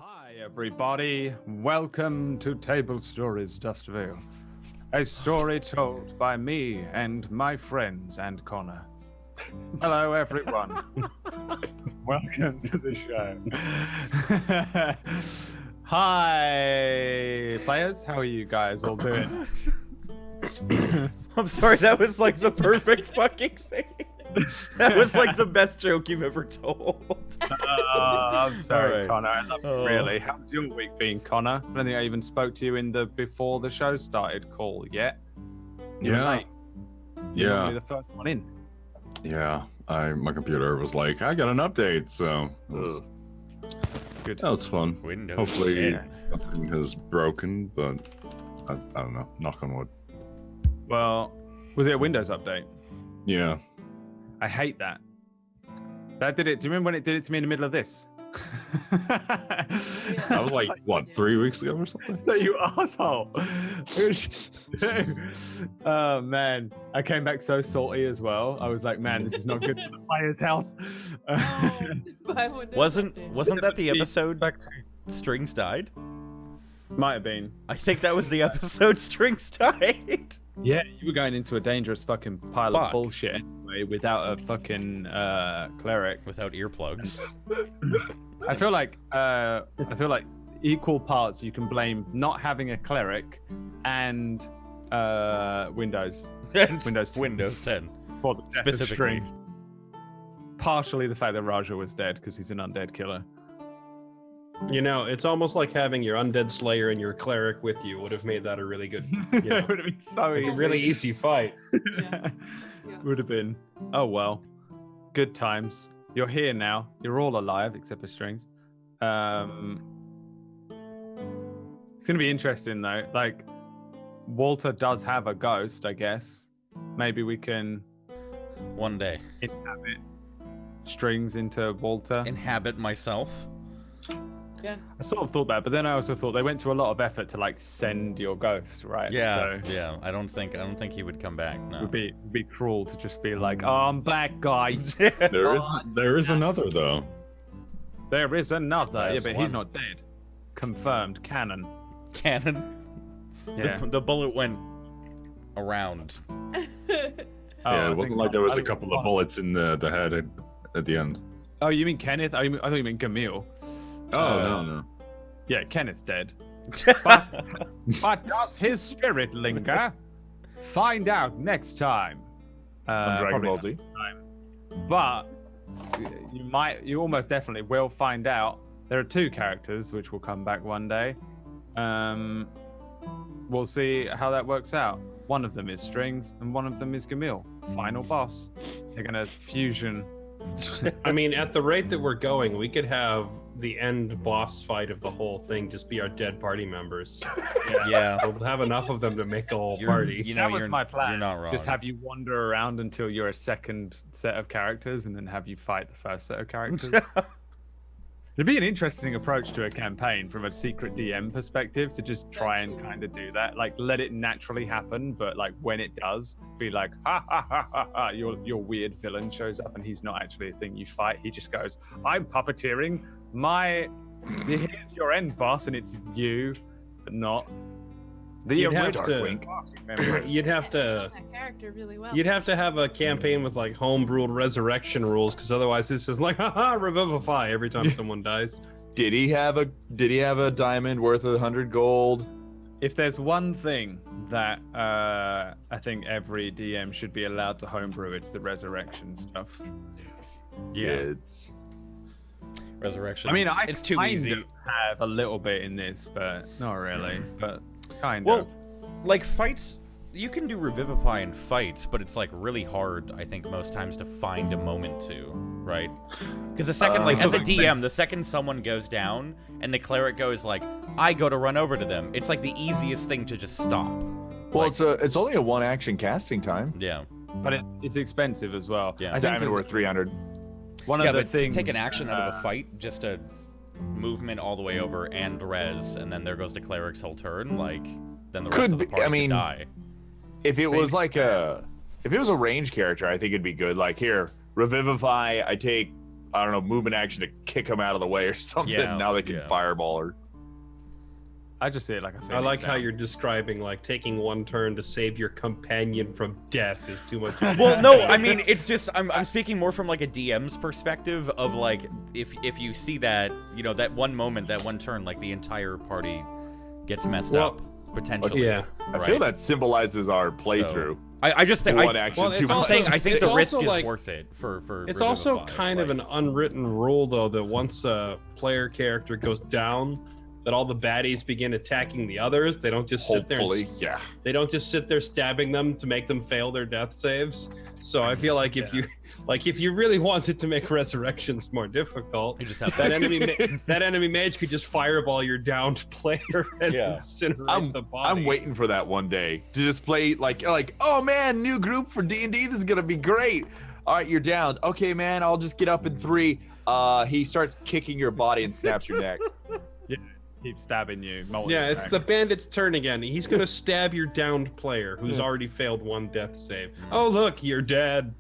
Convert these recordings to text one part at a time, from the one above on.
Hi, everybody. Welcome to Table Stories Dustvale, a story told by me and my friends and Connor. Hello, everyone. Welcome to the show. Hi, players. How are you guys all doing? I'm sorry, that was like the perfect fucking thing. That was like the best joke you've ever told. I'm sorry, Right. Connor. I love you, really. How's your week been, Connor? I don't think I even spoke to you in the before the show started call yet. You were Yeah. late. You're Yeah. normally the first one in. Yeah. My computer was like, I got an update, so Good. that was fun. Windows. Hopefully Yeah. nothing has broken, but I don't know. Knock on wood. Well, was it a Windows update? Yeah. I hate that. That did it. Do you remember when it did it to me in the middle of this? That was like, what, 3 weeks ago or something? You asshole. Oh, man. I came back so salty as well. I was like, man, this is not good for the player's health. Wasn't that the episode Back to... Strings died? Might have been. I think that was the episode Strings died. Yeah, you were going into a dangerous fucking pile of Fuck. bullshit anyway without a fucking cleric. Without earplugs. I feel like equal parts you can blame not having a cleric and Windows. Windows 10. Windows 10. For the death of Specifically. Strings. Partially the fact that Raja was dead because he's an undead killer. You know, it's almost like having your undead slayer and your cleric with you would have made that a really good, It you know, would have been so like easy. a really easy fight. Yeah. Would have been. Oh well. Good times. You're here now. You're all alive except for Strings. It's gonna be interesting though. Like, Walter does have a ghost, I guess. Maybe we can One day. inhabit Strings into Walter. Inhabit myself. Yeah. I sort of thought that, but then I also thought they went to a lot of effort to like send your ghost, right? Yeah. So Yeah. I don't think he would come back. No. it would be cruel to just be like, "Oh, I'm back, guys." There is another though. There is another. Yeah, There's but one. he's not dead. Confirmed. Canon. Cannon. Yeah. The bullet went around. Oh, Yeah, I it wasn't think- like there was I a think- couple of bullets in the head at the end. Oh, you mean Kenneth? I thought you meant Gamil. Oh, no. Yeah, Kenneth's dead. But does his spirit linger? Find out next time. On Dragon probably Ball not Z? this time. But you almost definitely will find out. There are two characters which will come back one day. We'll see how that works out. One of them is Strings, and one of them is Gamil. Final boss. They're gonna fusion. I mean, at the rate that we're going, we could have the end boss fight of the whole thing just be our dead party members. Yeah. We'll have enough of them to make a whole You're- party. You know, That was you're, my plan. You're not wrong. Just have you wander around until you're a second set of characters, and then have you fight the first set of characters. It'd be an interesting approach to a campaign from a secret DM perspective to just try and kind of do that. Like, let it naturally happen, but like when it does, be like, ha ha ha ha ha. Your weird villain shows up, and he's not actually a thing you fight. He just goes, I'm puppeteering here's your end boss, and it's you, but not the You'd have original. to- Wink. Memories. You'd have to that character really well. You'd have to have a campaign with like home-brewed resurrection rules, because otherwise it's just like, haha, revivify every time someone dies. Did he have a diamond worth 100 gold? If there's one thing that I think every DM should be allowed to homebrew, it's the resurrection stuff. Yeah. It's Resurrection. I mean, it's too kind easy. of have a little bit in this, but not really. But kind Well, of. like fights, you can do revivify in fights, but it's like really hard, I think, most times to find a moment to, right? Because the second, like, as a DM, the second someone goes down and the cleric goes like, I go to run over to them, it's like the easiest thing to just stop. well, Like, it's only a one action casting time. yeah, But it's expensive as well. Yeah. I think Diamond there's worth 300. one yeah, of the but things. to take an action out of a fight, just a movement all the way over and res, and then there goes the cleric's whole turn. Like, then the rest Could of the be- party I mean, could die. If it was Maybe. like if it was a range character, I think it'd be good. Like here, revivify. I take I don't know, movement action to kick them out of the way or something. Yeah, Now they can yeah. fireball her. I just see it like a phoenix I like how down. you're describing like taking one turn to save your companion from death is too much. Well, no, I mean it's just I'm speaking more from like a DM's perspective of like if you see that, you know, that one moment, that one turn, like the entire party gets messed Well, up potentially. yeah. I feel that symbolizes our playthrough. I just think One action, well, too it's I'm much. also- saying I think it's the risk also, is like- worth it for It's also Revivify, kind of like- an unwritten rule, though, that once a player character goes down, that all the baddies begin attacking the others. They don't just sit there. Hopefully, yeah. They don't just sit there stabbing them to make them fail their death saves. So I feel like if you really wanted to make resurrections more difficult, You just have that enemy mage could just fireball your downed player and Yeah. incinerate the body. I'm waiting for that one day to just play like, oh man, new group for D&D. This is gonna be great. All right, you're down. Okay, man, I'll just get up in 3. He starts kicking your body and snaps your neck. Keep stabbing you. Yeah, it's the bandit's turn again. He's gonna stab your downed player who's already failed one death save. Oh look, you're dead.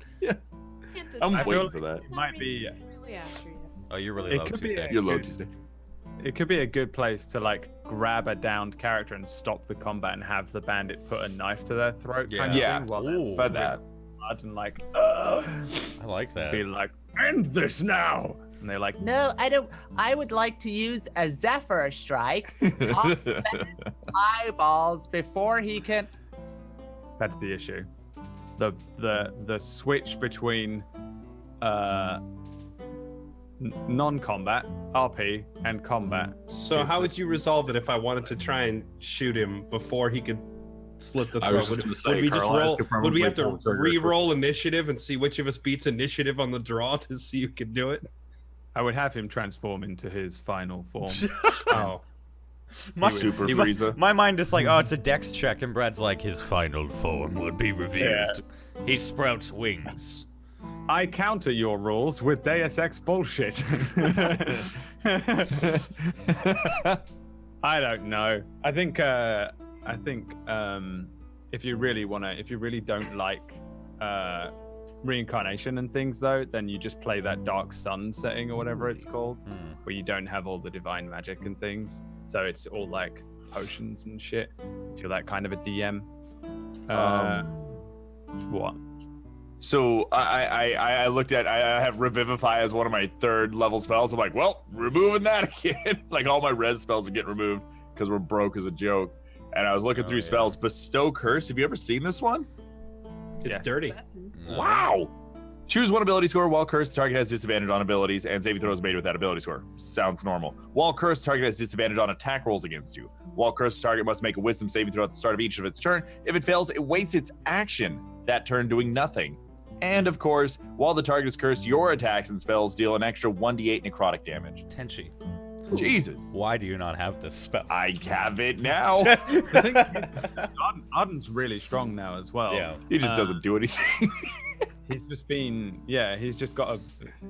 I'm I feel waiting like for that. it might be. Really after you. Oh, you're really It low, could be Tuesday. a- You're low, Good. Tuesday. It could be a good place to like grab a downed character and stop the combat and have the bandit put a knife to their throat. Kind of Yeah. thing, while they're Ooh. But that. blood and like, I like that. be like, end this now. And they're like, No, I don't. I would like to use a Zephyr strike off the eyeballs before he can. that's the issue. The switch between non-combat, RP, and combat. So is how the- would you resolve it if I wanted to try and shoot him before he could slit the I throat? was just Would, gonna say, would we just Carlisle roll? could Would we probably have to pull the trigger re-roll initiative and see which of us beats initiative on the draw to see who can do it? I would have him transform into his final form. Oh, My, Super my- Frieza. my mind is like, oh, it's a dex check, and Brad's like, his final form would be revealed. He sprouts wings. I counter your rules with Deus Ex bullshit. I don't know. I think if you really don't like reincarnation and things, though, then you just play that Dark Sun setting or whatever it's called, where you don't have all the divine magic and things. So it's all like potions and shit. If you're that kind of a DM. What? So I looked at, I have Revivify as one of my 3rd level spells. I'm like, well, removing that again. Like all my res spells are getting removed because we're broke as a joke. And I was looking through spells. Bestow Curse. Have you ever seen this one? it's Yes. dirty. No. Wow. Choose one ability score. While cursed, target has disadvantage on abilities, and saving throws made with that ability score. Sounds normal. While cursed, target has disadvantage on attack rolls against you. While cursed, target must make a wisdom saving throw at the start of each of its turn. If it fails, it wastes its action that turn doing nothing. And of course, while the target is cursed, your attacks and spells deal an extra 1d8 necrotic damage. Tenchi, Jesus. why do you not have this spell? I have it now. The thing is, Arden's really strong now as well. Yeah. He just doesn't do anything. He's just been, he's just got a,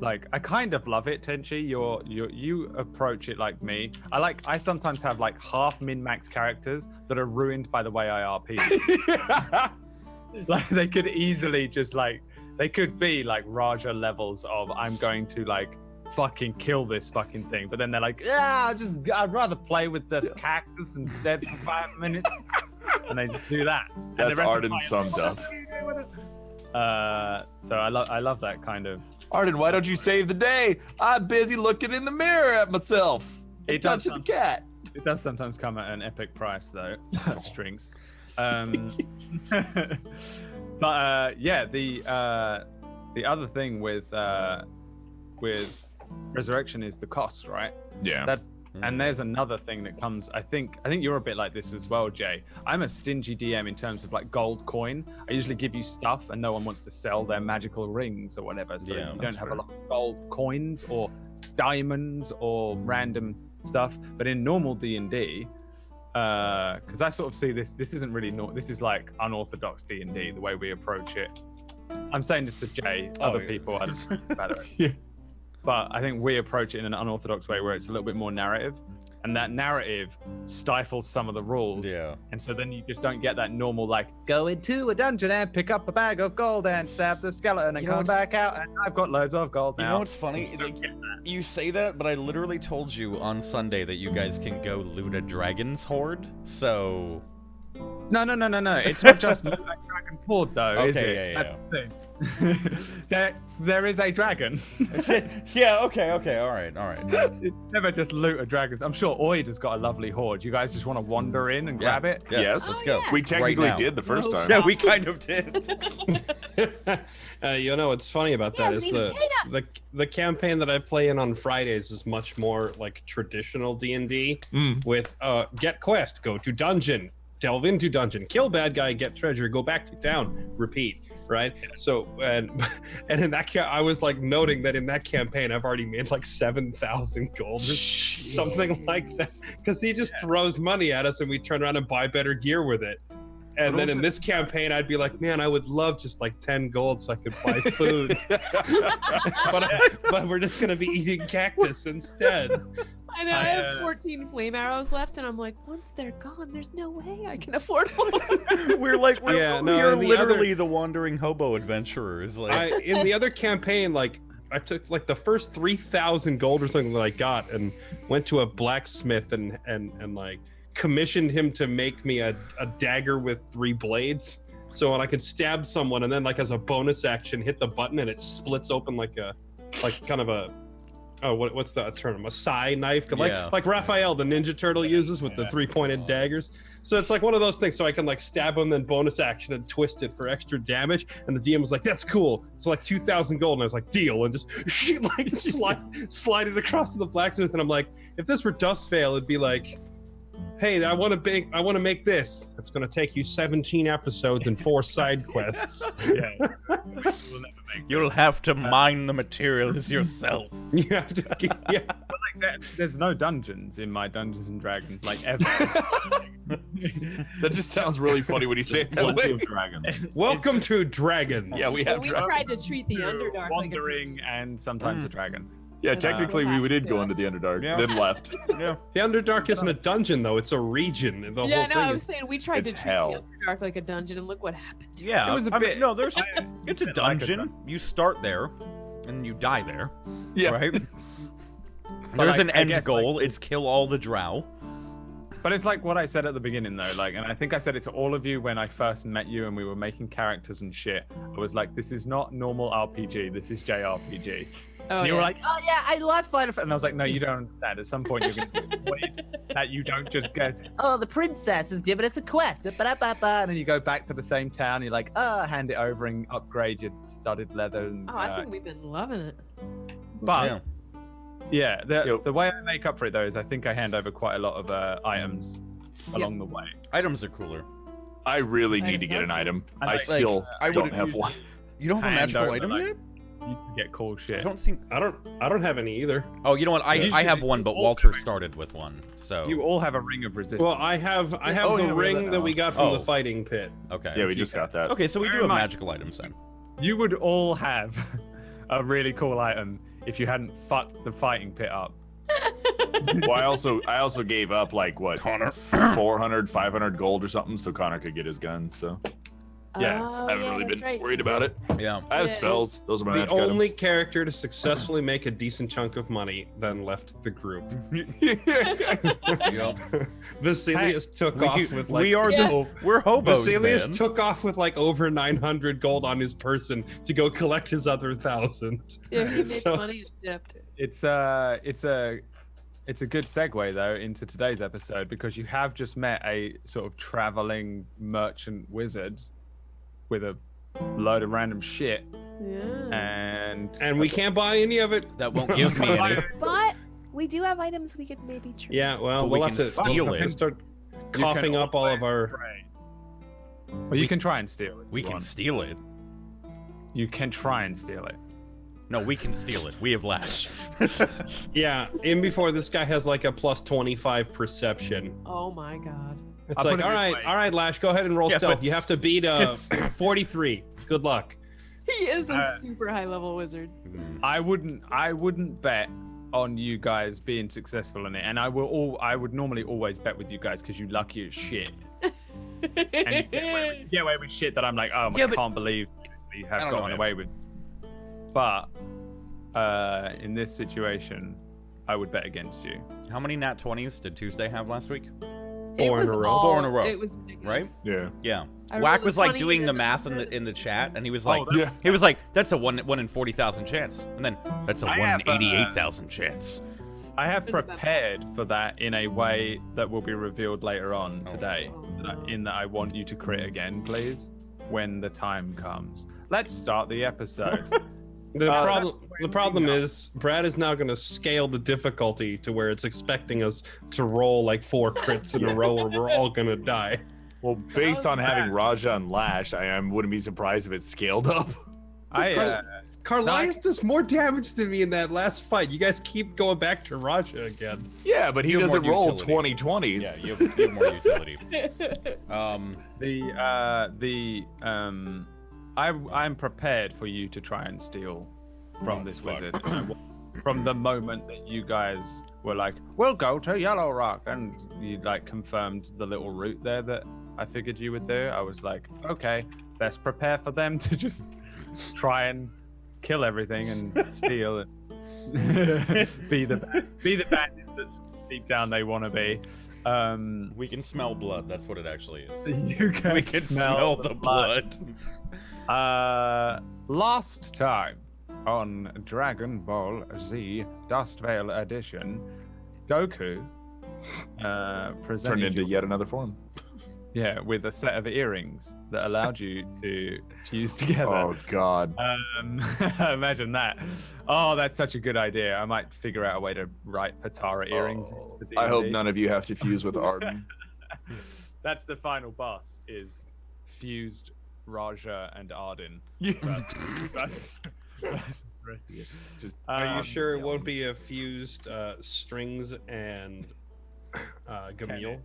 like, I kind of love it, Tenchi. You approach it like me. I sometimes have like half min-max characters that are ruined by the way I RP. Like they could easily just like, they could be like Raja levels of I'm going to like fucking kill this fucking thing, but then they're like, I'd rather play with the cactus instead for 5 minutes, and they just do that. And the That's rest of Arden the time, summed up. So I love that kind of. Arden, why don't you save the day? I'm busy looking in the mirror at myself. It And does touching the cat. It does sometimes come at an epic price, though. Strings. But yeah, the other thing with resurrection is the cost, right? Yeah. And there's another thing that comes. I think you're a bit like this as well, Jay. I'm a stingy DM in terms of like gold coin. I usually give you stuff, and no one wants to sell their magical rings or whatever. So Yeah, you that's don't have fair. a lot of gold coins or diamonds or random stuff. But in normal D&D, because I sort of see this isn't really this is like unorthodox D&D the way we approach it. I'm saying this to Jay. Other yeah. people I don't know about it. Yeah. But I think we approach it in an unorthodox way where it's a little bit more narrative. and that narrative stifles some of the rules. Yeah. And so then you just don't get that normal, like, go into a dungeon and pick up a bag of gold and stab the skeleton and You know come what's- back out and I've got loads of gold now. You know what's funny? Like, you say that, but I literally told you on Sunday that you guys can go loot a dragon's hoard. So No. It's not just like dragon horde, though, is Okay, it? yeah. That's the thing. there is a dragon. yeah, okay, all right. It's never just loot a dragon. I'm sure Oid has got a lovely hoard. You guys just want to wander in and grab it? Yeah, Yes. let's go. We technically now. did the first time. Yeah, we kind of did. You know what's funny about that is hasn't even paid us. the campaign that I play in on Fridays is much more like traditional D&D with get quest, go to dungeon, delve into dungeon, kill bad guy, get treasure, go back to town, repeat. Right. So and in that I was like noting that in that campaign I've already made like 7,000 gold or something like that because he just throws money at us and we turn around and buy better gear with it. And then in this campaign, I'd be like, man, I would love just like 10 gold so I could buy food. but we're just going to be eating cactus instead. I know, I have 14 flame arrows left, and I'm like, once they're gone, there's no way I can afford more. We're and the literally the wandering hobo adventurers. Like, In the other campaign, like, I took like the first 3,000 gold or something that I got and went to a blacksmith and like commissioned him to make me a dagger with 3 blades. So when I could stab someone and then like as a bonus action hit the button and it splits open like kind of a what's the term? A sai knife, like Raphael the Ninja Turtle uses with the 3-pointed daggers. So it's like one of those things. So I can like stab him, then bonus action and twist it for extra damage. And the DM was like, "That's cool. It's like 2,000 gold." And I was like, "Deal!" And just like slide it across to the blacksmith. And I'm like, if this were Dustveil, it'd be like, "Hey, I want to make this. It's going to take you 17 episodes and 4 side quests." Yeah. We'll never make you'll have to mine the materials yourself. You have to, yeah. But like, there's no dungeons in my Dungeons and Dragons, like ever. That just sounds really funny when you say it that Plenty way. of dragons. Welcome to Dragons. Yeah, we But have we dragons. tried to treat the Underdark like a wandering and sometimes a dragon. Yeah, And technically what we did happened go to into us. the Underdark, Yeah. then left. Yeah. The Underdark isn't a dungeon though; it's a region. The Yeah, whole no, thing I was is. saying we tried to it's treat hell. the Underdark like a dungeon, and look what happened to Yeah, It was a I mean, bit- no, there's it's a bit like a dungeon. You start there, and you die there, Yeah. right? But There's I- an I end guess, goal. It's kill all the drow. But it's like what I said at the beginning, though. Like, and I think I said it to all of you when I first met you and we were making characters and shit. I was like, this is not normal RPG. This is JRPG. Oh, And you were yeah. like, oh yeah, I love Final Fantasy. And I was like, no, you don't understand. At some point, you're going to wait that you don't just go, oh, the princess has given us a quest. Ba-da-ba-ba. And then you go back to the same town. You're like, hand it over and upgrade your studded leather. And, Oh, I think we've been loving it. but Yeah. yeah, the way I make up for it though is I think I hand over quite a lot of items along the way. Items are cooler. I really need to Items get are an item. And I like- still I don't would- have one. You don't have a Hand magical over, item like- yet? You can get cool I shit. don't think. I don't have any either. Oh, you know what? I You have should- one, but all Walter do it. started with one. So You all have a ring of resistance. Well, I have Oh, the yeah, we have ring that that now. we got from Oh. the fighting pit. okay. Yeah, we just got that. Okay, so we do Very have much. magical items then. You would all have a really cool item if you hadn't fucked the fighting pit up. Well, I also gave up like what, Connor. 400, 500 gold or something, so Connor could get his guns. So Yeah, Oh, I haven't really that's been right. worried about it. Yeah. I have Yeah. spells. Those are my The magic only character to successfully make a decent chunk of money then left the group. Yep. Vasilius took off with like we are Yeah. we're hobos. Vasilius man. took off with like over 900 gold on his person to go collect his other 1,000. Yeah, he made So- money and dipped. It's a good segue though into today's episode because you have just met a sort of traveling merchant wizard with a load of random shit, Yeah. And we can't buy any of it. That won't give me any. But we do have items we could maybe trade. Yeah, well, But we we'll can have to steal it. start You coughing can up all of our. Well, you can try and steal it. if We you can want. steal it. You can try and steal it. No, we can steal it. We have Lash. Yeah, in before this guy has like a plus 25 perception. Oh my god. It's I'll like, put it all this right, way. all right, Lash, go ahead and roll Yeah, stealth. but- You have to beat 43. Good luck. He is a Uh, super high level wizard. I wouldn't bet on you guys being successful in it, and I would normally always bet with you guys because you lucky as shit. And you get away with shit that I'm like, oh, I can't believe you have gotten away with. But in this situation, I would bet against you. How many nat 20s did Tuesday have last week? 4 in a row. 4 in a row. It was ridiculous. Right? Yeah. Yeah. I Whack rolled a was like 20 doing the and math then- in the chat, and he was like, yeah. he was like, that's a 1 in 40,000 chance, and then that's a 1 in 88,000 chance. I have prepared for that in a way that will be revealed later on today. In that I want you to crit again, please, when the time comes. Let's start the episode. The problem is Brad is now going to scale the difficulty to where it's expecting us to roll like 4 crits in a row, or we're all going to die. Well, based on having Raja and Lash, I wouldn't be surprised if it scaled up. Carlias does more damage to me in that last fight. You guys keep going back to Raja again. Yeah, but he You have doesn't more roll utility. 20/20s. Yeah, you have more utility. I'm prepared for you to try and steal from this wizard. From the moment that you guys were like, we'll go to Yellow Rock, and you like confirmed the little route there that I figured you would do, I was like, okay, best prepare for them to just try and kill everything and steal and be the bandits that deep down they want to be. We can smell blood. That's what it actually is. You can We can smell the blood. Last time on Dragon Ball Z Dust Veil Edition, Goku presented Turned into you, yet another form. with a set of earrings that allowed you to fuse together. Oh, God. Imagine that. Oh, that's such a good idea. I might figure out a way to write Patara earrings. into I hope D&D. none of you have to fuse with Arden. That's the final boss, is fused Raja and Arden. Yeah. That's the rest of you. Just Are you sure it won't be a fused Strings and Gamil?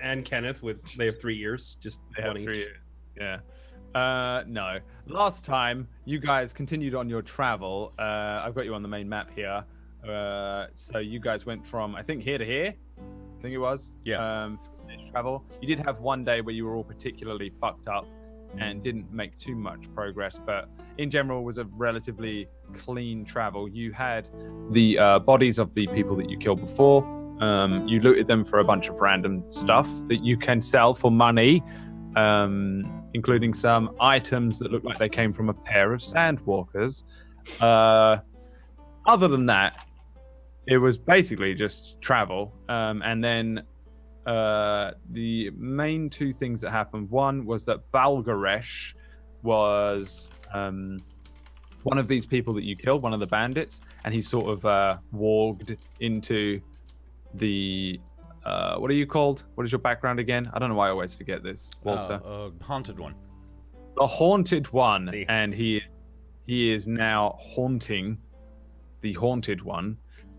And Kenneth they have 3 ears, just They one have each. 3 years. Yeah. No. Last time, you guys continued on your travel. I've got you on the main map here. So you guys went from, I think, here to here. I think it was. Yeah. Travel. You did have one day where you were all particularly fucked up and didn't make too much progress, but in general was a relatively clean travel. You had the bodies of the people that you killed before. You looted them for a bunch of random stuff that you can sell for money, including some items that look like they came from a pair of sandwalkers. Other than that, it was basically just travel. And then the main 2 things that happened, one was that Balgaresh was one of these people that you killed, one of the bandits, and he sort of walked into the what are you called? What is your background again? I don't know why I always forget this, Walter. Haunted one. The haunted one, The- and he is now haunting the haunted one.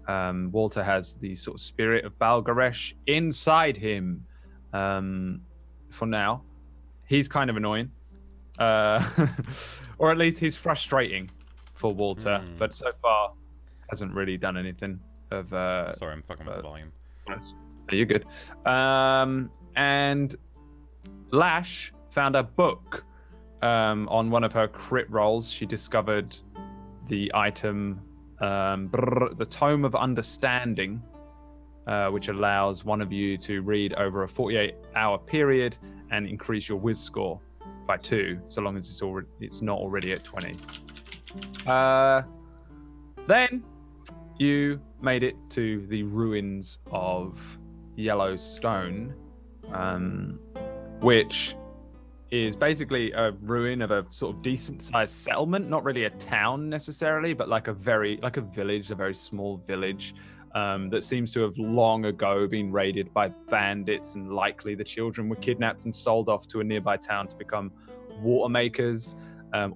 Walter has the sort of spirit of Balgaresh inside him. For now, he's kind of annoying, or at least he's frustrating for Walter. But so far, hasn't really done anything of. Sorry, I'm fucking with the volume. You're good. And Lash found a book. On one of her crit rolls, she discovered the item, the Tome of Understanding, which allows one of you to read over a 48-hour period and increase your Wiz score by 2, so long as it's not already at 20. Then you made it to the ruins of Yellowstone, which is basically a ruin of a sort of decent-sized settlement, not really a town necessarily, but like a village, a very small village that seems to have long ago been raided by bandits, and likely the children were kidnapped and sold off to a nearby town to become water makers,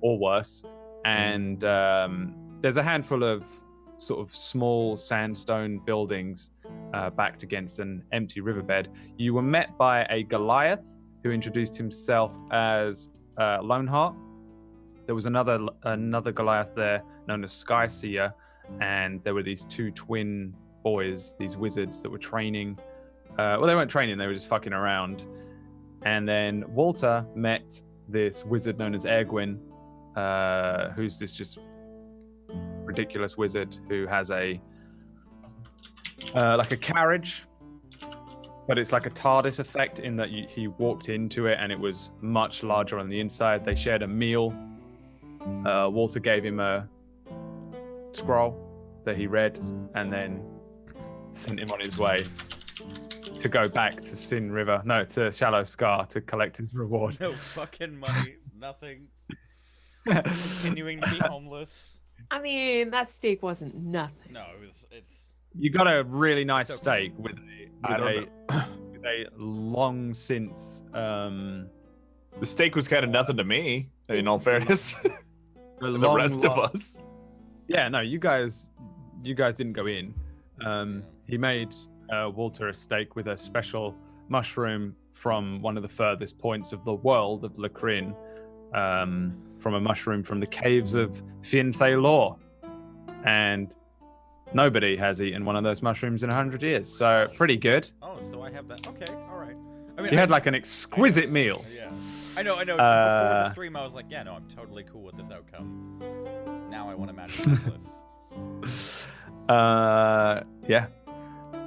or worse. And there's a handful of sort of small sandstone buildings backed against an empty riverbed. You were met by a Goliath who introduced himself as Loneheart. There was another Goliath there known as Skyseer, and there were these two twin boys, these wizards that were training. Well, they weren't training; they were just fucking around. And then Walter met this wizard known as Ergwin, who's this just ridiculous wizard who has a like a carriage, but it's like a TARDIS effect in that he walked into it and it was much larger on the inside. They shared a meal. Walter gave him a scroll that he read and then sent him on his way to go back to to Shallow Scar to collect his reward. No fucking money, nothing. Continuing to be homeless. I mean, that steak wasn't nothing. No, it's. You got a really nice It's okay. steak with a long since The steak was kind of nothing to me, in all fairness. the the rest of us. Yeah, no, you guys didn't go in. He made Walter a steak with a special mushroom from one of the furthest points of the world of Lacrin, from a mushroom from the caves of Finn Thaylor. And nobody has eaten one of those mushrooms in 100 years, so pretty good. Oh, so I have that. Okay, all right. I mean, He had like an exquisite meal. Yeah, I know. Before the stream, I was like, yeah, no, I'm totally cool with this outcome. Now I want to match this. Yeah.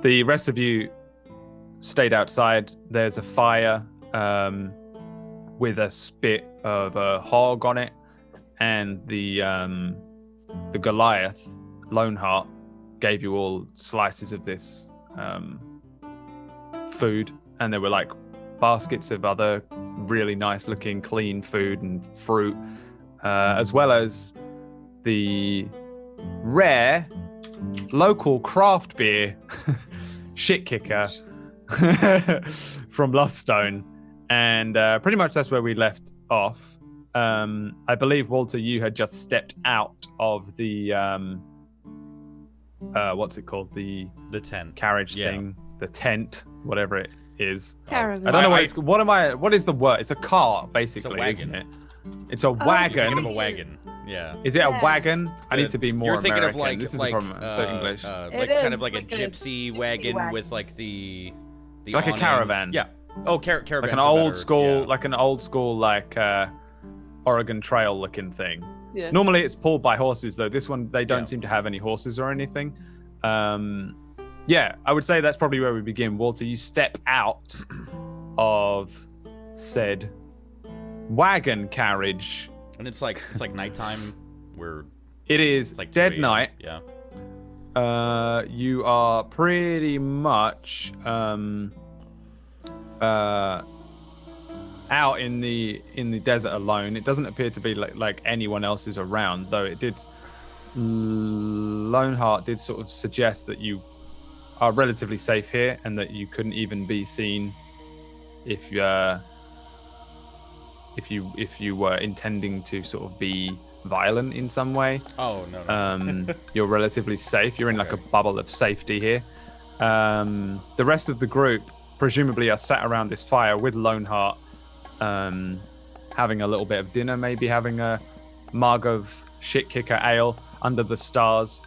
The rest of you stayed outside. There's a fire with a spit of a hog on it, and the Goliath, Loneheart, gave you all slices of this food, and there were like baskets of other really nice looking clean food and fruit, as well as the rare local craft beer shit kicker from Luststone. And pretty much that's where we left off. I believe, Walter, you had just stepped out of the what's it called, the tent carriage thing, the tent, whatever it is. Caravan. I don't know what it's. What is the word? It's a car, basically, wagon. isn't it? It's a wagon. Thinking of a wagon. Yeah. Is it a wagon? I need to be more You're thinking American. of like This is like the problem. I'm so English. like It kind is of like a like a gypsy wagon wagon. with like the Like a awning. caravan. Yeah. Oh, caravan. Like an old school, like Oregon Trail looking thing. Yeah. Normally it's pulled by horses, though. This one, they don't Yeah. seem to have any horses or anything. Yeah, I would say that's probably where we begin. Walter, you step out of said wagon carriage. And it's like nighttime. It is It's like 2 dead a.m. night. Yeah. You are pretty much out in the desert alone. It doesn't appear to be like anyone else is around, though. It did. Loneheart did sort of suggest that you are relatively safe here, and that you couldn't even be seen if you were intending to sort of be violent in some way. Oh no. You're relatively safe. You're in like a Okay. bubble of safety here. The rest of the group presumably are sat around this fire with Loneheart, having a little bit of dinner, maybe having a mug of shit kicker ale under the stars.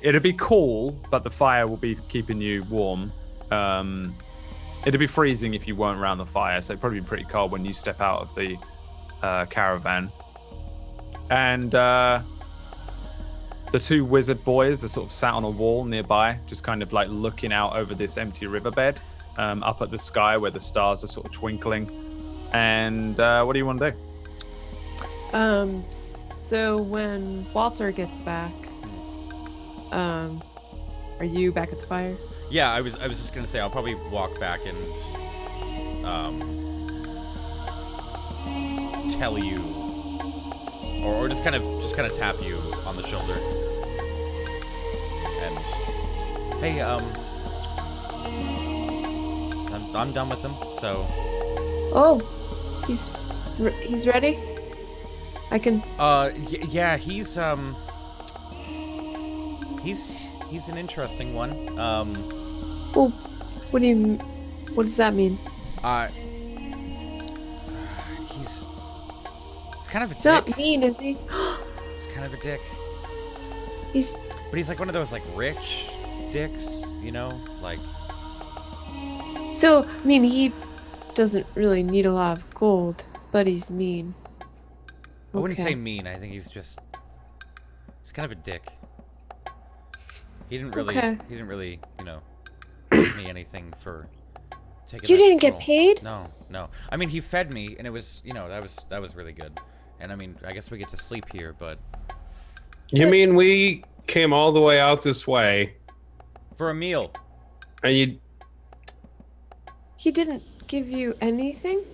It'd be cool, but the fire will be keeping you warm. It'd be freezing if you weren't around the fire, so it'd probably be pretty cold when you step out of the caravan. And the two wizard boys are sort of sat on a wall nearby, just kind of like looking out over this empty riverbed, up at the sky where the stars are sort of twinkling. And what do you want to do? So when Walter gets back, are you back at the fire? Yeah, I was just gonna say I'll probably walk back and tell you, or just kind of tap you on the shoulder, and hey, I'm done with him, so. Oh, he's ready. I can. Yeah, he's an interesting one. Well, what does that mean? He's kind of a He's dick. not mean, is he? He's kind of a dick. He's But he's like one of those like rich dicks, you know? Like, So, I mean, he doesn't really need a lot of gold, but he's mean. I wouldn't say Okay. mean. I think he's kind of a dick. He didn't really, Okay. you know, give me anything for taking You that didn't get scroll. paid? No. I mean, he fed me, and it was, you know, that was really good. And I mean, I guess we get to sleep here, but You mean we came all the way out this way, for a meal. and you? He didn't give you anything?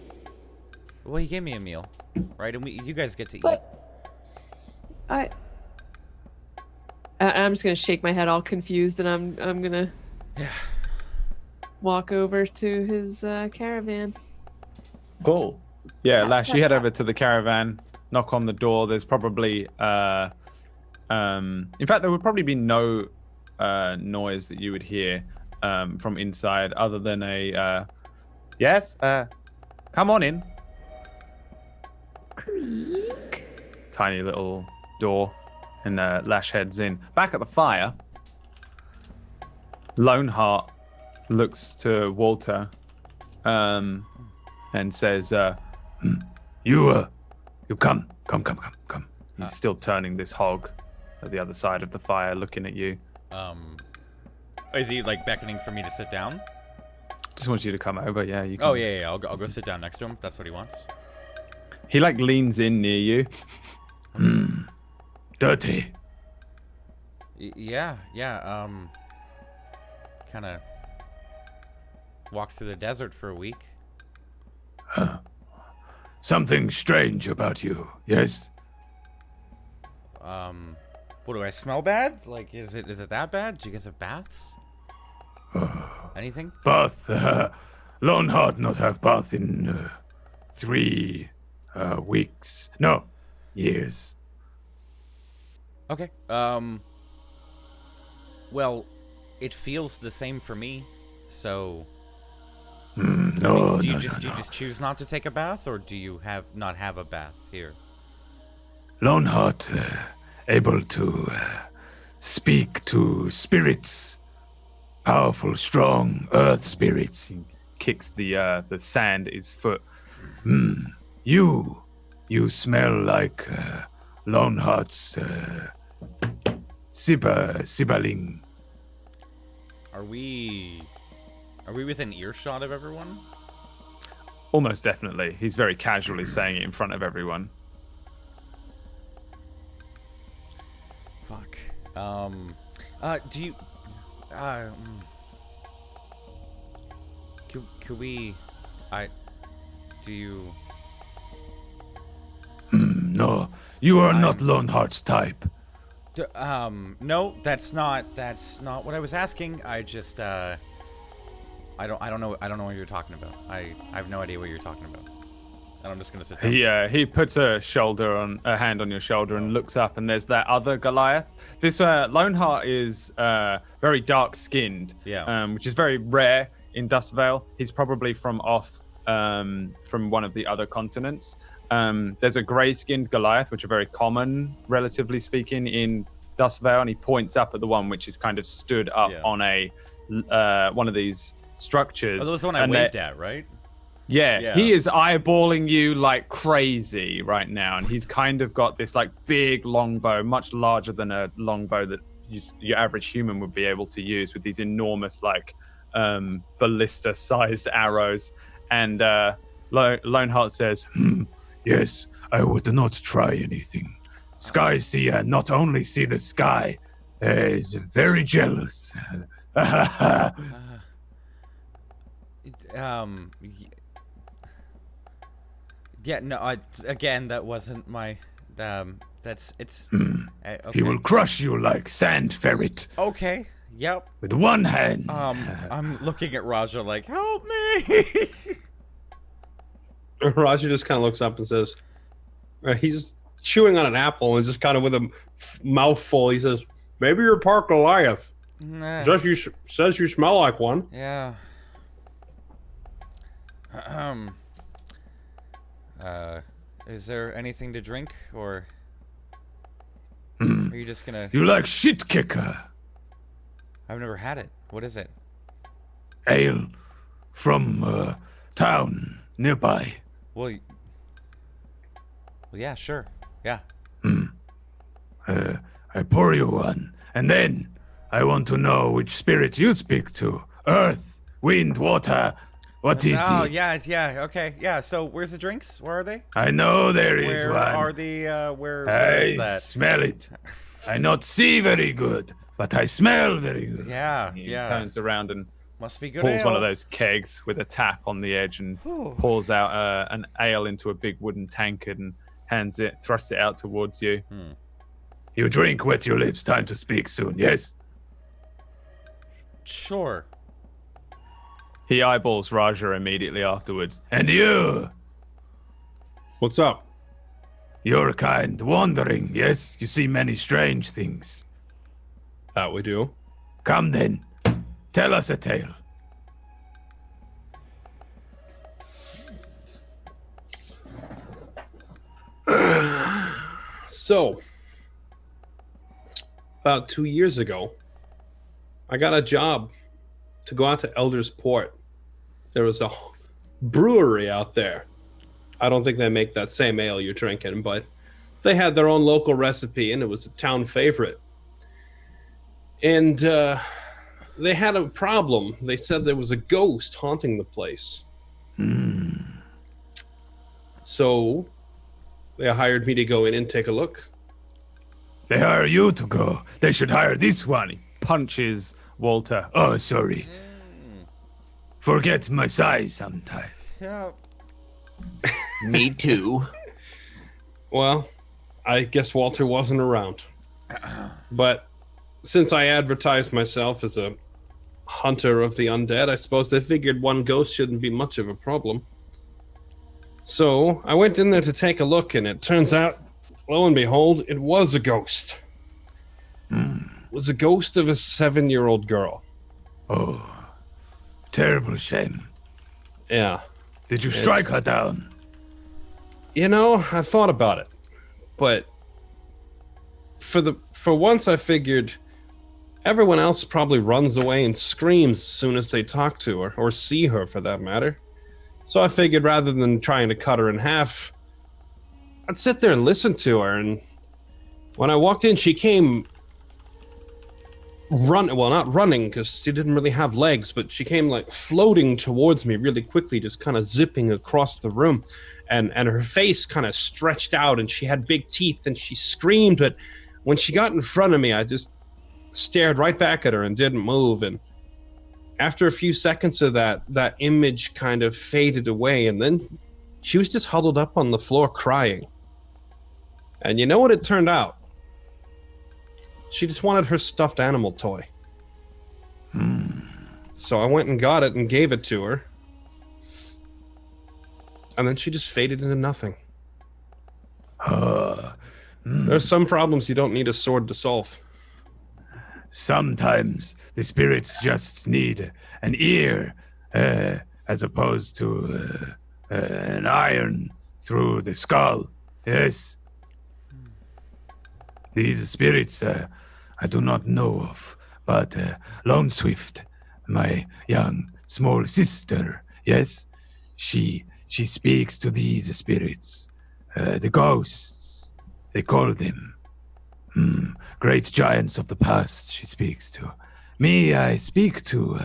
Well, he gave me a meal, right? And you guys get to eat. But I'm just gonna shake my head all confused, and I'm gonna Yeah. walk over to his caravan. Cool. Yeah, Tap, Lash, tap, you head tap. over to the caravan, knock on the door. There's probably, in fact, there would probably be no noise that you would hear from inside other than a, yes, come on in. Creak. Tiny little door, and Lash heads in. Back at the fire, Loneheart looks to Walter and says, you come. He's still turning this hog at the other side of the fire, looking at you. Is he like beckoning for me to sit down? Just wants you to come over. Yeah, you can. Oh yeah. I'll go sit down next to him. That's what he wants. He like leans in near you. Dirty. Yeah. Kind of walks through the desert for a week. Something strange about you. Yes. What do I smell bad? Like, is it that bad? Do you guys have baths? Anything? Bath. Loneheart not have bath in 3 weeks. No, years. Okay. Well, it feels the same for me. So, No, do you no, just no, you just choose not to take a bath, or do you not have a bath here? Loneheart able to speak to spirits, powerful, strong earth spirits. He kicks the sand at his foot. You smell like Loneheart's Sibling. Are we within earshot of everyone? Almost definitely. He's very casually saying it in front of everyone. Fuck. Do you could we do you No, you are not Loneheart's type. no, that's not what I was asking. I just I don't know what you're talking about. I have no idea what you're talking about. And I'm just gonna sit down. He puts a hand on your shoulder and looks up, and there's that other Goliath. This Loneheart is very dark skinned, which is very rare in Dustvale. He's probably from one of the other continents. There's a grey-skinned Goliath, which are very common, relatively speaking, in Dustvale, and he points up at the one which is kind of stood up on a one of these structures. Oh, that's the one I waved at, right? Yeah, he is eyeballing you like crazy right now, and he's kind of got this like big longbow, much larger than a longbow that your average human would be able to use, with these enormous like ballista-sized arrows. And Loneheart says, yes, I would not try anything. Sky Seer not only see the sky, is very jealous. Yeah, no, again, that wasn't my, okay. He will crush you like sand ferret. Okay, yep. With one hand. I'm looking at Raja like, help me! Raja just kind of looks up and says, he's chewing on an apple and just kind of with a mouthful, he says, maybe you're part Goliath. Nah. Says you smell like one. Yeah. Uh, Is there anything to drink, or? Are you just gonna... You like shit kicker? I've never had it. What is it? Ale from town nearby. Well, yeah, sure. Yeah. I pour you one, and then I want to know which spirit you speak to. Earth, wind, water. What is Oh, it? yeah, okay. Yeah, so where's the drinks? Where are they? I know there is Where one. are the, where is I that? smell it. I not see very good, but I smell very good. Yeah, He yeah. turns around and Must be good pulls one ale. of those kegs with a tap on the edge and Whew. pours out an ale into a big wooden tankard and thrusts it out towards you. You drink, wet your lips. Time to speak soon, yes? Sure. He eyeballs Raja immediately afterwards. And you, What's up? your kind, wandering, yes? You see many strange things. That we do. Come then, tell us a tale. So, about 2 years ago, I got a job to go out to Elder's Port. There was a brewery out there. I don't think they make that same ale you're drinking, but they had their own local recipe, and it was a town favorite. And they had a problem. They said there was a ghost haunting the place. So they hired me to go in and take a look. They hire you to go. They should hire this one. He punches Walter. Oh, sorry. Forget my size sometime. Yeah. Me too. Well, I guess Walter wasn't around. But since I advertised myself as a hunter of the undead, I suppose they figured one ghost shouldn't be much of a problem. So I went in there to take a look, and it turns out, lo and behold, it was a ghost. It was a ghost of a 7-year-old girl. Oh, terrible shame. Yeah. Did you strike her down? You know, I thought about it, but for once I figured everyone else probably runs away and screams as soon as they talk to her, or see her for that matter. So I figured rather than trying to cut her in half, I'd sit there and listen to her. And when I walked in, she came not running because she didn't really have legs, but she came like floating towards me really quickly, just kind of zipping across the room. And her face kind of stretched out, and she had big teeth, and she screamed. But when she got in front of me, I just stared right back at her and didn't move. And after a few seconds of that image kind of faded away, and then she was just huddled up on the floor crying. And you know what it turned out? She just wanted her stuffed animal toy. So I went and got it and gave it to her. And then she just faded into nothing. There's some problems you don't need a sword to solve. Sometimes the spirits just need an ear, as opposed to an iron through the skull. Yes. These spirits I do not know of, but Lone Swift, my young small sister, yes, she speaks to these spirits, the ghosts, they call them. Great giants of the past she speaks to. Me, I speak to...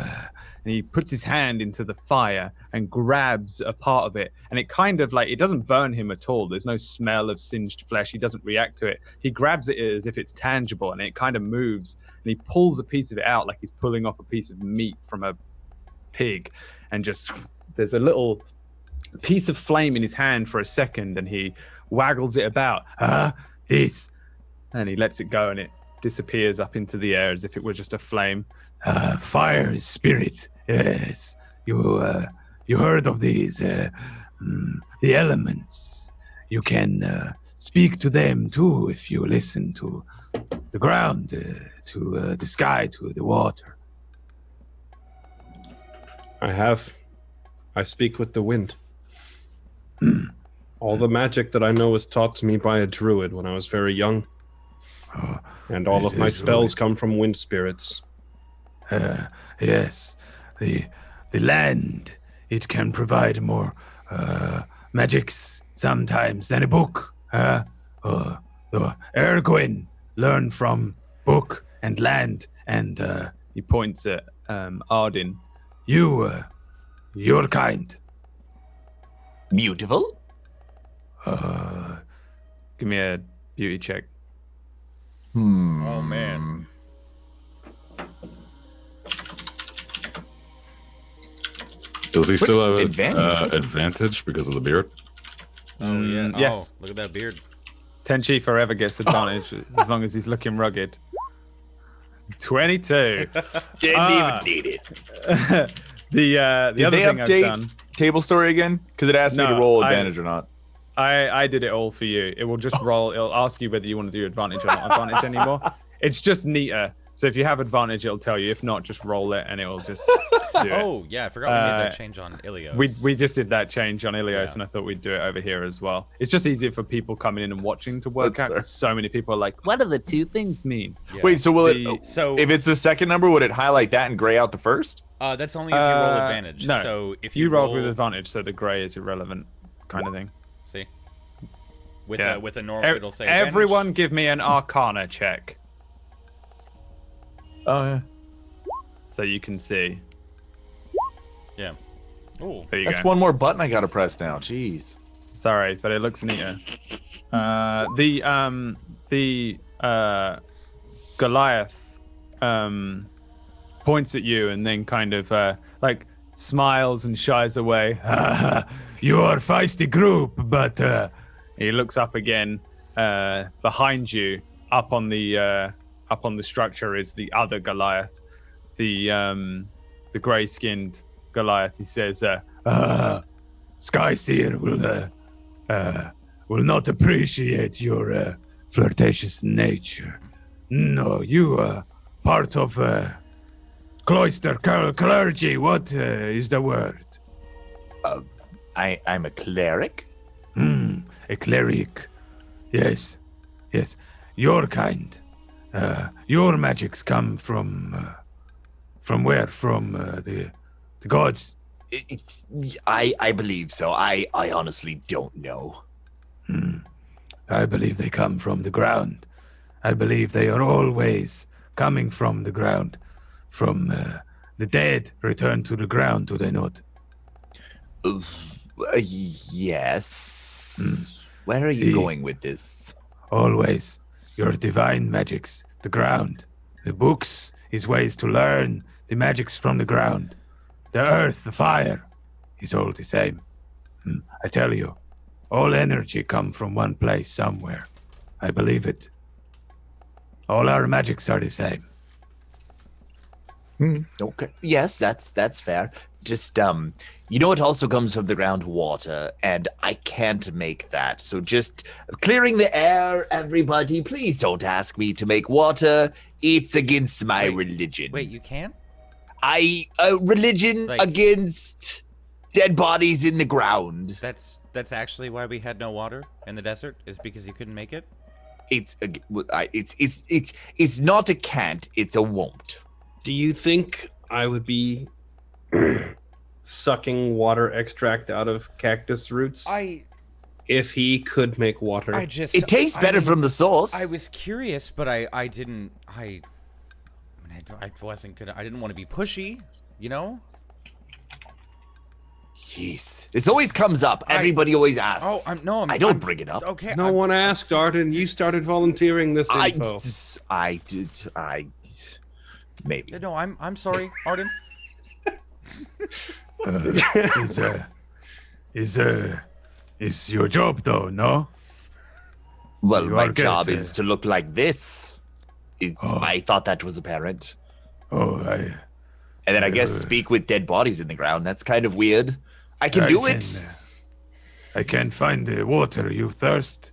And he puts his hand into the fire and grabs a part of it. And it kind of like, it doesn't burn him at all. There's no smell of singed flesh. He doesn't react to it. He grabs it as if it's tangible, and it kind of moves. And he pulls a piece of it out like he's pulling off a piece of meat from a pig. And just, there's a little piece of flame in his hand for a second, and he waggles it about. This. And he lets it go, and it disappears up into the air as if it were just a flame. Fire spirit, yes. You heard of these, the elements. You can speak to them too if you listen to the ground, to the sky, to the water. I speak with the wind. All the magic that I know was taught to me by a druid when I was very young. And all It of my is spells come from wind spirits. Yes, the land, it can provide more magics sometimes than a book. Ergwin, learn from book and land, and He points at Arden. your kind. Beautiful. Give me a beauty check. Oh man. Does he still have advantage? advantage because of the beard? Oh yeah. Yes. Oh, look at that beard. Tenchi forever gets advantage as long as he's looking rugged. 22. Didn't even need it. The Did other they thing I've update done, Tablestory again? Because it asked me to No, roll advantage or not. I did it all for you. It will just roll. It'll ask you whether you want to do advantage or not advantage anymore. It's just neater. So if you have advantage, it'll tell you. If not, just roll it and it will just do it. Oh yeah, I forgot we made that change on Ilios. We just did that change on Ilios, Yeah. and I thought we'd do it over here as well. It's just easier for people coming in and watching to work That's out. fair. 'Cause so many people are like, "What do the two things mean?" Yeah. Wait, so will The- it? So If it's the second number, would it highlight that and gray out the first? that's only if you roll advantage. No, So if you you rolled with advantage, so the gray is irrelevant, kind of thing. see, with Yeah. with a normal, it'll say Everyone, advantage. give me an Arcana check Oh yeah. so you can see. Yeah. Oh. There you That's go. one more button I gotta press now. Jeez. Sorry, but it looks neater. The Goliath points at you and then kind of like smiles and shies away. You are feisty group, but He looks up again. Behind you, up on the structure, is the other Goliath, the gray-skinned Goliath. He says, Skyseer will not appreciate your flirtatious nature. No, you are part of cloister clergy. What is the word? I'm a cleric. A cleric. Yes. Your kind. Your magics come from where? From the gods. I believe so. I honestly don't know. I believe they come from the ground. I believe they are always coming from the ground. From the dead return to the ground, do they not? Yes. Where are See? you going with this? Always. Your divine magics, the ground. The books is ways to learn the magics from the ground. The earth, the fire, is all the same. I tell you, all energy come from one place somewhere. I believe it. All our magics are the same. Okay. Yes, that's fair. Just you know, it also comes from the groundwater, and I can't make that. So just clearing the air, everybody. Please don't ask me to make water. It's against my religion. Wait, you can? Religion Like- against dead bodies in the ground. That's actually why we had no water in the desert, is because you couldn't make it. It's not a can't. It's a won't. Do you think I would be sucking water extract out of cactus roots if he could make water? It tastes better from the source. I was curious, but I wasn't gonna. I didn't want to be pushy, you know. Jeez, this always comes up. Everybody always asks. Oh, I don't bring it up. Okay. No one asked, Arden. You started volunteering this info. I did. Maybe. No, I'm sorry, Arden. Is your job though, no? Well, You my are good, job is to look like this. I thought that was apparent. And then I guess speak with dead bodies in the ground. That's kind of weird. I can do it. I can't find the water. You thirst?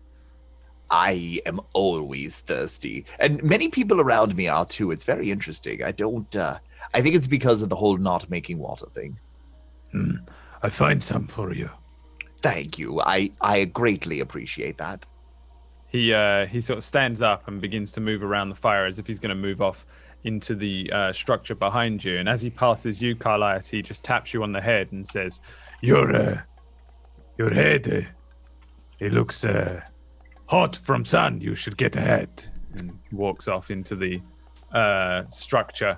I am always thirsty. And many people around me are too. It's very interesting. I think it's because of the whole not making water thing. I find some for you. Thank you. I greatly appreciate that. He sort of stands up and begins to move around the fire as if he's going to move off into the structure behind you. And as he passes you, Carlias, he just taps you on the head and says, Your head, it looks hot from sun. You should get a hat. and walks off into the structure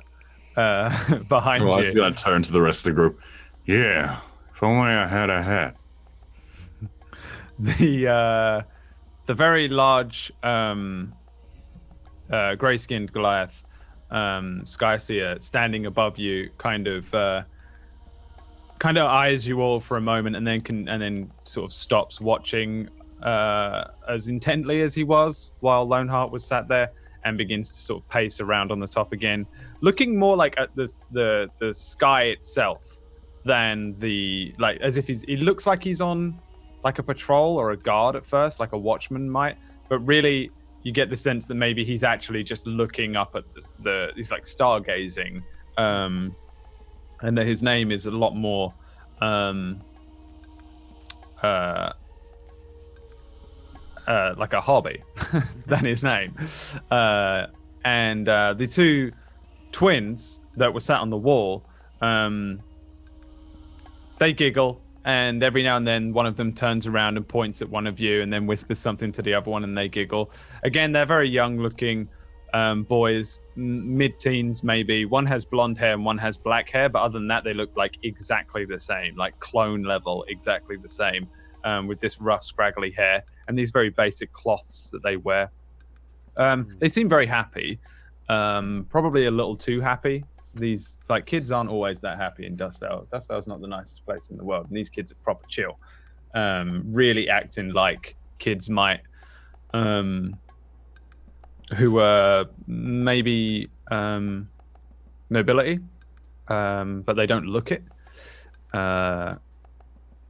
behind Well, I you. was gonna turn to the rest of the group. Yeah, if only I had a hat. The very large gray-skinned Goliath, Skyseer, standing above you, kind of eyes you all for a moment, and then sort of stops watching as intently as he was while Loneheart was sat there, and begins to sort of pace around on the top again, looking more like at the sky itself than as if he looks like he's on like a patrol or a guard at first, like a watchman might, but really you get the sense that maybe he's actually just looking up at he's like stargazing, and that his name is a lot more like a hobby than his name. And the two twins that were sat on the wall, they giggle, and every now and then one of them turns around and points at one of you and then whispers something to the other one, and they giggle. Again, they're very young looking boys, mid-teens maybe. One has blonde hair and one has black hair, but other than that, they look like exactly the same, like clone level, exactly the same, with this rough, scraggly hair and these very basic cloths that they wear. They seem very happy, probably a little too happy. These kids aren't always that happy in Dustvale. Dustvale's not the nicest place in the world, and these kids are proper chill, really acting like kids might, who were maybe nobility, but they don't look it.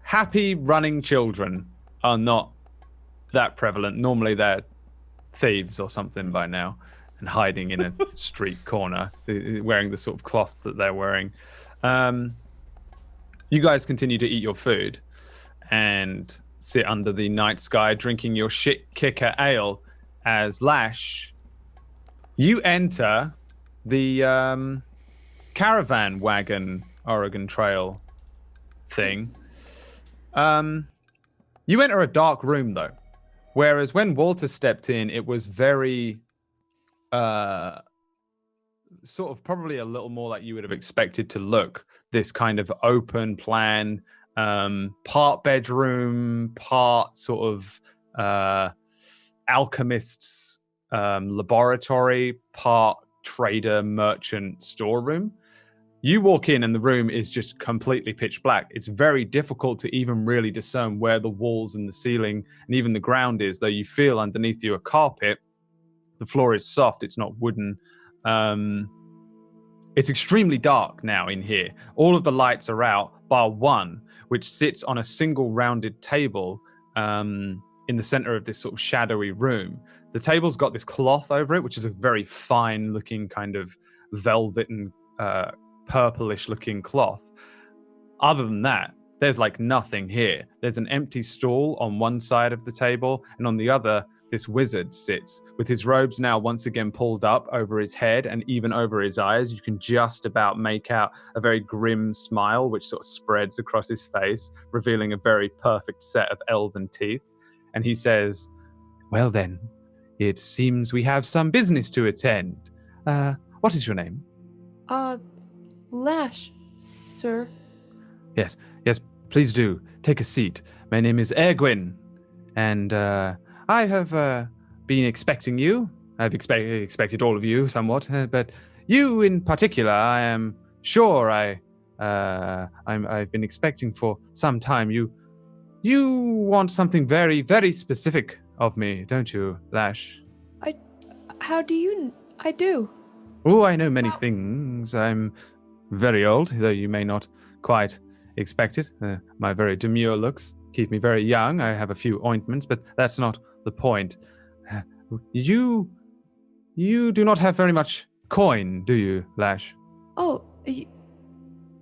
Happy running children are not that prevalent. Normally they're thieves or something by now, and hiding in a street corner, wearing the sort of cloths that they're wearing. You guys continue to eat your food and sit under the night sky, drinking your shit kicker ale, as Lash, you enter the caravan wagon Oregon Trail thing. You enter a dark room though, whereas when Walter stepped in, it was very sort of probably a little more like you would have expected to look. This kind of open plan, part bedroom, part sort of alchemist's laboratory, part trader merchant storeroom. You walk in and the room is just completely pitch black. It's very difficult to even really discern where the walls and the ceiling and even the ground is, though you feel underneath you a carpet. The floor is soft, it's not wooden. It's extremely dark now in here. All of the lights are out, bar one, which sits on a single rounded table in the center of this sort of shadowy room. The table's got this cloth over it, which is a very fine looking kind of velvet and purplish looking cloth. Other than that, there's nothing here. There's an empty stool on one side of the table, and on the other, this wizard sits with his robes now once again pulled up over his head and even over his eyes. You can just about make out a very grim smile which sort of spreads across his face, revealing a very perfect set of elven teeth. And he says, "Well then, it seems we have some business to attend. What is your name?" Lash, sir. Yes, please do. Take a seat. My name is Ergwin, and I have been expecting you. I've expected all of you somewhat, but you in particular, I am sure I've been expecting for some time. You want something very, very specific of me, don't you, Lash? How do you... I do. Oh, I know many things. I'm very old, though you may not quite expect it. My very demure looks keep me very young. I have a few ointments, but that's not the point. You do not have very much coin, do you, Lash? Oh, you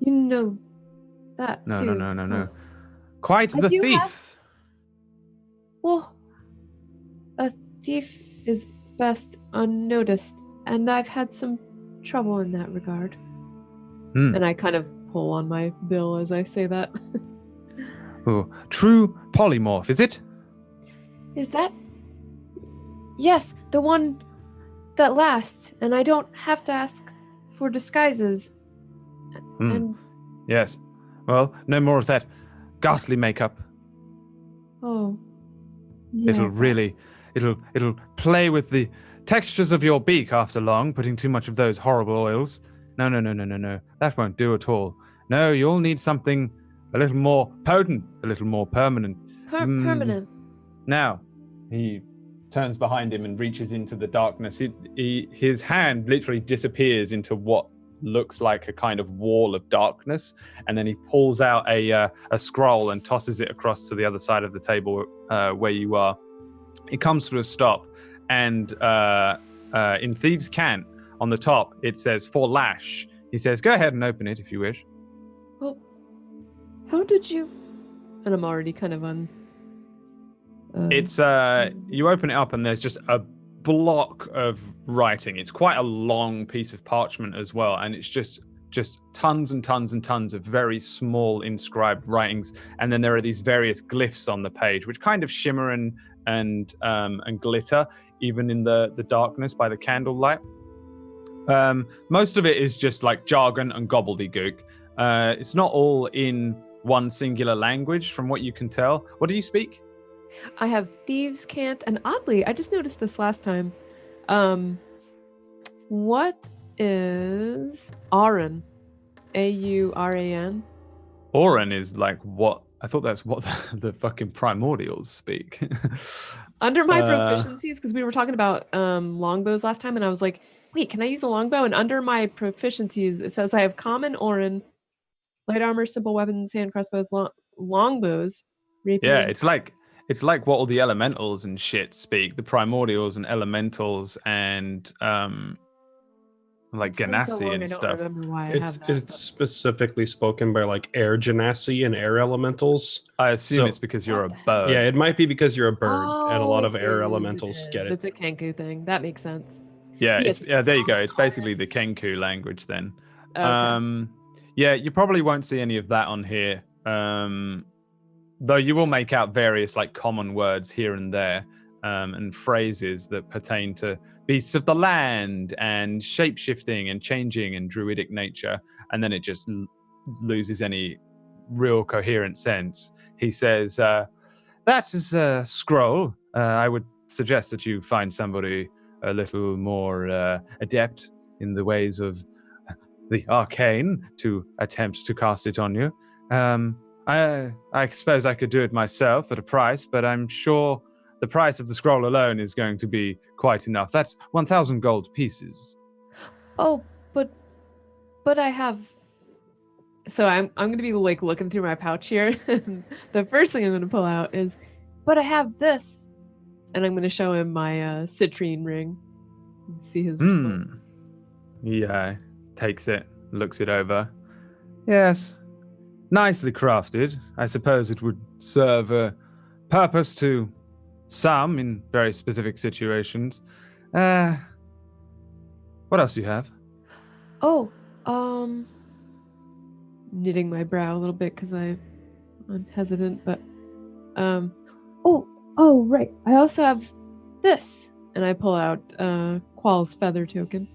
know that No, too. no. Quite I the do thief. Well, a thief is best unnoticed, and I've had some trouble in that regard. And I kind of pull on my bill as I say that. Oh, true polymorph, is it? Is that? Yes, the one that lasts, and I don't have to ask for disguises. And Yes. Well, no more of that ghastly makeup. oh, yeah. It'll play with the textures of your beak after long, putting too much of those horrible oils. No. That won't do at all. No, you'll need something a little more potent, a little more permanent. Permanent. Now, he turns behind him and reaches into the darkness. His hand literally disappears into what looks like a kind of wall of darkness, and then he pulls out a scroll and tosses it across to the other side of the table where you are. It comes to a stop, and in Thieves' Cant, on the top, it says, for Lash. He says, go ahead and open it if you wish. Well, how did you... And I'm already kind of on... It's, you open it up and there's just a block of writing. It's quite a long piece of parchment as well, and it's just tons and tons and tons of very small inscribed writings, and then there are these various glyphs on the page which kind of shimmer and glitter even in the darkness by the candlelight. Most of it is just like jargon and gobbledygook. It's not all in one singular language from what you can tell. What do you speak? I have Thieves' Cant, and oddly, I just noticed this last time. What is Auran? Auran? Auran is like what? I thought that's what the fucking primordials speak. Under my proficiencies, because we were talking about longbows last time, and I was like, wait, can I use a longbow? And under my proficiencies, it says I have common Auran, light armor, simple weapons, hand crossbows, longbows, rapiers. Yeah, it's like what all the elementals and shit speak. The primordials and elementals and like Ganassi and stuff. It's specifically spoken by like air genasi and air elementals. I assume it's because you're a bird. Yeah, it might be because you're a bird, and a lot of air elementals get it. It's a Kenku thing. That makes sense. Yeah, there you go. It's basically the Kenku language then. Okay. Yeah, you probably won't see any of that on here. Though you will make out various like common words here and there, and phrases that pertain to beasts of the land and shape-shifting and changing and druidic nature, and then it just loses any real coherent sense. He says, that is a scroll. I would suggest that you find somebody a little more adept in the ways of the arcane to attempt to cast it on you. I suppose I could do it myself at a price, but I'm sure the price of the scroll alone is going to be quite enough. That's 1,000 gold pieces. Oh, but I have... So I'm going to be like looking through my pouch here. And the first thing I'm going to pull out is, but I have this. And I'm going to show him my citrine ring. See his response. Yeah, takes it, looks it over. Yes, nicely crafted. I suppose it would serve a purpose to some in very specific situations. What else do you have? Oh, knitting my brow a little bit because I'm hesitant, but oh right, I also have this, and I pull out Qual's feather token.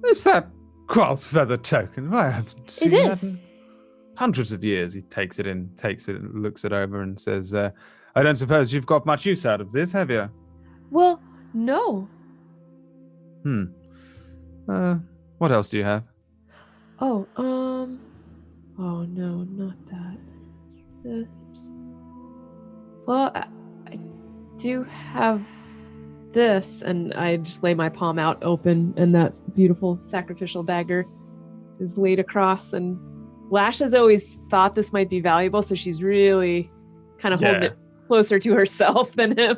Is that Qual's feather token? I haven't seen that in hundreds of years. He takes it, looks it over, and says, I don't suppose you've got much use out of this, have you? Well, no. What else do you have? Oh no, not that. This. Well, I do have this, and I just lay my palm out open, and that beautiful sacrificial dagger is laid across, and Lash has always thought this might be valuable, so she's really kind of holding it closer to herself than him.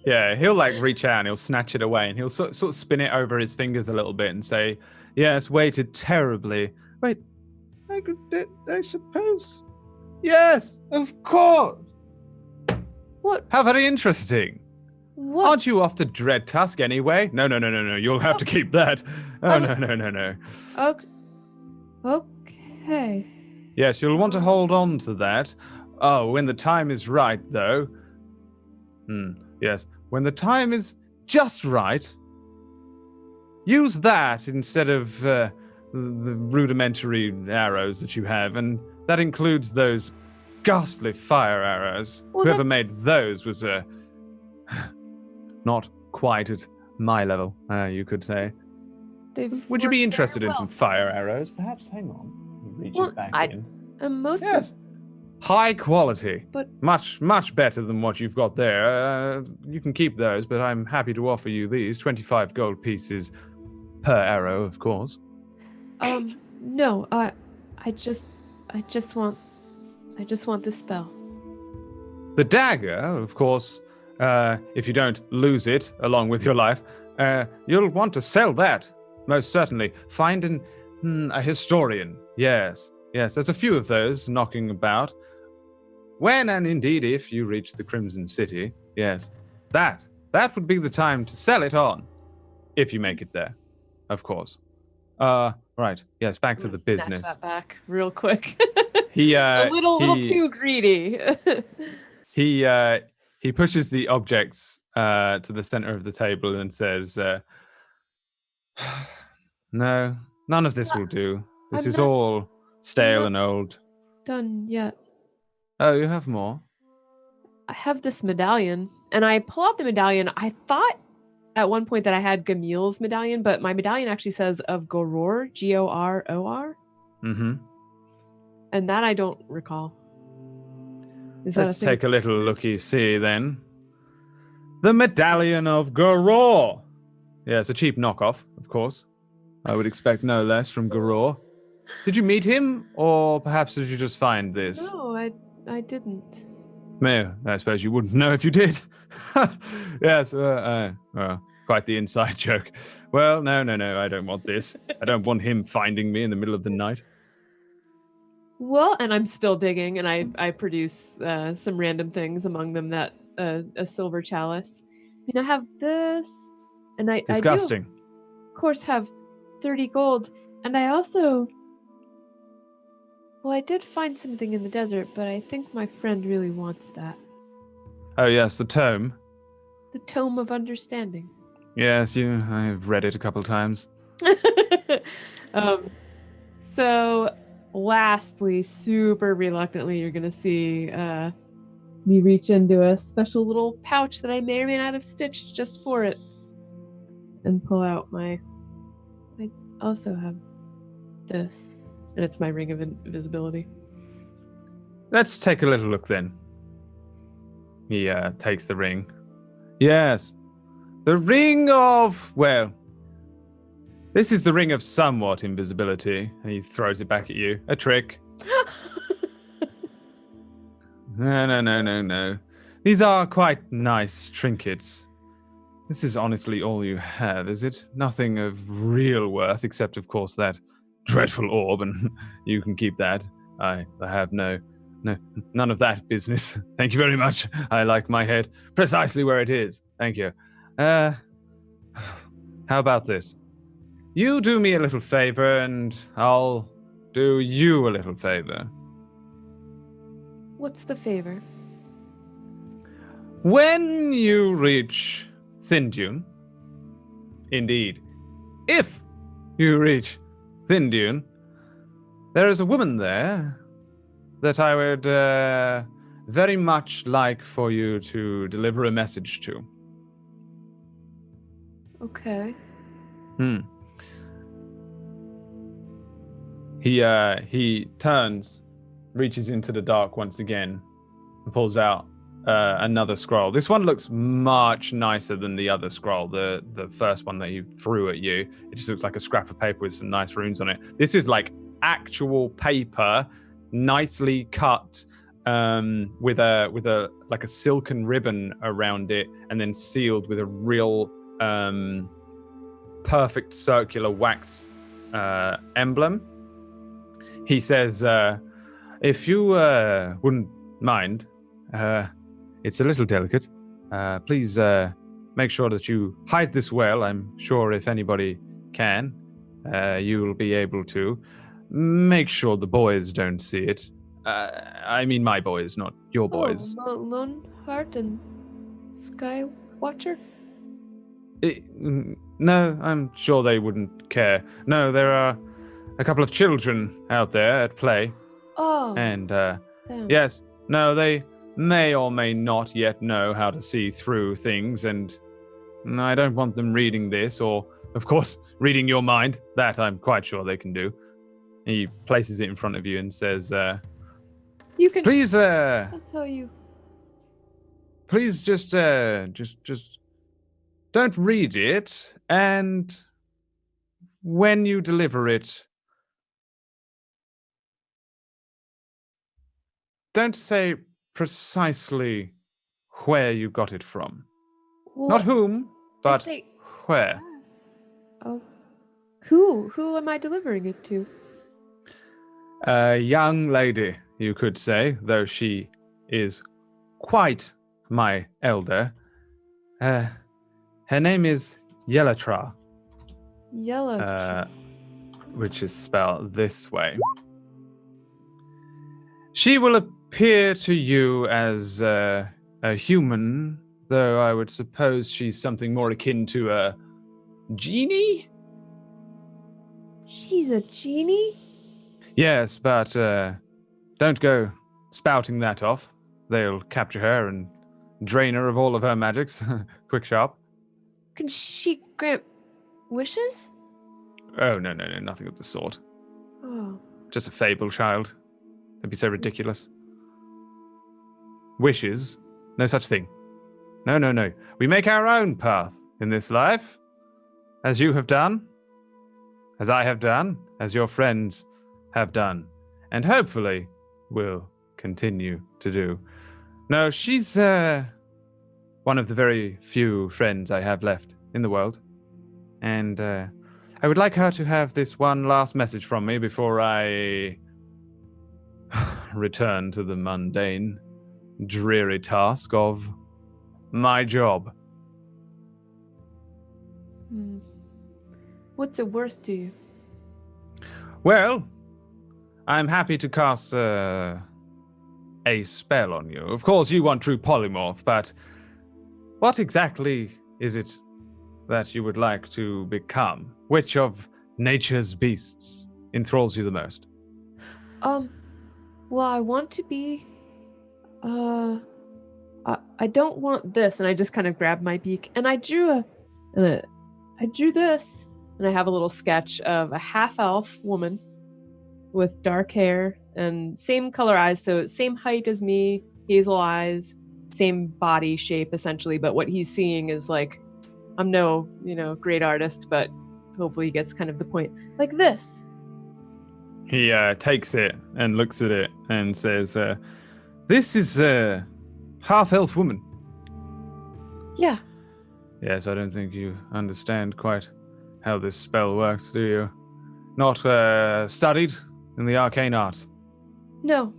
Yeah, he'll like reach out and he'll snatch it away, and he'll sort of spin it over his fingers a little bit and say, yes, weighted terribly. Wait, I suppose. Yes, of course. What? How very interesting. What? Aren't you off to Dread Tusk anyway? No. You'll have to keep that. Oh, no. Okay. Yes, you'll want to hold on to that. Oh, when the time is right, though. Yes, when the time is just right, use that instead of the rudimentary arrows that you have, and that includes those ghastly fire arrows. Well, Whoever made those was not quite at my level, you could say. Would you be interested in some fire arrows? Perhaps. Hang on. He reaches back in. Most Yes. High quality. But- much better than what you've got there. You can keep those, but I'm happy to offer you these 25 gold pieces per arrow, of course. No, I just want the spell. The dagger, of course, if you don't lose it along with your life, you'll want to sell that, most certainly. Find a historian. Yes, there's a few of those knocking about. When and indeed if you reach the Crimson City, yes, that would be the time to sell it on, if you make it there, of course. Right, yes, back to the business. Snatch that back real quick. He a little too greedy. He pushes the objects to the center of the table and says, "No, none of this will do. This I'm is not- all stale and old." Done yet. Oh, you have more? I have this medallion, and I pull out the medallion. I thought at one point that I had Gamil's medallion, but my medallion actually says of Goror, Goror. Mm-hmm. And that I don't recall. Is that Let's a thing? take a little looky-see then. The Medallion of Goror. Yeah, it's a cheap knockoff, of course. I would expect no less from Goror. Did you meet him, or perhaps did you just find this? No, I didn't. No, I suppose you wouldn't know if you did. Yes, quite the inside joke. Well, no, I don't want this. I don't want him finding me in the middle of the night. Well, and I'm still digging, and I produce some random things, among them that a silver chalice. I have this, and I do, Disgusting. of course, have 30 gold, and I also... Well, I did find something in the desert, but I think my friend really wants that. Oh, yes, the tome. The Tome of Understanding. Yes, I've read it a couple times. So, lastly, super reluctantly, you're going to see me reach into a special little pouch that I may or may not have stitched just for it and pull out I also have this. And it's my ring of invisibility. Let's take a little look then. He takes the ring. Yes. The ring of, well, this is the ring of somewhat invisibility. And he throws it back at you. A trick. No. These are quite nice trinkets. This is honestly all you have, is it? Nothing of real worth, except, of course, that dreadful orb, and you can keep that. I have none of that business. Thank you very much. I like my head precisely where it is. Thank you. How about this? You do me a little favor, and I'll do you a little favor. What's the favor? When you reach Thindune, indeed, if you reach Thindune, there is a woman there that I would very much like for you to deliver a message to. Okay. He turns, reaches into the dark once again, and pulls out another scroll. This one looks much nicer than the other scroll, the first one that he threw at you. It just looks like a scrap of paper with some nice runes on it. This is like actual paper, nicely cut, with a like a silken ribbon around it, and then sealed with a real perfect circular wax emblem. He says, if you wouldn't mind, it's a little delicate. Please make sure that you hide this well. I'm sure if anybody can, you'll be able to. Make sure the boys don't see it. I mean my boys, not your boys. Oh, Loneheart and Skywatcher? No, I'm sure they wouldn't care. No, there are a couple of children out there at play. Oh. And, them. yes, no, they may or may not yet know how to see through things, and I don't want them reading this, or, of course, reading your mind. That I'm quite sure they can do. He places it in front of you and says, You can. please, I'll tell you. please just don't read it, and when you deliver it, don't say precisely where you got it from. Not whom, but they where. Oh. Who am I delivering it to? A young lady, you could say, though she is quite my elder. Her name is Yellatra, Yellow. which is spelled this way. She will appear to you as a human, though I would suppose she's something more akin to a genie? She's a genie? Yes, but don't go spouting that off. They'll capture her and drain her of all of her magics. Quick sharp. Can she grant wishes? Oh, no, nothing of the sort. Oh. Just a fable, child. Don't be so ridiculous. Wishes? No such thing. No. We make our own path in this life. As you have done. As I have done. As your friends have done. And hopefully will continue to do. No, she's one of the very few friends I have left in the world. And I would like her to have this one last message from me before I return to the mundane, dreary task of my job. What's it worth to you? Well, I'm happy to cast a spell on you. Of course, you want true polymorph, but what exactly is it that you would like to become? Which of nature's beasts enthralls you the most? Well, I want to be, I don't want this, and I just kind of grabbed my beak, and I drew this, and I have a little sketch of a half-elf woman with dark hair and same color eyes, so same height as me, hazel eyes, same body shape essentially, but what he's seeing is like, I'm no, great artist, but hopefully he gets kind of the point. Like this. He takes it and looks at it and says, this is a half-elf woman. Yeah. Yes, I don't think you understand quite how this spell works, do you? Not studied in the arcane arts? No.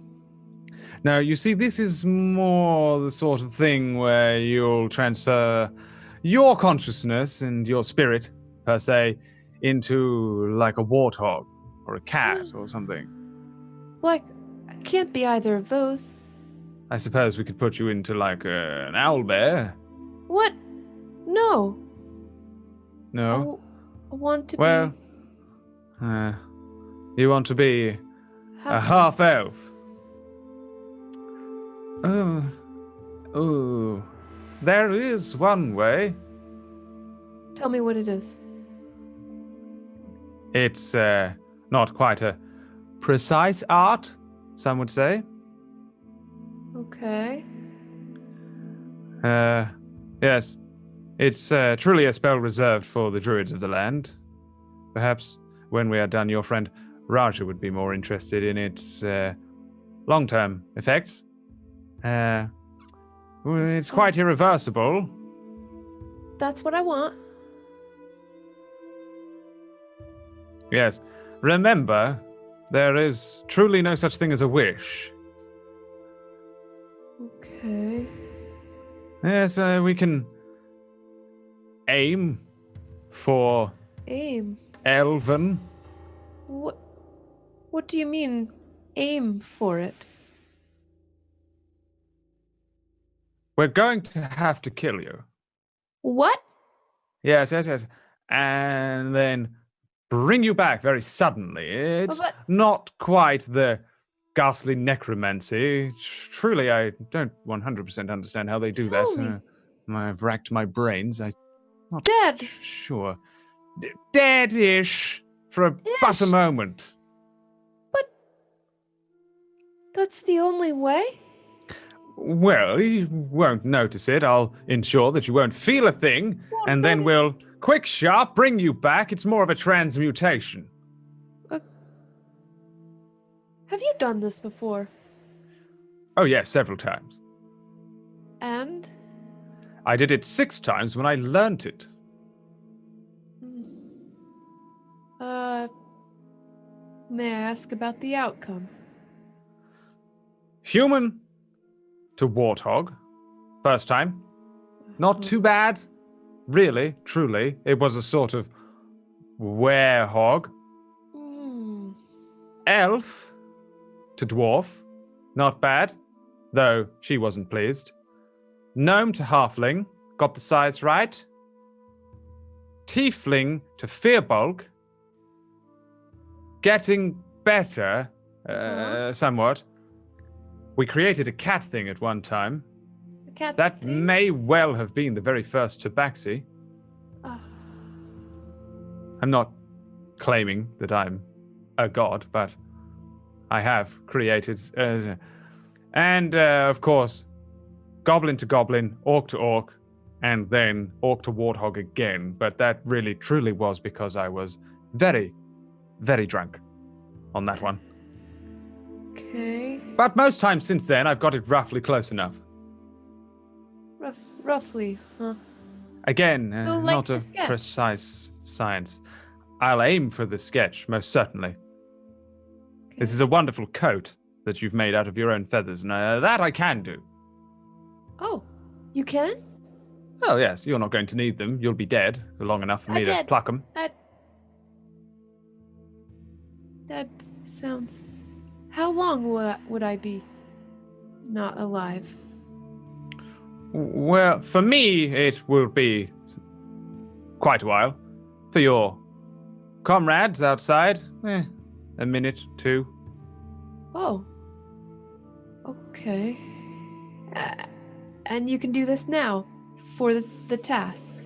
Now, you see, this is more the sort of thing where you'll transfer your consciousness and your spirit, per se, into like a warthog or a cat or something. Like, I can't be either of those. I suppose we could put you into like an owlbear. What? No. No? I want to Well, you want to be a half-elf. Oh, there is one way. Tell me what it is. It's not quite a precise art, some would say. Okay. Yes. It's truly a spell reserved for the druids of the land. Perhaps when we are done, your friend Raja would be more interested in its long-term effects. It's quite irreversible. That's what I want. Yes. Remember, there is truly no such thing as a wish. Okay. Yes, we can aim for Aim. Elven. What do you mean, aim for it? We're going to have to kill you. What? Yes. And then bring you back very suddenly. It's But- not quite the ghastly necromancy. Truly, I don't 100% understand how they do that. Tell me. I've racked my brains. I'm not Dead. sure. Dead-ish for but a Ish. moment. That's the only way? Well, you won't notice it. I'll ensure that you won't feel a thing, and then we'll, quick sharp, bring you back. It's more of a transmutation. Have you done this before? Oh, yes, several times. And? I did it 6 times when I learnt it. May I ask about the outcome? Human to warthog. First time. Not too bad. Really, truly. It was a sort of werehog. Elf to dwarf. Not bad. Though she wasn't pleased. Gnome to halfling. Got the size right. Tiefling to fearbulk. Getting better. Somewhat. We created a cat thing at one time. A cat That thing? may well have been the very first tabaxi. Ah. I'm not claiming that I'm a god, but I have created. And, of course, goblin to goblin, orc to orc, and then orc to warthog again. But that really, truly was because I was very, very drunk on that one. Okay. But most times since then, I've got it roughly close enough. Roughly, huh? Again, So like not the a sketch. precise science. I'll aim for the sketch, most certainly. This is a wonderful coat that you've made out of your own feathers, and that I can do. Oh, you can? Oh, yes, you're not going to need them. You'll be dead long enough for me to Dead. pluck them. That sounds... How long would I be not alive? Well, for me, it will be quite a while. For your comrades outside, a minute, 2. Oh. Okay. And you can do this now for the task.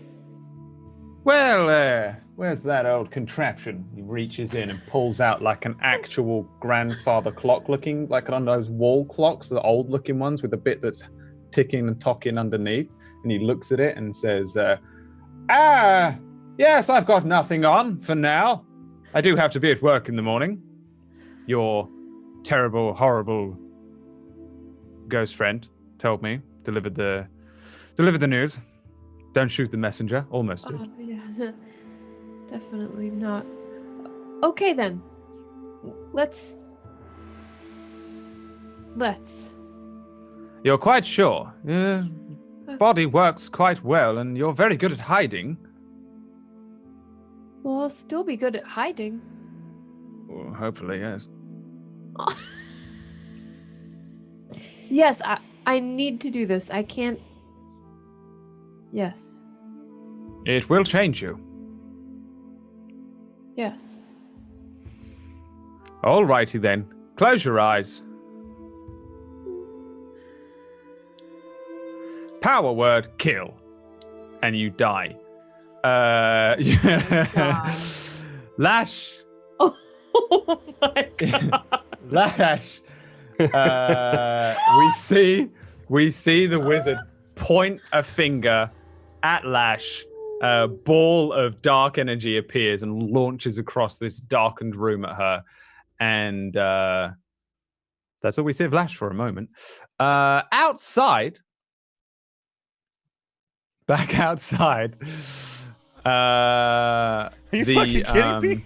Well, where's that old contraption? He reaches in and pulls out like an actual grandfather clock looking, like one of those wall clocks, the old looking ones with a bit that's ticking and tocking underneath. And he looks at it and says, yes, I've got nothing on for now. I do have to be at work in the morning. Your terrible, horrible ghost friend told me, delivered the news. Don't shoot the messenger. Almost did. Yeah, definitely not. Okay then. Let's. You're quite sure? Body works quite well, and you're very good at hiding. Well, I'll still be good at hiding. Well, hopefully, yes. Yes, I need to do this. I can't. Yes. It will change you. Yes. Alrighty then. Close your eyes. Power word, kill. And you die. Lash. Oh my god. Lash. We see the wizard point a finger at Lash. A ball of dark energy appears and launches across this darkened room at her. And that's all we see of Lash for a moment. Outside. Back outside. Are you fucking kidding me?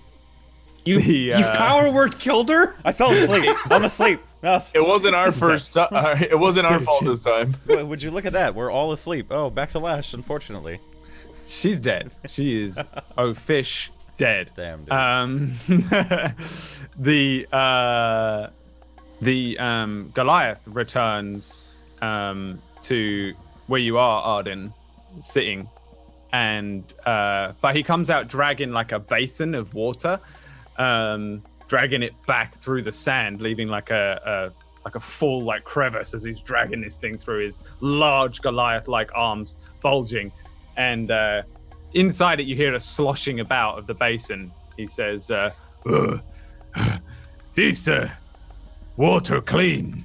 You power word killed her? I fell asleep. I'm asleep. No, It wasn't our first. It wasn't our fault this time. would you look at that? We're all asleep. Oh, back to Lash, unfortunately. She's dead. She is fish dead. Damn, dude. The Goliath returns to where you are, Arden, sitting, and but he comes out dragging like a basin of water, dragging it back through the sand, leaving like a full like crevice as he's dragging this thing through, his large Goliath-like arms bulging, and inside it you hear a sloshing about of the basin. He says, "This water clean.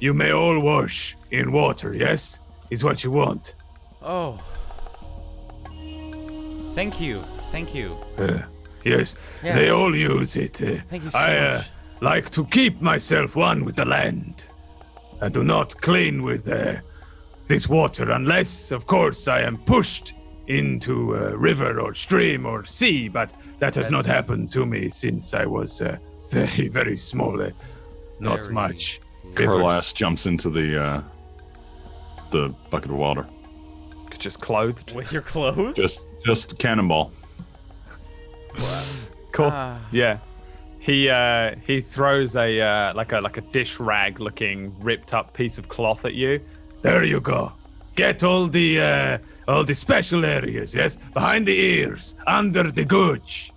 You may all wash in water, yes? Is what you want." Oh. Thank you. Yes, Yeah. they all use it. Thank you so I much. like to keep myself one with the land. I do not clean with this water unless, of course, I am pushed into a river or stream or sea, but that has not happened to me since I was very, very small. Not Very much. Carlass jumps into the bucket of water. just clothed. With your clothes? Just cannonball. Cool. Ah. Yeah. He throws a like a dish rag looking ripped up piece of cloth at you. There you go. Get all the special areas, yes? Behind the ears, under the gooch.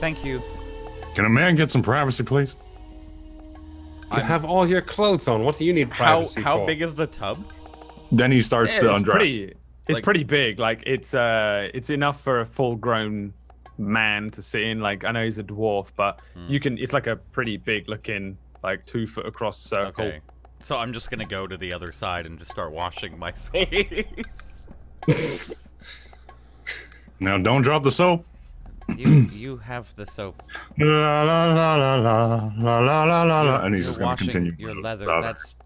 Thank you. Can a man get some privacy, please? You have all your clothes on. What do you need privacy How for? big is the tub? Then he starts to undress. It's Like- pretty big. Like it's enough for a full-grown man to sit in. Like I know he's a dwarf, but you can. It's like a pretty big looking, like 2 foot across circle. Okay. So I'm just gonna go to the other side and just start washing my face. Now don't drop the soap. You have the soap. La la la la la la la la la la. And he's You're just gonna washing continue. your leather.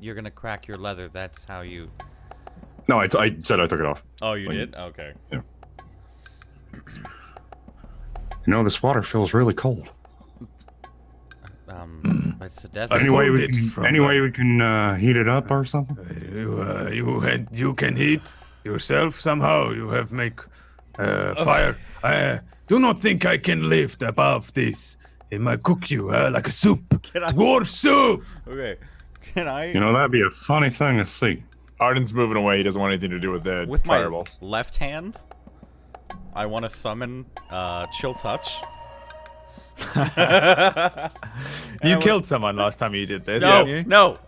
You're gonna crack your leather. That's how you. No, I said I took it off. Oh, you Like- did? Okay. Yeah. You know, this water feels really cold. It's a desert. Any way pulled we it can, from any way we can heat it up or something? You can heat yourself somehow. You have make fire. I do not think I can lift above this. It might cook you like a soup. Can I- Dwarf soup. Okay. Can I? You know, that'd be a funny thing to see. Arden's moving away. He doesn't want anything to do with the With my fireballs. left hand, I want to summon Chill Touch. You killed someone last time you did this, No, didn't you? no.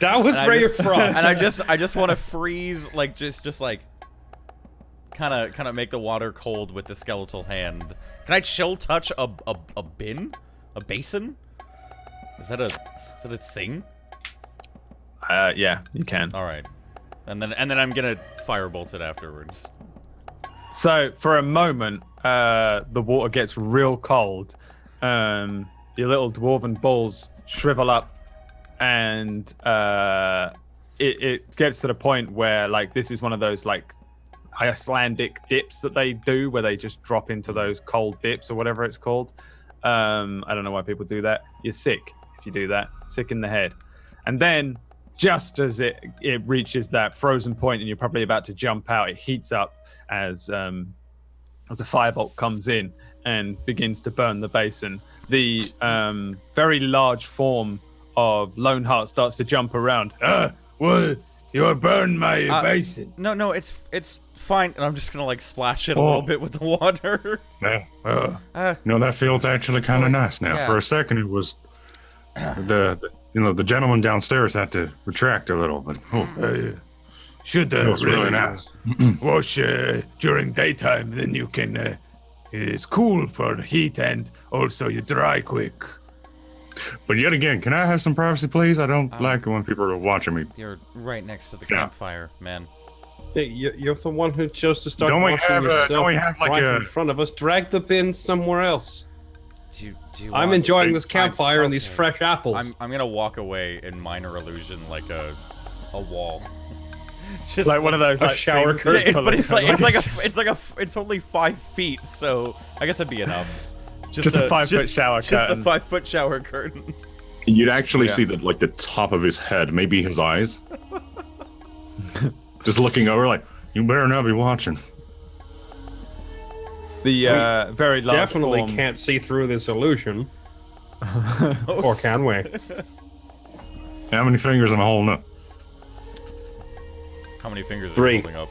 That was And Ray I of Frost. And I just want to freeze, like just like, kind of make the water cold with the skeletal hand. Can I Chill Touch a basin? Is that a thing? Yeah, you can. All right, and then I'm gonna firebolt it afterwards. So for a moment, the water gets real cold. Your little dwarven balls shrivel up, and it gets to the point where like this is one of those like Icelandic dips that they do, where they just drop into those cold dips or whatever it's called. I don't know why people do that. You're sick if you do that. Sick in the head. And then just as it reaches that frozen point and you're probably about to jump out, it heats up as a firebolt comes in and begins to burn the basin. The very large form of Loneheart starts to jump around. Well, you burned my basin. No, it's fine. And I'm just gonna like splash it a little bit with the water. Yeah. You know, that feels actually kind of nice now. Yeah. For a second, it was the gentleman downstairs had to retract a little, but Should it was really nice. wash during daytime, then you can. It's cool for heat and also you dry quick. But yet again, can I have some privacy, please? I don't like it when people are watching me. You're right next to the Yeah. campfire, man. Hey, you're the one who chose to start Don't we washing have, yourself don't we have, like, right a- in front of us. Drag the bin somewhere else. Do you I'm want- enjoying this campfire and these okay. fresh apples. I'm gonna walk away in minor illusion, like a wall. Just Like one of those A like shower things curtain. that pull but it- it's only 5 feet, so I guess that'd be enough. Just a 5-foot shower Just curtain. a 5-foot shower curtain. You'd actually Yeah. see the top of his head, maybe his eyes, Just looking over, like, you better not be watching. The very large Definitely form... can't see through this illusion. Or can we? How many fingers am I holding up? How many fingers are 3. you holding up?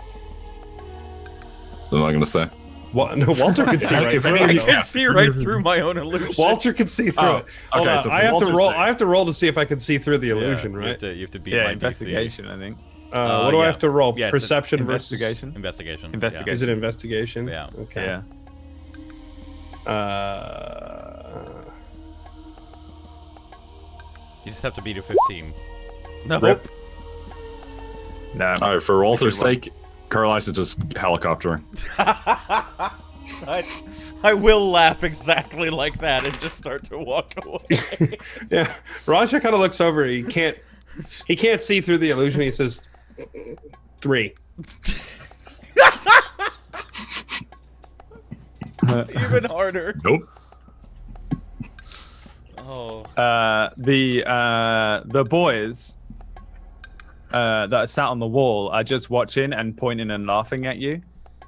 I'm not gonna say. No, Walter can see right If through any- it. I can see right through my own illusion. Walter can see through it. Hold okay, on, so I have to Walter's roll. saying- I have to roll to see if I can see through the Yeah, illusion, You right? have to beat Yeah, my investigation, I think. What do I yeah. have to roll? Yeah, it's an Perception versus Investigation. DC. Investigation. Investigation. Is it investigation? Yeah. Okay. Yeah. You just have to beat a 15. Nope. Rip. No. All right, for Walter's good one. sake, Carlisle is just helicoptering. I will laugh exactly like that and just start to walk away. Yeah, Raja kind of looks over. He can't see through the illusion. He says, 3. Even harder. Nope. Oh. The boys that are sat on the wall are just watching and pointing and laughing at you.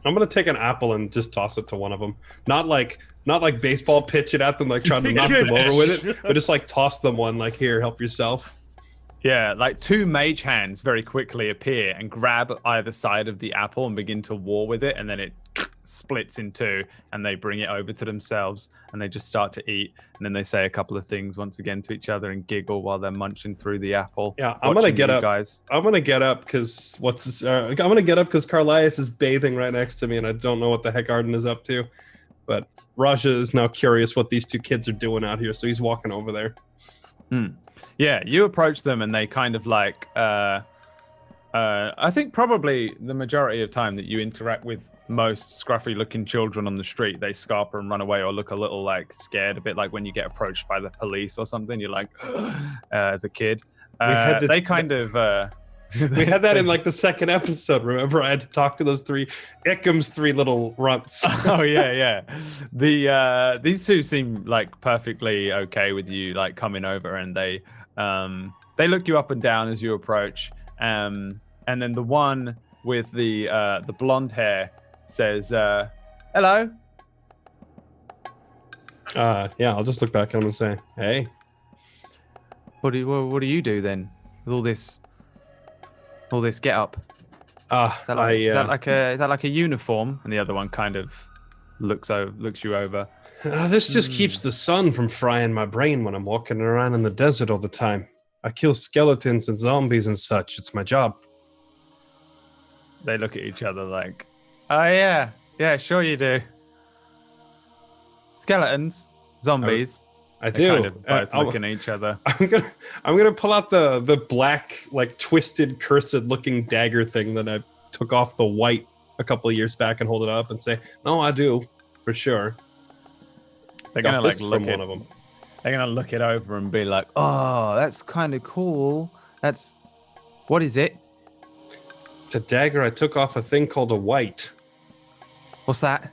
I'm gonna take an apple and just toss it to one of them. Not like baseball pitch it at them, like trying to knock them over with it, but just like toss them one, like, here, help yourself. Yeah, like 2 mage hands very quickly appear and grab either side of the apple and begin to war with it, and then it splits in 2, and they bring it over to themselves, and they just start to eat, and then they say a couple of things once again to each other and giggle while they're munching through the apple. Yeah, I'm gonna watching get you up. guys. I'm gonna get up because I'm gonna get up because Carlias is bathing right next to me, and I don't know what the heck Arden is up to. But Raja is now curious what these 2 kids are doing out here, so he's walking over there. Yeah, you approach them and they kind of like I think probably the majority of time that you interact with most scruffy looking children on the street, they scarper and run away or look a little like scared, a bit like when you get approached by the police or something, you're like as a kid. They kind of We had that in like the 2nd episode. Remember, I had to talk to those 3 Ickham's 3 little runts. Oh yeah. These 2 seem like perfectly okay with you like coming over, and they look you up and down as you approach. And then the one with the blonde hair says, "Hello." Yeah, I'll just look back at him and say, "Hey." What do you do then with all this get up? Is that like a uniform? And the other one kind of looks you over. This just keeps the sun from frying my brain when I'm walking around in the desert all the time. I kill skeletons and zombies and such. It's my job. They look at each other like, "Oh yeah, sure you do. Skeletons, zombies." I They're do. kind of both looking at each other. I'm gonna pull out the black, like twisted, cursed looking dagger thing that I took off the white a couple of years back and hold it up and say, "No, I do, for sure." They're Got gonna like this look from at one of them. They're gonna look it over and be like, "Oh, that's kind of cool. What is it? It's a dagger I took off a thing called a white. What's that?"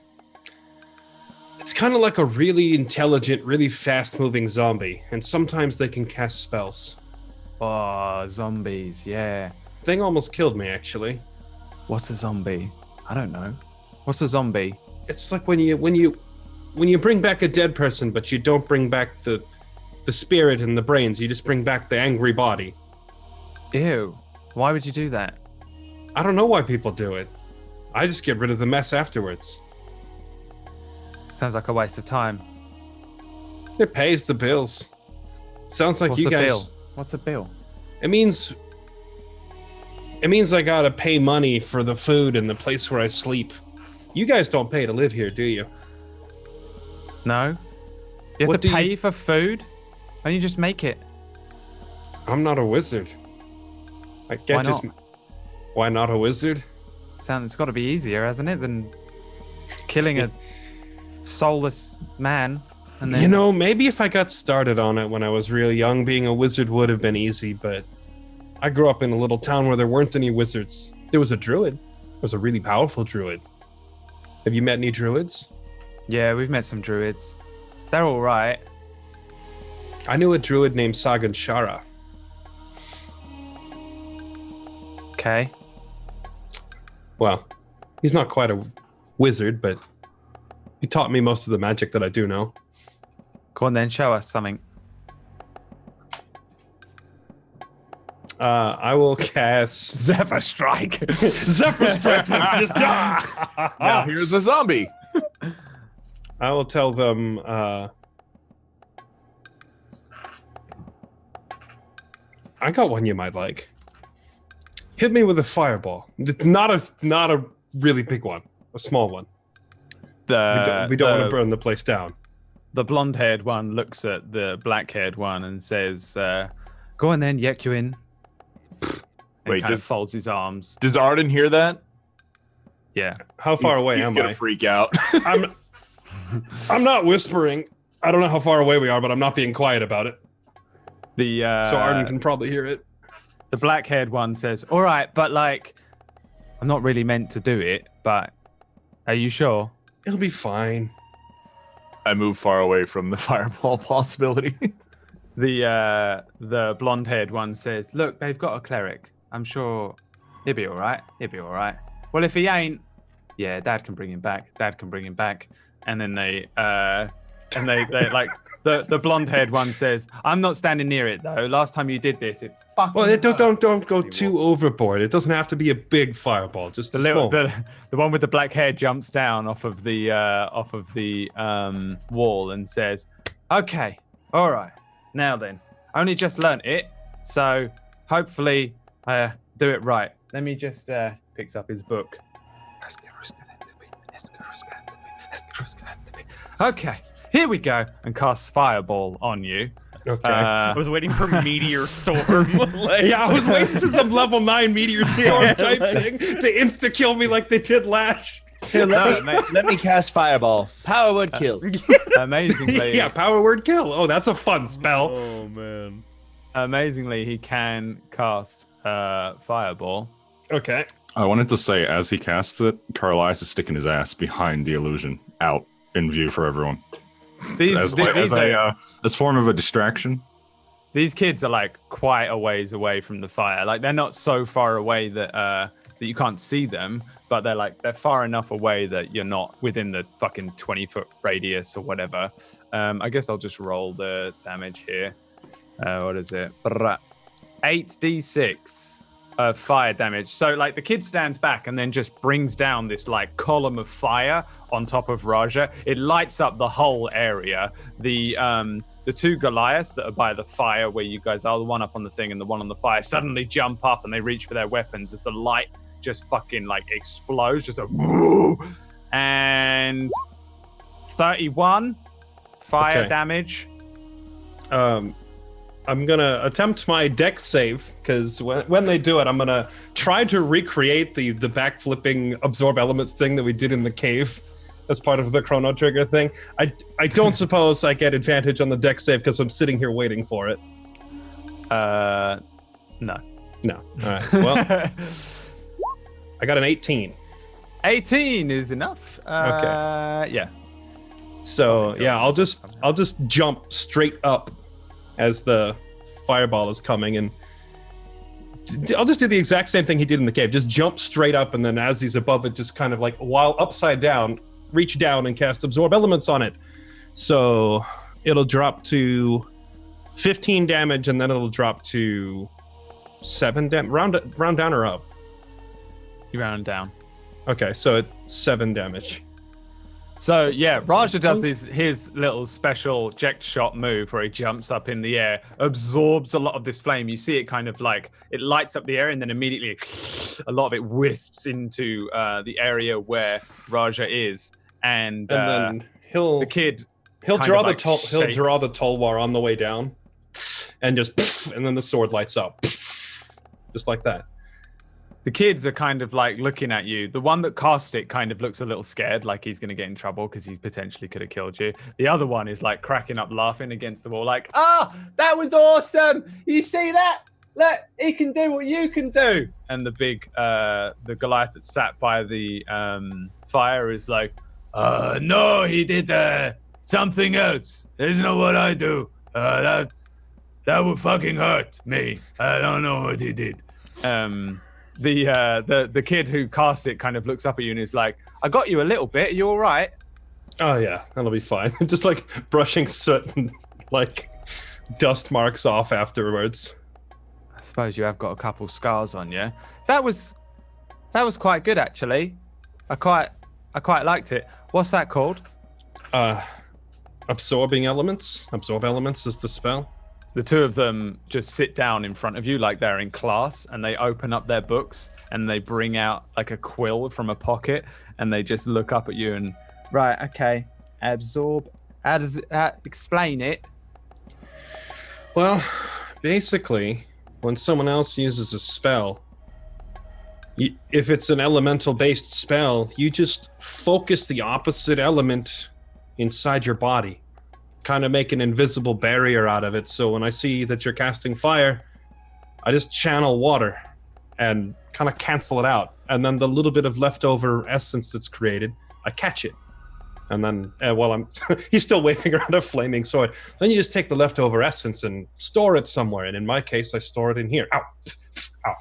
It's kind of like a really intelligent, really fast-moving zombie, and sometimes they can cast spells. Oh, zombies, yeah. Thing almost killed me, actually. What's a zombie? I don't know. What's a zombie? It's like when you bring back a dead person, but you don't bring back the spirit and the brains. You just bring back the angry body. Ew. Why would you do that? I don't know why people do it. I just get rid of the mess afterwards. Sounds like a waste of time. It pays the bills. Sounds like What's you a guys. bill? What's a bill? It means I gotta pay money for the food and the place where I sleep. You guys don't pay to live here, do you? No. You have What to do pay for food? Why don't you just make it? I'm not a wizard. I Why can't just. not? Why not a wizard? It's got to be easier, hasn't it, than killing a soulless man? And then... You know, maybe if I got started on it when I was real young, being a wizard would have been easy, but I grew up in a little town where there weren't any wizards. There was a druid. There was a really powerful druid. Have you met any druids? Yeah, we've met some druids. They're all right. I knew a druid named Sagan Shara. Okay. Well, he's not quite a wizard, but he taught me most of the magic that I do know. Go on then, show us something. I will cast Zephyr Strike. Zephyr Strike them. Just Now here's a zombie. I will tell them. I got one you might like. Hit me with a fireball. Not a really big one. A small one. We don't want to burn the place down. The blonde-haired one looks at the black-haired one and says, "Go on then, yek you in." And Wait, kind of folds his arms. Does Arden hear that? Yeah. How far away he's am gonna I? freak out. I'm not whispering. I don't know how far away we are, but I'm not being quiet about it. So Arden can probably hear it. The black-haired one says, "All right, but like, I'm not really meant to do it, but are you sure?" It'll be fine. I move far away from the fireball possibility. The blonde-haired one says, "Look, they've got a cleric. I'm sure he'll be all right. He'll be all right. Well, if he ain't, yeah, Dad can bring him back. Dad can bring him back." And then they like the blonde-haired one says, "I'm not standing near it though. Last time you did this, it fucking." Well, don't go too overboard. It doesn't have to be a big fireball. Just the small. the one with the black hair jumps down off of the wall and says, "Okay, all right. Now then, only just learnt it, so hopefully do it right." Let me just picks up his book. Okay, here we go, and casts fireball on you. Okay. I was waiting for meteor storm. Yeah, I was waiting for some level 9 meteor storm type thing to insta kill me like they did Lash. Here, let me cast fireball. Power word kill. Amazingly, Yeah, power word kill. Oh, that's a fun spell. Oh man. amazingly, he can cast fireball. Okay. I wanted to say, as he casts it, Carlisle is sticking his ass behind the illusion, out in view for everyone. As form of a distraction. These kids are like quite a ways away from the fire. Like they're not so far away that that you can't see them, but they're far enough away that you're not within the fucking 20-foot radius or whatever. I guess I'll just roll the damage here. What is it? 8d6 of fire damage. So like the kid stands back and then just brings down this like column of fire on top of Raja. It lights up the whole area. The two Goliaths that are by the fire where you guys are, the one up on the thing and the one on the fire, suddenly jump up and they reach for their weapons as the light just fucking like explodes, just a woo, and 31 fire damage. I'm gonna attempt my dex save because when they do it, I'm gonna try to recreate the backflipping absorb elements thing that we did in the cave as part of the chrono trigger thing. I don't suppose I get advantage on the dex save because I'm sitting here waiting for it. No. All right. Well, I got an 18. 18 is enough. Okay. Yeah. So yeah, I'll just jump straight up as the fireball is coming, and I'll just do the exact same thing he did in the cave. Just jump straight up, and then as he's above it, just kind of like while upside down, reach down and cast absorb elements on it. So it'll drop to 15 damage, and then it'll drop to 7 damage. Round down or up? You round down. Okay, so it's 7 damage. So yeah, Raja does his little special eject shot move where he jumps up in the air, absorbs a lot of this flame. You see it kind of like it lights up the air, and then immediately a lot of it wisps into the area where Raja is, and then he'll draw the Tulwar on the way down, and just and then the sword lights up, just like that. The kids are kind of like looking at you. The one that cast it kind of looks a little scared, like he's going to get in trouble because he potentially could have killed you. The other one is like cracking up laughing against the wall, like, "Ah, that was awesome. You see that? Look, he can do what you can do." And the big, the Goliath that sat by the fire is like, "No, he did something else. That's not what I do. That would fucking hurt me. I don't know what he did." the kid who casts it kind of looks up at you and is like, "I got you a little bit. Are you all right?" Oh yeah, that'll be fine. Just like brushing soot and like dust marks off afterwards. I suppose you have got a couple scars on you. That was quite good actually. I quite liked it. What's that called? Absorbing elements. Absorb elements is the spell. The two of them just sit down in front of you like they're in class, and they open up their books and they bring out like a quill from a pocket, and they just look up at you and, right, okay, absorb. How does it explain it? Well, basically, when someone else uses a spell, if it's an elemental-based spell, you just focus the opposite element inside your body. Kind of make an invisible barrier out of it. So when I see that you're casting fire, I just channel water and kind of cancel it out. And then the little bit of leftover essence that's created, I catch it. And then while I'm he's still waving around a flaming sword, then you just take the leftover essence and store it somewhere. And in my case, I store it in here. Ow. Ow.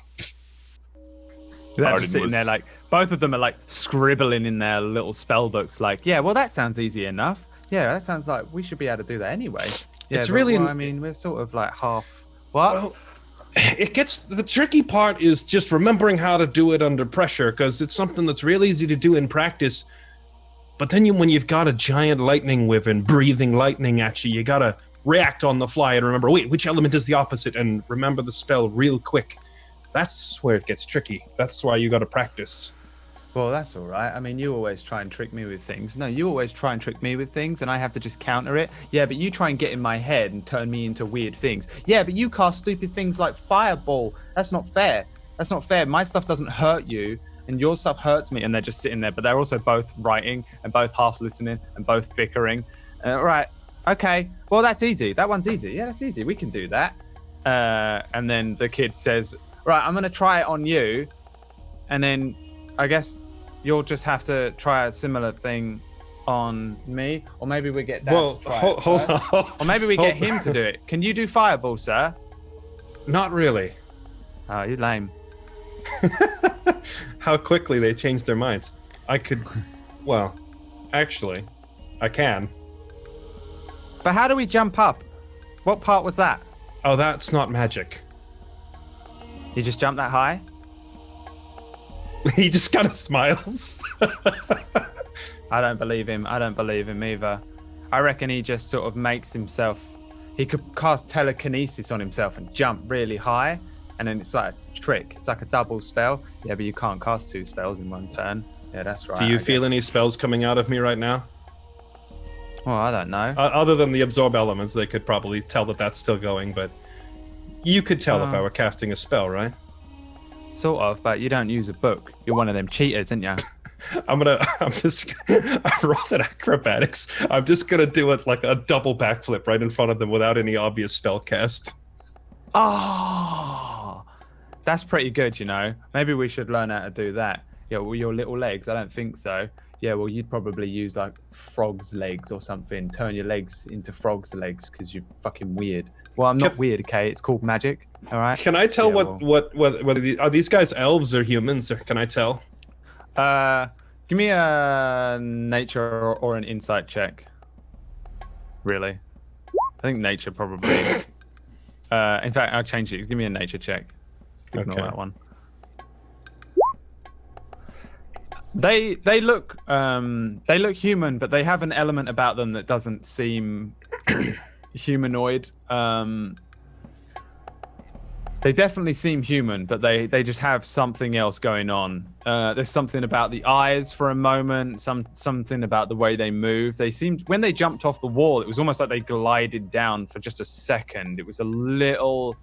They're just sitting there like, both of them are like scribbling in their little spell books like, yeah, well, that sounds easy enough. Yeah, that sounds like we should be able to do that anyway. Yeah, it's really, well, I mean, we're sort of like half. What? Well, the tricky part is just remembering how to do it under pressure, because it's something that's real easy to do in practice. But then when you've got a giant lightning wyvern breathing lightning at you, you gotta react on the fly and remember, wait, which element is the opposite, and remember the spell real quick. That's where it gets tricky. That's why you gotta practice. Well, that's all right. I mean, you always try and trick me with things. No, you always try and trick me with things, and I have to just counter it. Yeah, but you try and get in my head and turn me into weird things. Yeah, but you cast stupid things like Fireball. That's not fair. That's not fair. My stuff doesn't hurt you, and your stuff hurts me. And they're just sitting there, but they're also both writing and both half listening and both bickering. Right. Okay. Well, that's easy. That one's easy. Yeah, that's easy. We can do that. And then the kid says, right, I'm going to try it on you. And then I guess you'll just have to try a similar thing on me, or maybe we get Dad to try it. Hold on. Or maybe we get him to do it. Can you do Fireball, sir? Not really. Oh, you're lame. How quickly they change their minds. I could, well, actually, I can. But how do we jump up? What part was that? Oh, that's not magic. You just jumped that high? He just kind of smiles. I don't believe him. I don't believe him either. I reckon he just sort of makes himself... He could cast telekinesis on himself and jump really high, and then it's like a trick. It's like a double spell. Yeah, but you can't cast two spells in one turn. Yeah, that's right. Do you feel any spells coming out of me right now? Well, I don't know. Other than the absorb elements, they could probably tell that that's still going, but you could tell if I were casting a spell, right? Sort of, but you don't use a book. You're one of them cheaters, aren't you? I rolled at acrobatics. I'm just gonna do it like a double backflip right in front of them without any obvious spell cast. Oh, that's pretty good, you know. Maybe we should learn how to do that. Yeah, well, your little legs, I don't think so. Yeah, well, you'd probably use like frog's legs or something. Turn your legs into frog's legs because you're fucking weird. Well, I'm not weird, okay? It's called magic, all right? Can I tell whether are these guys elves or humans? Or can I tell? Give me a nature or an insight check. Really? I think nature probably. In fact, I'll change it. Give me a nature check. Just ignore that one. They look human, but they have an element about them that doesn't seem humanoid. They definitely seem human, but they just have something else going on. There's something about the eyes for a moment, something about the way they move. They seemed, when they jumped off the wall, it was almost like they glided down for just a second. It was a little,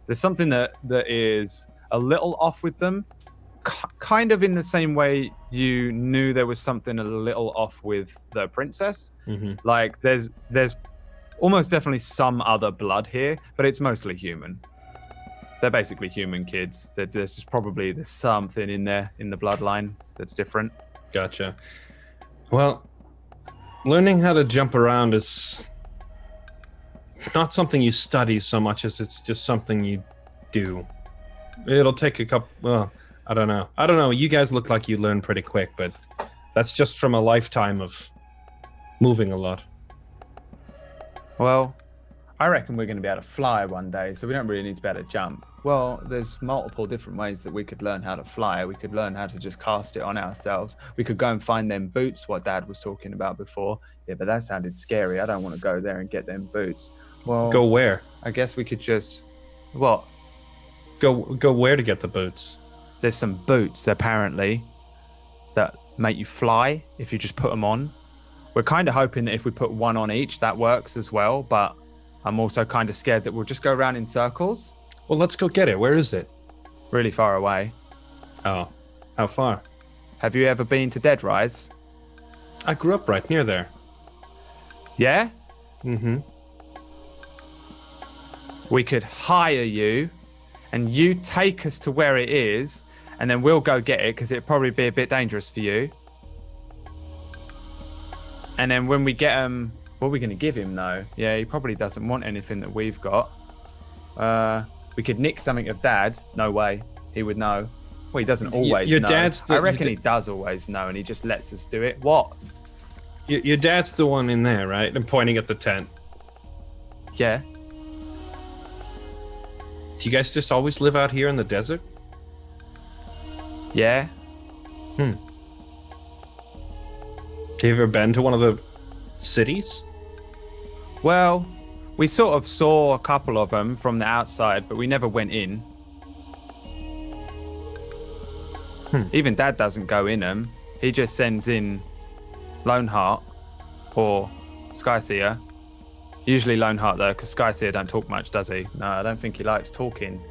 there's something that is a little off with them. Kind of in the same way you knew there was something a little off with the princess. Mm-hmm. Like there's almost definitely some other blood here, but it's mostly human. They're basically human kids. There's something in there in the bloodline that's different. Gotcha. Well, learning how to jump around is not something you study so much as it's just something you do. It'll take a couple. Well, I don't know. You guys look like you learn pretty quick, but that's just from a lifetime of moving a lot. Well, I reckon we're going to be able to fly one day, so we don't really need to be able to jump. Well, there's multiple different ways that we could learn how to fly. We could learn how to just cast it on ourselves. We could go and find them boots, what Dad was talking about before. Yeah, but that sounded scary. I don't want to go there and get them boots. Well, Go where? I guess we could just... What? Go where to get the boots? There's some boots, apparently, that make you fly if you just put them on. We're kind of hoping that if we put one on each, that works as well, but I'm also kind of scared that we'll just go around in circles. Well, let's go get it. Where is it? Really far away. Oh, how far? Have you ever been to Dead Rise? I grew up right near there. Yeah? Mm-hmm. We could hire you, and you take us to where it is, and then we'll go get it, because it'd probably be a bit dangerous for you. And then when we get him, what are we going to give him, though? Yeah, he probably doesn't want anything that we've got. We could nick something of Dad's. No way. He would know. Well, he doesn't always your know. Dad's I reckon he does always know, and he just lets us do it. What? Your dad's the one in there, right? I'm pointing at the tent. Yeah. Do you guys just always live out here in the desert? Yeah. Have you ever been to one of the cities? Well, we sort of saw a couple of them from the outside, but we never went in. Even Dad doesn't go in them. He just sends in Loneheart or Skyseer. Usually Loneheart, though, because Skyseer don't talk much, does he? No, I don't think he likes talking.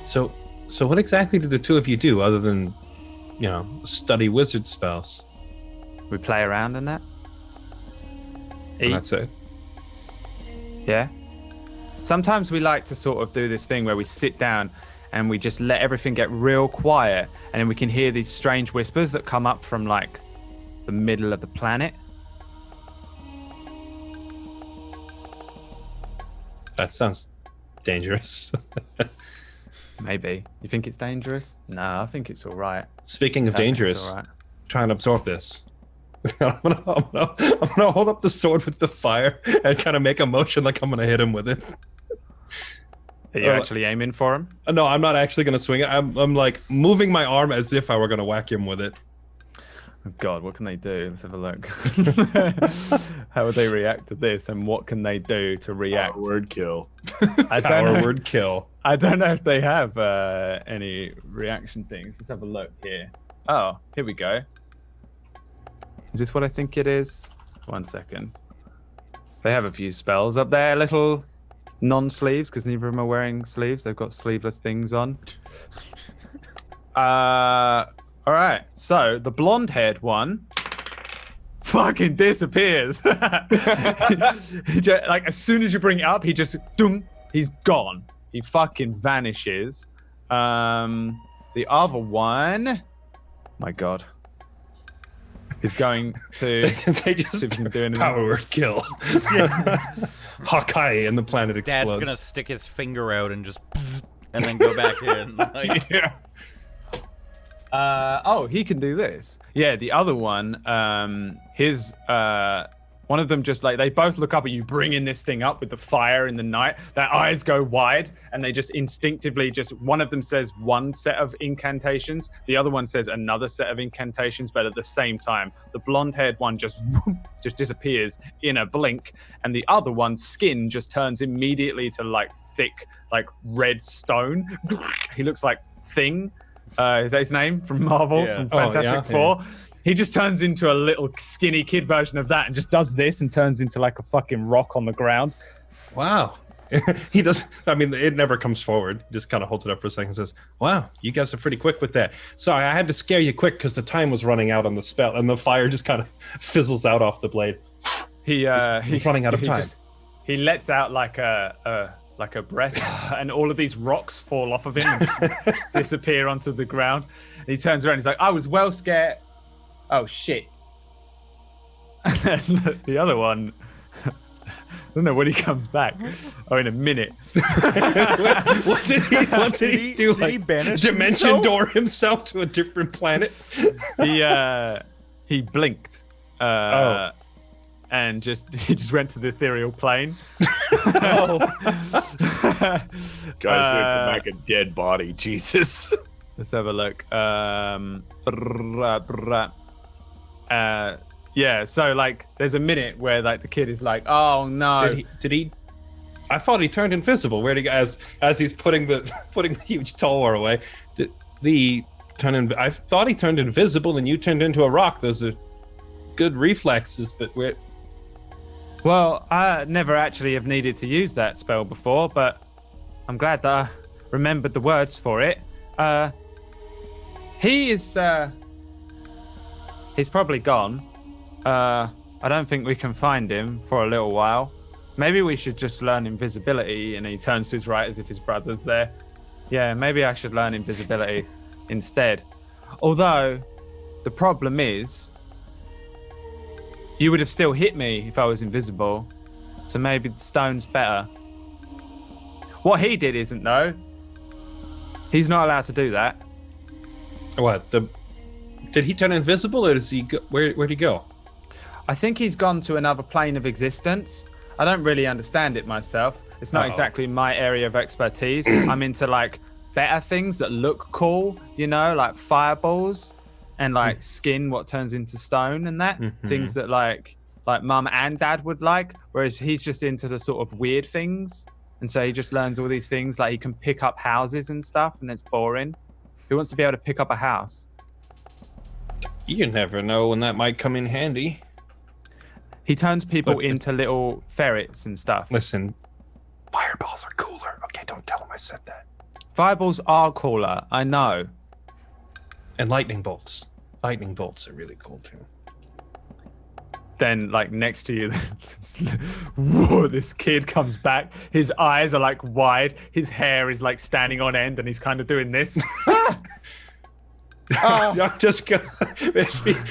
So what exactly did the two of you do other than, study wizard spells? We play around in that. And that's it. Yeah. Sometimes we like to sort of do this thing where we sit down and we just let everything get real quiet, and then we can hear these strange whispers that come up from like the middle of the planet. That sounds dangerous. Maybe. You think it's dangerous? No, I think it's all right. Speaking of dangerous, try and absorb this. I'm gonna hold up the sword with the fire and kind of make a motion like I'm gonna hit him with it. Are you actually aiming for him? No, I'm not actually gonna swing it. I'm like moving my arm as if I were gonna whack him with it. Oh God, what can they do? Let's have a look. How would they react to this, and what can they do to react? Word kill. Word kill. I don't know if they have any reaction things. Let's have a look here. Oh, here we go. Is this what I think it is? 1 second. They have a few spells up there, little non-sleeves, because neither of them are wearing sleeves. They've got sleeveless things on. All right, so the blonde-haired one fucking disappears. Like, as soon as you bring it up, he just, he's gone. He fucking vanishes. The other one, my God, is going to... they just power word kill. Hawkeye and the planet explodes. Dad's gonna stick his finger out and just, and then go back in. Like, yeah. Oh, he can do this. Yeah, the other one, one of them just like, they both look up at you, bringing this thing up with the fire in the night. Their eyes go wide, and they just instinctively one of them says one set of incantations, the other one says another set of incantations, but at the same time. The blonde-haired one just disappears in a blink, and the other one's skin just turns immediately to like thick, like red stone. He looks like Thing. Is that his name from Marvel, from Fantastic Four? Yeah. He just turns into a little skinny kid version of that and just does this and turns into like a fucking rock on the ground. Wow. He does. I mean, it never comes forward. He just kind of holds it up for a second and says, wow, you guys are pretty quick with that. Sorry, I had to scare you quick because the time was running out on the spell, and the fire just kind of fizzles out off the blade. He's running out of time. He lets out like a breath, and all of these rocks fall off of him and disappear onto the ground. And he turns around, he's like, I was well scared. Oh shit. And the other one don't know when he comes back. Oh, in a minute. What did he do? Did he banish dimension himself? door himself to a different planet? He blinked. And he just went to the ethereal plane. Guys, come back a dead body. Jesus. Let's have a look. Yeah, so like there's a minute where like the kid is like, oh no. Did he I thought he turned invisible. Where'd he go? As he's putting the huge tower away? I thought he turned invisible and you turned into a rock. Those are good reflexes, but we're... Well, I never actually have needed to use that spell before, but I'm glad that I remembered the words for it. He's probably gone. I don't think we can find him for a little while. Maybe we should just learn invisibility. And he turns to his right as if his brother's there. Yeah, maybe I should learn invisibility instead. Although, the problem is, you would have still hit me if I was invisible. So maybe the stone's better. What he did isn't, though. He's not allowed to do that. What? Did he turn invisible, or does he go? Where'd he go? I think he's gone to another plane of existence. I don't really understand it myself. It's not exactly my area of expertise. I'm into like better things that look cool, you know, like fireballs and like skin, what turns into stone and that. Things that like mum and dad would like. Whereas he's just into the sort of weird things. And so he just learns all these things, like he can pick up houses and stuff, and it's boring. Who wants to be able to pick up a house? You never know when that might come in handy. He turns people into little ferrets and stuff. Listen, fireballs are cooler. Okay, don't tell him I said that. Fireballs are cooler, I know. And lightning bolts. Lightning bolts are really cool too. Then, like, next to you, whoa, this kid comes back. His eyes are, like, wide. His hair is, like, standing on end, and he's kind of doing this. I'm just gonna...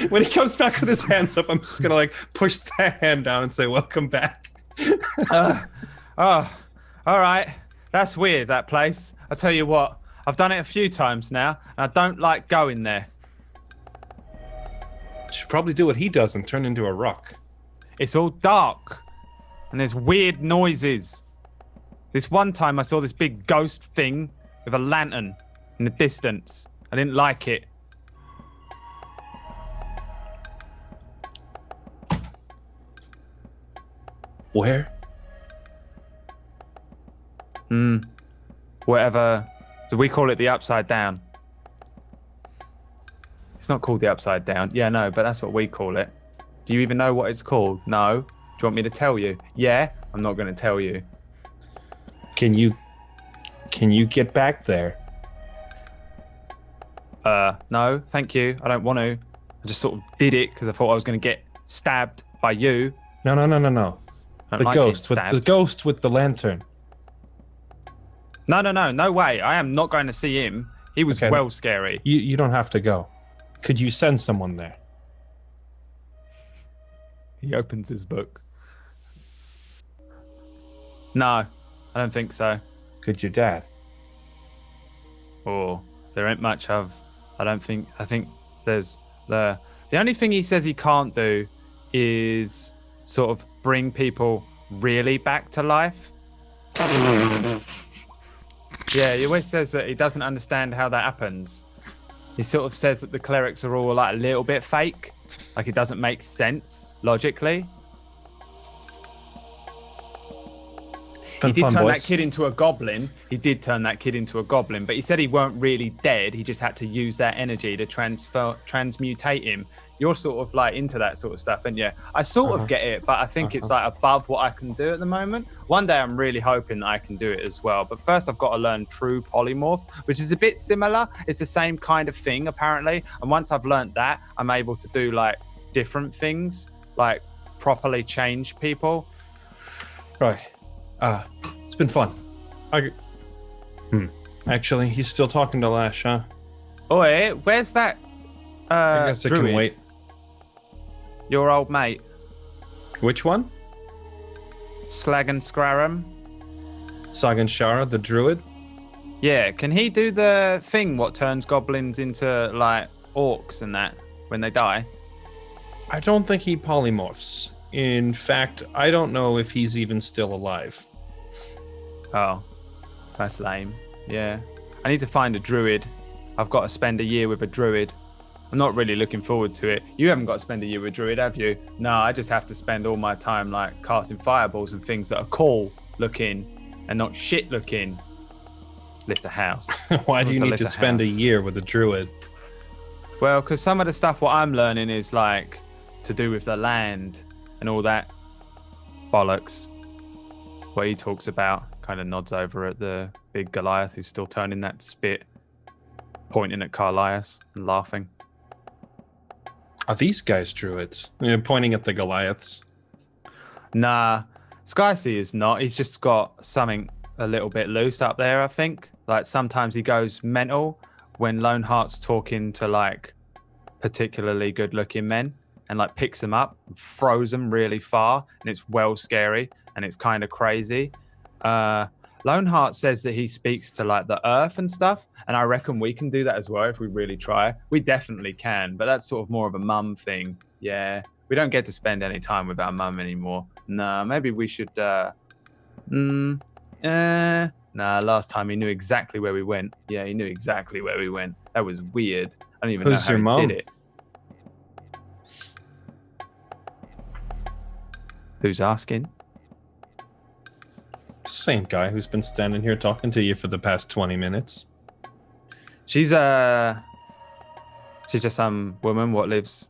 when he comes back with his hands up, I'm just gonna, like, push the hand down and say, welcome back. All right. That's weird, that place. I tell you what, I've done it a few times now, and I don't like going there. Should probably do what he does and turn into a rock. It's all dark, and there's weird noises. This one time I saw this big ghost thing with a lantern in the distance. I didn't like it. Where? Whatever. So we call it the Upside Down. It's not called the Upside Down. Yeah, no, but that's what we call it. Do you even know what it's called? No. Do you want me to tell you? Yeah, I'm not going to tell you. Can you get back there? No, thank you. I don't want to. I just sort of did it because I thought I was going to get stabbed by you. No. The ghost with the lantern. No way. I am not going to see him. He was well scary. You don't have to go. Could you send someone there? He opens his book. No, I don't think so. Could your dad? Oh, there ain't much of. I think there's the only thing he says he can't do is sort of bring people really back to life. Yeah, he always says that he doesn't understand how that happens. He sort of says that the clerics are all like a little bit fake, like it doesn't make sense logically. He did turn that kid into a goblin. But he said he weren't really dead. He just had to use that energy to transmutate him. You're sort of like into that sort of stuff, and yeah, I sort of get it, but I think it's like above what I can do at the moment. One day I'm really hoping that I can do it as well. But first I've got to learn True Polymorph, which is a bit similar. It's the same kind of thing apparently. And once I've learned that, I'm able to do like different things, like properly change people. Right. It's been fun. Actually, he's still talking to Lash, huh? Oi, where's that I guess I druid? can wait. Your old mate. Which one? Slagan Saganshara, the druid. Yeah, can he do the thing what turns goblins into like orcs and that when they die? I don't think he polymorphs. In fact, I don't know if he's even still alive. Oh, that's lame. Yeah. I need to find a druid. I've got to spend a year with a druid. I'm not really looking forward to it. You haven't got to spend a year with a druid, have you? No, I just have to spend all my time like casting fireballs and things that are cool looking and not shit looking. Lift a house. Why do you need to spend a year with a druid? Well, because some of the stuff what I'm learning is like to do with the land and all that bollocks. What he talks about, kind of nods over at the big Goliath who's still turning that spit, pointing at Carlias and laughing. Are these guys druids? Pointing at the Goliaths. Nah, Skysea is not. He's just got something a little bit loose up there, I think. Like sometimes he goes mental when Loneheart's talking to like particularly good looking men and like picks them up and throws them really far, and it's well scary and it's kind of crazy. Loneheart says that he speaks to like the earth and stuff, and I reckon we can do that as well if we really try. We definitely can, but that's sort of more of a mum thing. Yeah, we don't get to spend any time with our mum anymore. Nah, maybe we should nah, last time he knew exactly where we went. Yeah, he knew exactly where we went. That was weird. I don't even know how he did it. Who's asking? The same guy who's been standing here talking to you for the past 20 minutes. She's just some woman what lives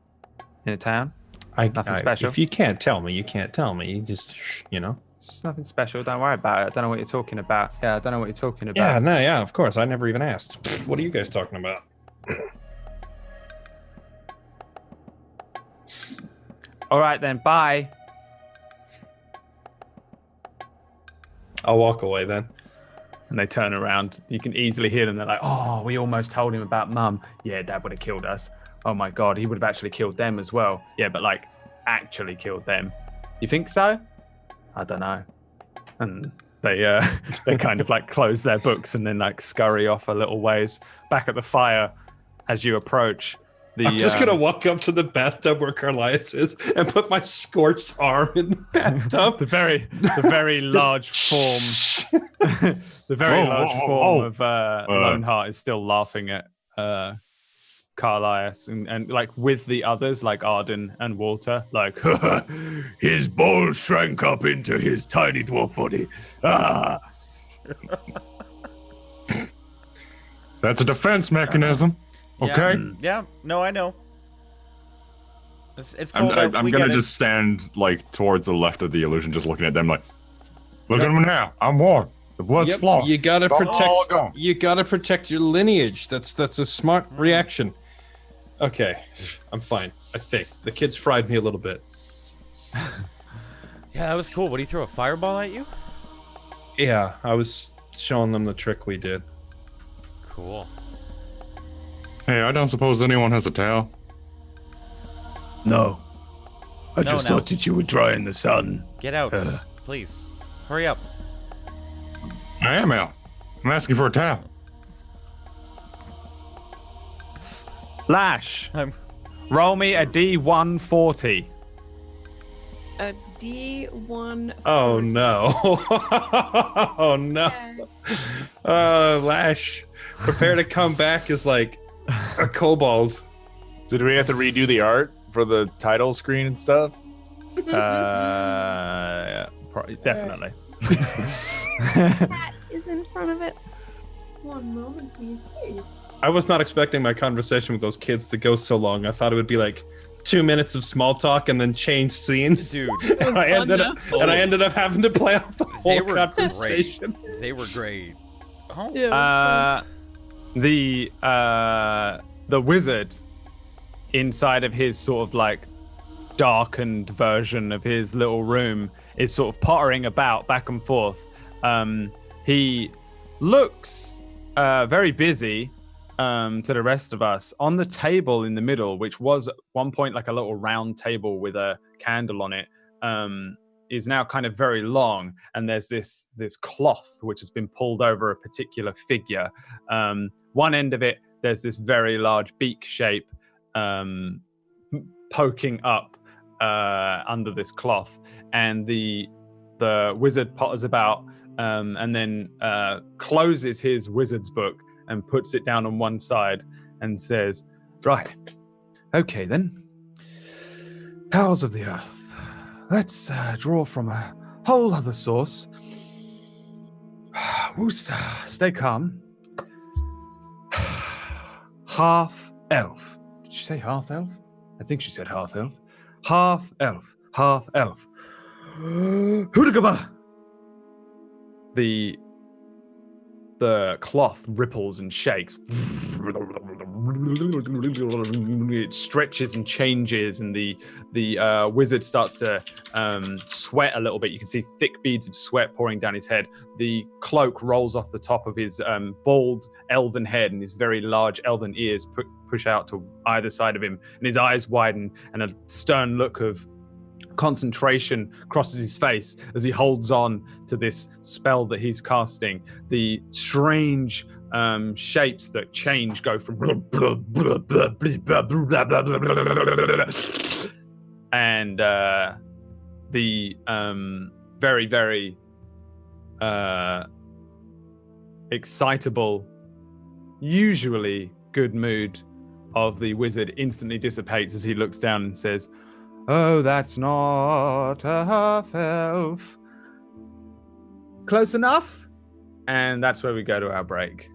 in a town. Nothing special. If you can't tell me, you can't tell me. You just, It's nothing special. Don't worry about it. I don't know what you're talking about. Yeah, I don't know what you're talking about. Yeah, no, yeah, of course. I never even asked. What are you guys talking about? All right then. Bye. I'll walk away then. And they turn around. You can easily hear them. They're like, "Oh, we almost told him about Mum. Yeah, Dad would have killed us. Oh my God, he would have actually killed them as well. Yeah, but like actually killed them. You think so? I don't know." And they kind of like close their books and then like scurry off a little ways back at the fire as you approach. I'm just gonna walk up to the bathtub where Carlias is and put my scorched arm in the bathtub. the very large form, the very large form of Loneheart is still laughing at Carlias and like with the others like Arden and Walter, like his balls shrank up into his tiny dwarf body. Ah. That's a defense mechanism. Okay. Yeah. No, I know. It's cool. I'm gonna just stand like towards the left of the illusion, just looking at them like, look at him now. I'm warm. The blood's flowing. You gotta protect your lineage. That's a smart reaction. Okay, I'm fine. I think the kids fried me a little bit. Yeah, that was cool. What, did he throw a fireball at you? Yeah, I was showing them the trick we did. Cool. Hey, I don't suppose anyone has a towel. No. I just thought that you were dry in the sun. Get out, please. Hurry up. I am out. I'm asking for a towel. Lash, roll me a D140. A D1. Oh no! Oh no! Lash, prepare to come back as like a kobold. Did we have to redo the art for the title screen and stuff? Yeah, definitely. Cat is in front of it. One moment, please. Hey. I was not expecting my conversation with those kids to go so long. I thought it would be like 2 minutes of small talk and then change scenes. Dude, and I ended up having to play out the whole conversation. Great. They were great. Oh. Yeah, the wizard inside of his sort of like darkened version of his little room is sort of pottering about back and forth. He looks very busy to the rest of us. On the table in the middle, which was at one point like a little round table with a candle on it, is now kind of very long, and there's this cloth which has been pulled over a particular figure. One end of it, there's this very large beak shape poking up under this cloth, and the wizard potters about and then closes his wizard's book and puts it down on one side and says, "Right, okay then. Powers of the earth. Let's draw from a whole other source. Wooster, stay calm. Half elf. Did she say half elf? I think she said half elf. Half elf. Half elf. Hoodagaba!" The cloth ripples and shakes. It stretches and changes, and the wizard starts to sweat a little bit. You can see thick beads of sweat pouring down his head. The cloak rolls off the top of his bald elven head, and his very large elven ears push out to either side of him, and his eyes widen, and a stern look of concentration crosses his face as he holds on to this spell that he's casting. The strange shapes that change go from and the very, very excitable, usually good mood of the wizard instantly dissipates as he looks down and says, "Oh, that's not a half-elf." Close enough? And that's where we go to our break.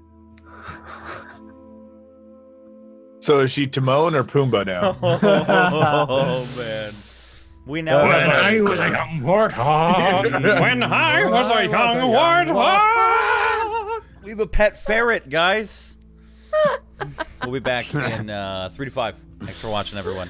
So is she Timon or Pumbaa now? Oh, man. We now When have I was a young warthog. When I was a young warthog. we have a pet ferret, guys. We'll be back in 3 to 5. Thanks for watching, everyone.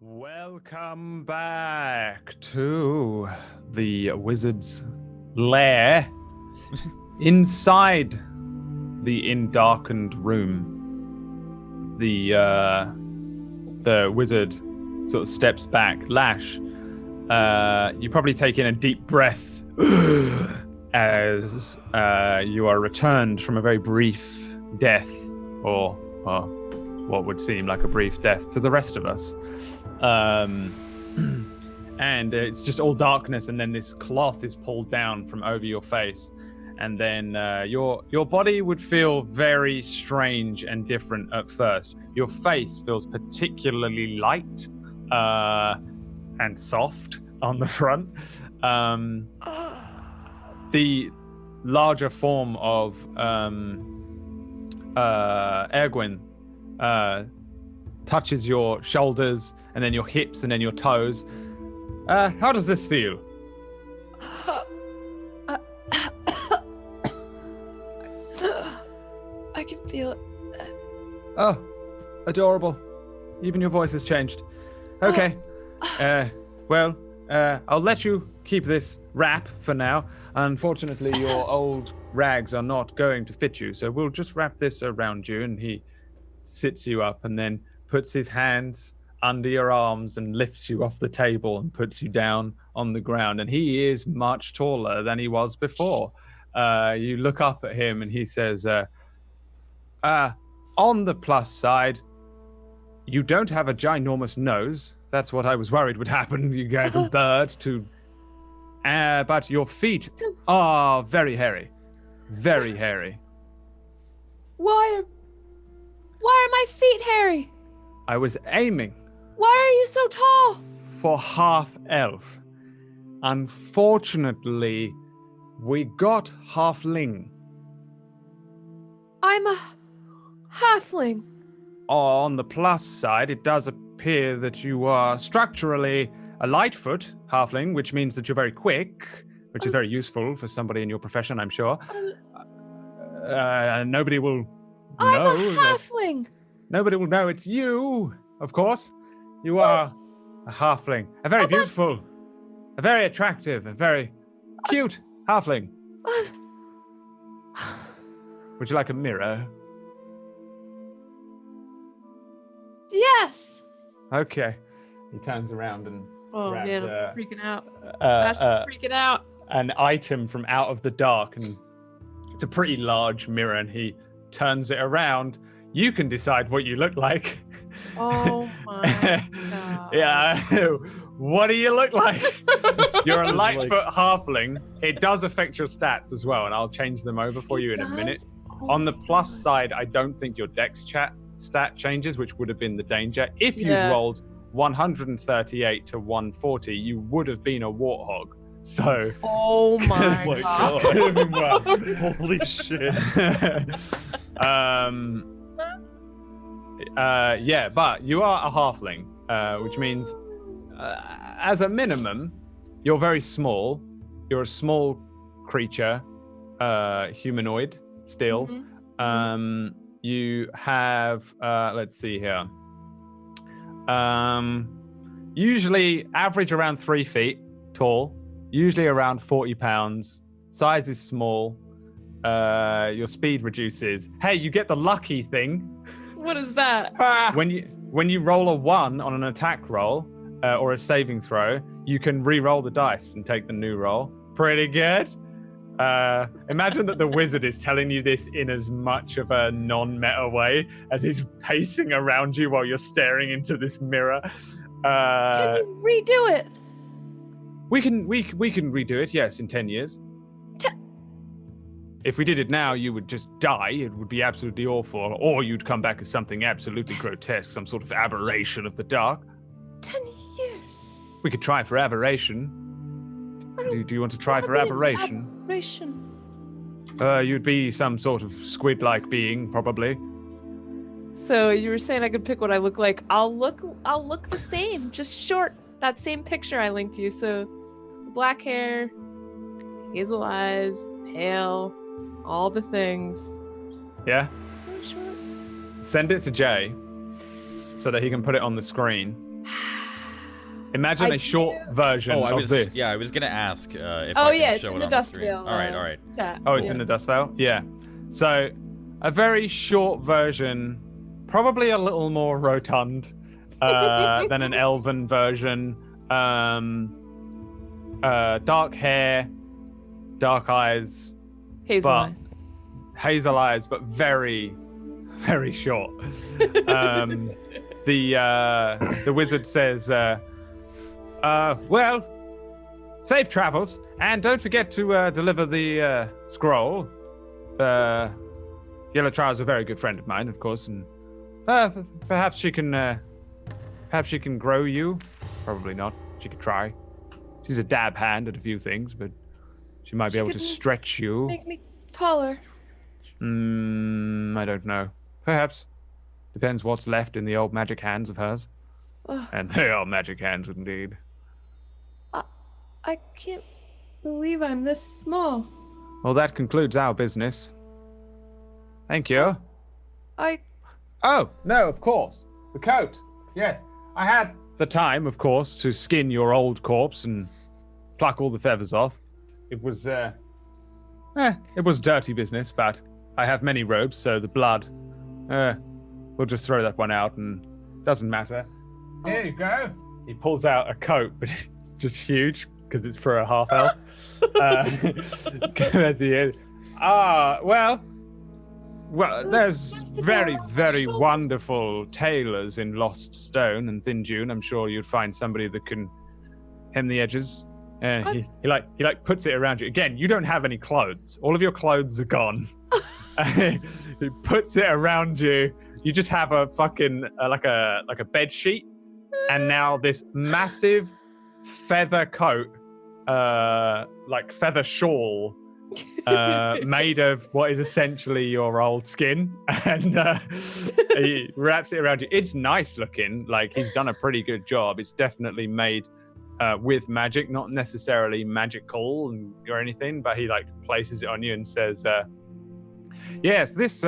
Welcome back to the wizard's lair. Inside the darkened room, the wizard sort of steps back. Lash, you probably take in a deep breath as you are returned from a very brief death, or what would seem like a brief death to the rest of us. And it's just all darkness, and then this cloth is pulled down from over your face, and then your body would feel very strange and different at first. Your face feels particularly light and soft on the front. The larger form of Ergwin touches your shoulders, and then your hips, and then your toes. How does this feel? I can feel it. Oh, adorable. Even your voice has changed. Okay. Well, I'll let you keep this wrap for now. Unfortunately, your old rags are not going to fit you, so we'll just wrap this around you. And he sits you up and then puts his hands under your arms and lifts you off the table and puts you down on the ground. And he is much taller than he was before. You look up at him and he says, on the plus side, you don't have a ginormous nose. That's what I was worried would happen. You go from bird to... but your feet are very hairy. Very hairy. Why are my feet hairy? I was aiming... Why are you so tall? For half elf. Unfortunately, we got halfling. I'm a halfling. On the plus side, it does appear that you are structurally a lightfoot halfling, which means that you're very quick, which is very useful for somebody in your profession, I'm sure. Nobody will know. I'm a halfling. Nobody will know it's you, of course. You are a halfling. A very beautiful, a very attractive, a very cute halfling. Would you like a mirror? Yes. Okay. He turns around and grabs man, I'm freaking out. Ash is freaking out. an item from out of the dark, and it's a pretty large mirror, and he turns it around. You can decide what you look like. Oh my god. Yeah. What do you look like? You're a Lightfoot halfling. It does affect your stats as well, and I'll change them over for you in a minute. On the plus side, I don't think your dex stat changes, which would have been the danger. If you rolled 138 to 140, you would have been a warthog. So. Oh my god. Holy shit. Yeah, but you are a halfling, which means, as a minimum, you're very small. You're a small creature, humanoid still. Mm-hmm. You have, let's see here. Usually average around 3 feet tall, usually around 40 pounds. Size is small. Your speed reduces. Hey, you get the lucky thing. What is that? When you roll a 1 on an attack roll or a saving throw, you can re-roll the dice and take the new roll. Pretty good. Imagine that the wizard is telling you this in as much of a non-meta way as he's pacing around you while you're staring into this mirror. Can you redo it? We can redo it, yes, in 10 years. If we did it now, you would just die. It would be absolutely awful. Or you'd come back as something absolutely grotesque, some sort of aberration of the dark. 10 years. We could try for aberration. Do you want to try for aberration? Aberration. You'd be some sort of squid-like being, probably. So you were saying I could pick what I look like. I'll look the same, just short. That same picture I linked you. So black hair, hazel eyes, pale, all the things. Yeah? Really short. Send it to Jay so that he can put it on the screen. Imagine I a short version Oh, I was of this. yeah, I was gonna ask if Oh, I yeah, can it's show in it the on the Dust stream. Veil, All right. chat. Oh, it's Yeah. in the Dust Veil? Yeah. So, a very short version, probably a little more rotund than an elven version. Dark hair, dark eyes, Hazel but eyes. hazel eyes, but very, very short. The wizard says, well, safe travels, and don't forget to deliver the scroll. Yellow Trial's a very good friend of mine, of course, and perhaps she can grow you. Probably not. She could try. She's a dab hand at a few things, but she might be able to stretch you. Make me taller. I don't know. Perhaps. Depends what's left in the old magic hands of hers. Ugh. And they are magic hands indeed. I can't believe I'm this small. Well, that concludes our business. Thank you. Oh, no, of course. The coat. Yes. I had the time, of course, to skin your old corpse and pluck all the feathers off. It was dirty business, but I have many robes, so the blood, we'll just throw that one out and doesn't matter. Here you go. He pulls out a coat, but it's just huge because it's for a half elf. Well, there's very, very wonderful tailors in Lost Stone and Thin Dune. I'm sure you'd find somebody that can hem the edges. He puts it around you. Again, you don't have any clothes. All of your clothes are gone. He puts it around you. You just have a fucking like a bed sheet, and now this massive feather coat, like feather shawl, made of what is essentially your old skin, and he wraps it around you. It's nice looking. Like, he's done a pretty good job. It's definitely made with magic, not necessarily magical or anything, but he like places it on you and says, yes, this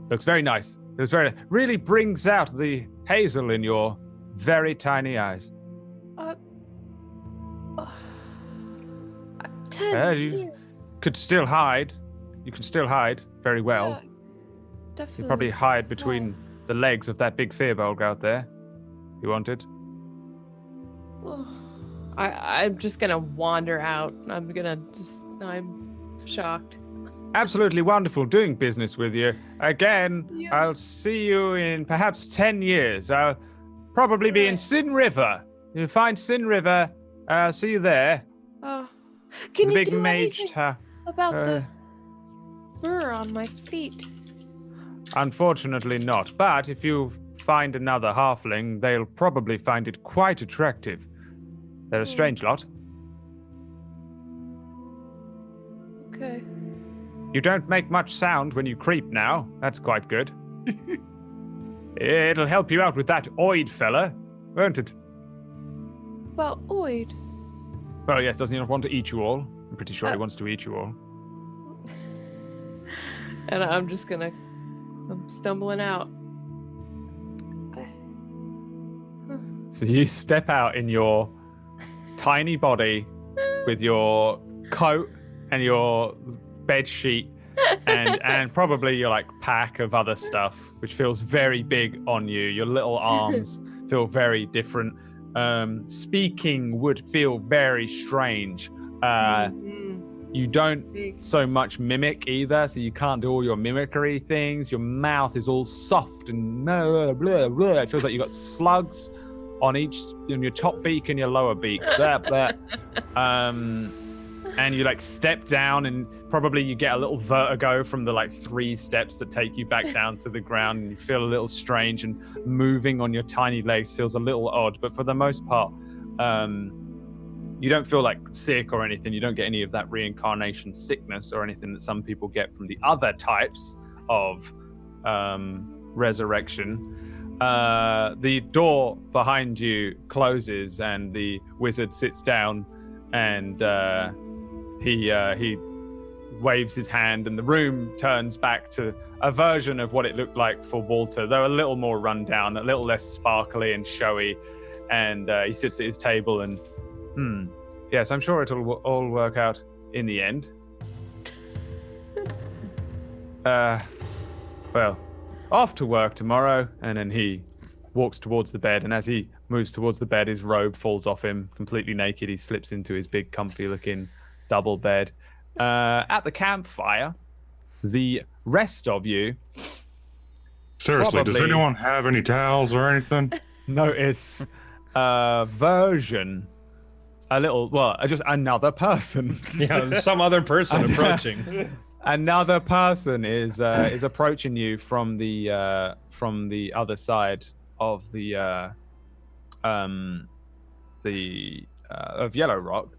looks very nice. It's really brings out the hazel in your very tiny eyes. 10 You years. could still hide. You can still hide very well. Yeah, definitely. You'd probably hide between the legs of that big firbolg out there. You wanted? I'm just gonna wander out. I'm shocked. Absolutely wonderful doing business with you. Again, Yeah. I'll see you in perhaps 10 years. I'll probably be in Sin River. You find Sin River, I'll see you there. Can The you big do mage anything about the fur on my feet? Unfortunately not. But if you find another halfling, they'll probably find it quite attractive. They're a strange lot. Okay. You don't make much sound when you creep now. That's quite good. It'll help you out with that Oid fella, won't it? Well, Oid. Well, yes, doesn't he not want to eat you all? I'm pretty sure he wants to eat you all. And I'm stumbling out. So you step out in your tiny body with your coat and your bed sheet and probably your like pack of other stuff, which feels very big on you. Your little arms feel very different. Speaking would feel very strange. You don't so much mimic either, so you can't do all your mimicry things. Your mouth is all soft and blah, blah, blah. It feels like you've got slugs on your top beak and your lower beak. Blah, blah. And you like step down, and probably you get a little vertigo from the like 3 steps that take you back down to the ground, and you feel a little strange, and moving on your tiny legs feels a little odd, but for the most part, you don't feel like sick or anything. You don't get any of that reincarnation sickness or anything that some people get from the other types of resurrection. The door behind you closes, and the wizard sits down, and he waves his hand, and the room turns back to a version of what it looked like for Walter, though a little more run down, a little less sparkly and showy. and he sits at his table and, yes, I'm sure it'll all work out in the end. Well, off to work tomorrow. And then he walks towards the bed, and as he moves towards the bed, his robe falls off him, completely naked. He slips into his big, comfy-looking double bed. At the campfire, the rest of you Seriously, does anyone have any towels or anything? notice a version, just another person. Yeah, some other person approaching. Another person is approaching you from the other side of the of Yellow Rock.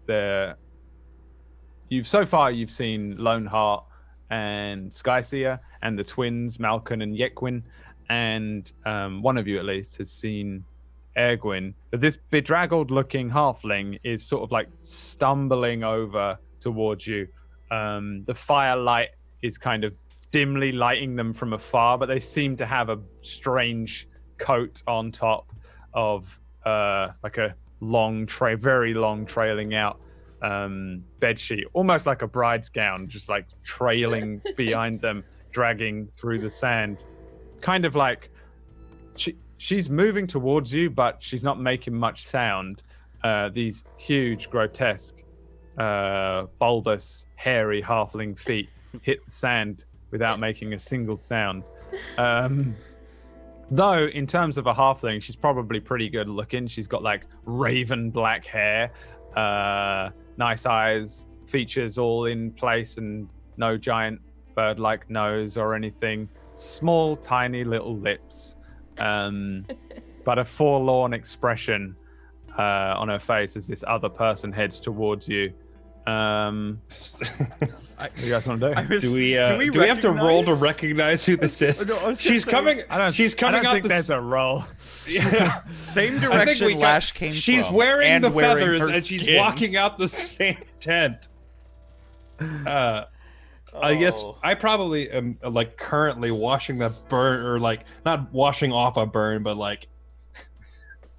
You've seen Loneheart and Skyseer and the twins Malkin and Yekwin, and one of you at least has seen Ergwin. But this bedraggled looking halfling is sort of like stumbling over towards you. The firelight is kind of dimly lighting them from afar, but they seem to have a strange coat on top of like a very long trailing out bedsheet, almost like a bride's gown, just like trailing behind them, dragging through the sand. Kind of like she's moving towards you, but she's not making much sound. These huge, grotesque, bulbous, hairy halfling feet hit the sand without making a single sound. Though, in terms of a halfling, she's probably pretty good looking. She's got like raven black hair, nice eyes, features all in place, and no giant bird-like nose or anything. Small, tiny little lips, but a forlorn expression on her face as this other person heads towards you. What do you guys want to do? Do we have to roll to recognize who this is? She's coming. She's coming out. There's a roll. Yeah. Same direction Lash came from. She's wearing the feathers and skin. she's walking out the same tent. I guess I probably am like currently washing that burn, or like not washing off a burn, but like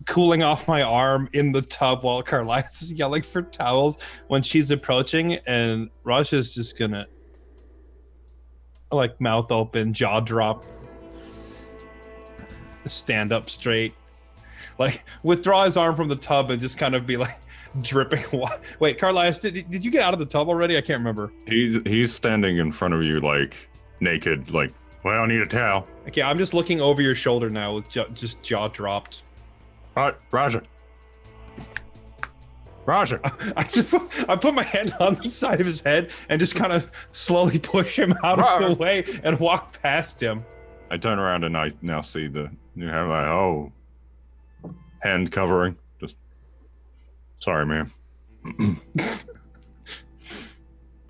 cooling off my arm in the tub while Carlias is yelling for towels when she's approaching, and Raja's just gonna like mouth open, jaw drop, stand up straight, like withdraw his arm from the tub and just kind of be like dripping water. Wait, Carlias, did you get out of the tub already? I can't remember. He's standing in front of you like naked, like, well, I need a towel. Okay, I'm just looking over your shoulder now with just jaw dropped. All right, Roger. I put my hand on the side of his head and just kind of slowly push him out of the way and walk past him. I turn around and I now see you have like, hand covering. Just sorry, man.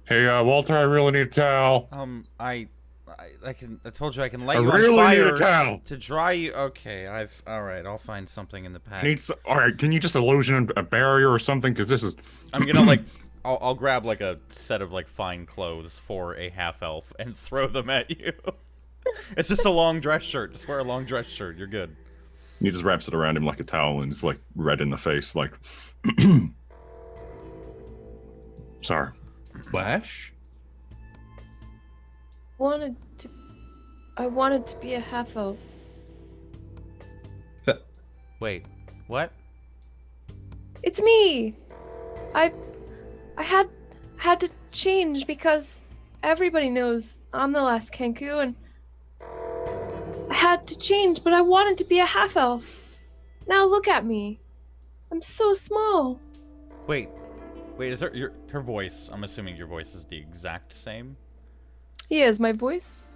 Hey, Walter, I really need a towel. I told you I can light you on fire to dry you. Okay, all right. I'll find something in the pack. All right, can you just illusion a barrier or something? Because this is. I'm gonna like, I'll grab like a set of like fine clothes for a half elf and throw them at you. It's just a long dress shirt. Just wear a long dress shirt. You're good. He just wraps it around him like a towel and is like red in the face, like. Sorry. Flash? I wanted to be a half elf. Wait, what? It's me. I had to change because everybody knows I'm the last Kenku, and I had to change, but I wanted to be a half elf. Now look at me. I'm so small. Wait, is her voice? I'm assuming your voice is the exact same. Yeah, is my voice?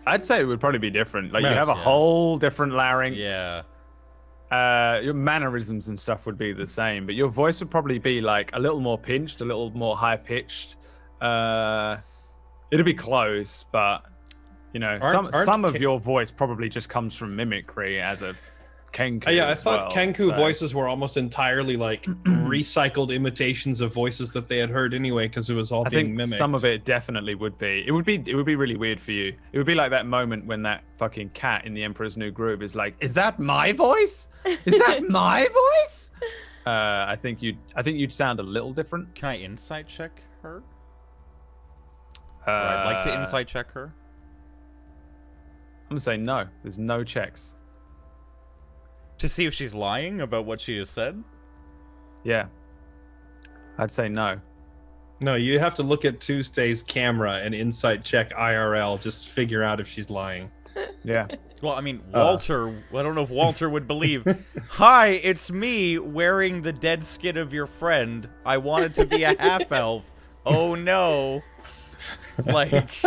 I'd say it would probably be different. Like, you have a whole different larynx. Yeah. Your mannerisms and stuff would be the same, but your voice would probably be like a little more pinched, a little more high pitched. It'd be close, but you know, some of your voice probably just comes from mimicry as a Kenku. Yeah, I as thought well, Kenku so- voices were almost entirely like recycled imitations of voices that they had heard anyway, because it was all I being think mimicked. some of it definitely would be. It would be really weird for you. It would be like that moment when that fucking cat in the Emperor's New Groove is like, "Is that my voice? Is that my voice?" I think you'd sound a little different. Can I insight check her? Or I'd like to insight check her. I'm gonna say no. There's no checks. To see if she's lying about what she has said? Yeah. I'd say no. No, you have to look at Tuesday's camera and insight check IRL, just figure out if she's lying. Yeah. Well, I mean, Walter, I don't know if Walter would believe. Hi, it's me wearing the dead skin of your friend. I wanted to be a half-elf. Oh no. Like...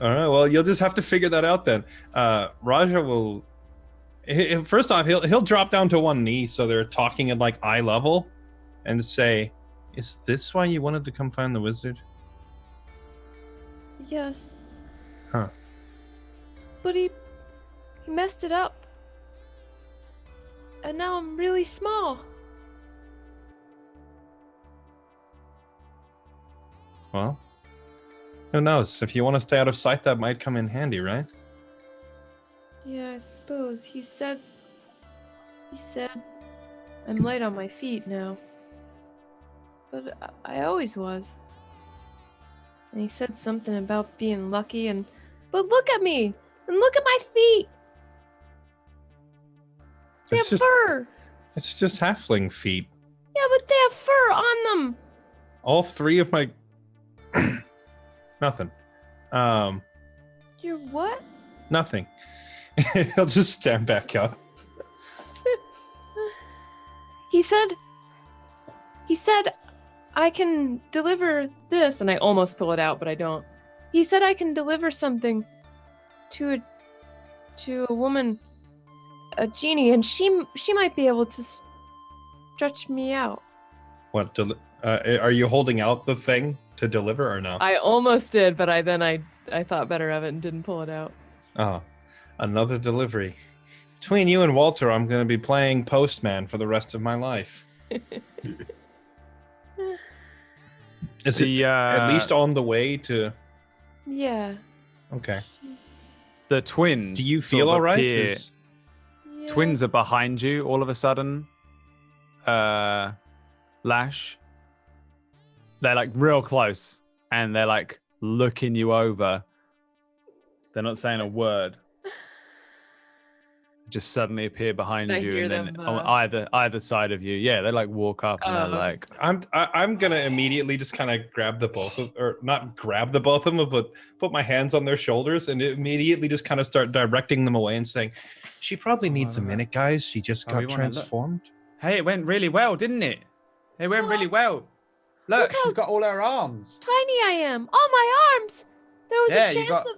All right, well, you'll just have to figure that out then. Raja will... First off, he'll drop down to one knee so they're talking at like eye level and say, "Is this why you wanted to come find the wizard?" Yes. Huh. But he messed it up. And now I'm really small. Well, who knows? If you want to stay out of sight, that might come in handy, right? Yeah, I suppose. He said I'm light on my feet now. But I always was. And he said something about being lucky but look at me! And look at my feet! They have fur! It's just halfling feet. Yeah, but they have fur on them! All three of my... Nothing. You're what? Nothing. He'll just stand back up. He said I can deliver this, and I almost pull it out, but I don't. He said I can deliver something to a woman, a genie, and she might be able to stretch me out. What? Are you holding out the thing to deliver or no? I almost did, but I thought better of it and didn't pull it out. Oh, another delivery. Between you and Walter, I'm going to be playing postman for the rest of my life. Is it at least on the way to... Yeah. Okay. The twins. Do you feel all right? Yeah. Twins are behind you all of a sudden. Lash. They're like real close and they're like looking you over. They're not saying a word. Just suddenly appear behind you and then on either side of you. Yeah, they like walk up and they're like... I'm gonna immediately just kind of grab the both of, or not grab the both of them, but put my hands on their shoulders and immediately just kind of start directing them away and saying, "She probably needs a minute, guys. She just got transformed." Hey, it went really well, didn't it? It went really well. Look, she's got all her arms. Tiny I am. All my arms. There was a chance of...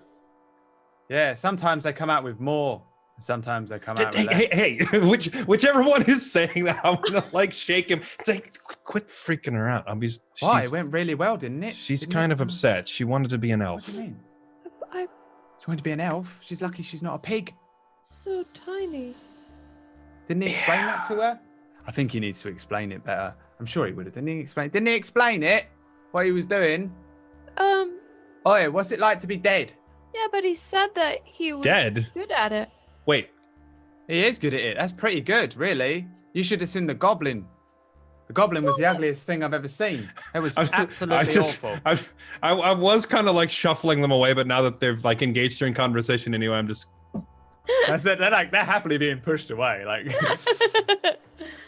Yeah, sometimes they come out with more. Sometimes they come out with less. Hey, whichever one is saying that, I'm gonna like shake him. It's like, quit freaking her out. Why? It went really well, didn't it? She's kind of upset. She wanted to be an elf. What do you mean? She wanted to be an elf? She's lucky she's not a pig. So tiny. Didn't he explain that to her? I think he needs to explain it better. I'm sure he would have. Didn't he explain it? What he was doing? Oi, what's it like to be dead? Yeah, but he said that he was dead. Good at it. Wait. He is good at it. That's pretty good, really. You should have seen the goblin. The goblin was the ugliest thing I've ever seen. It was absolutely awful. I was kind of like shuffling them away, but now that they've like engaged during conversation anyway, I'm just... they're happily being pushed away. Like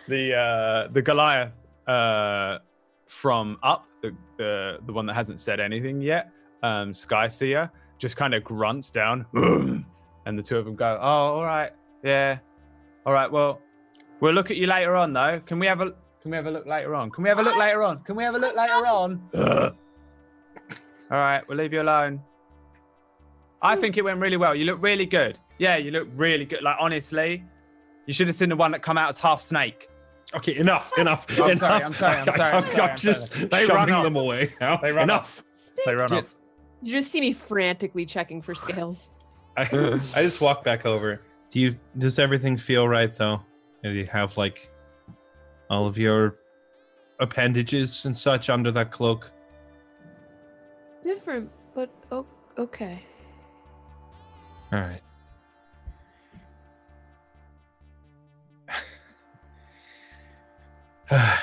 the Goliath from up, the one that hasn't said anything yet, Skyseer, just kind of grunts down, and the two of them go, "Oh, all right, yeah, all right. Well, we'll look at you later on, though. Can we have a look later on? Can we have a look later on? Can we have a look later on? All right, we'll leave you alone. I think it went really well. You look really good. Yeah, you look really good. Like honestly, you should have seen the one that come out as half snake. Okay, enough. I'm sorry. I'm just shoving them away now. They run Enough. They run off. You just see me frantically checking for scales. I just walk back over. Does everything feel right though? Do you have like all of your appendages and such under that cloak? Different, but okay. All right.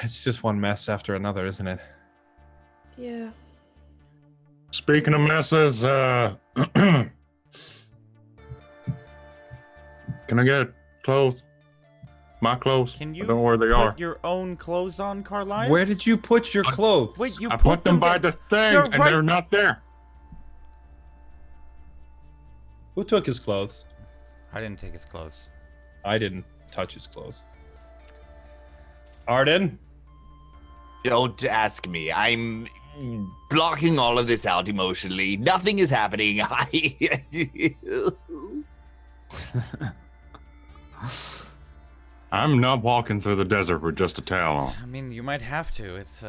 It's just one mess after another, isn't it? Yeah. Speaking of messes, can I get clothes? My clothes? Can you I don't know where they put are. your own clothes on, Carlisle? Where did you put your clothes? Wait, you I put them by there. the thing, They're and right- they're not there. Who took his clothes? I didn't take his clothes. I didn't touch his clothes. Arden? Don't ask me. I'm blocking all of this out emotionally. Nothing is happening. I'm not walking through the desert with just a towel on. I mean, you might have to. It's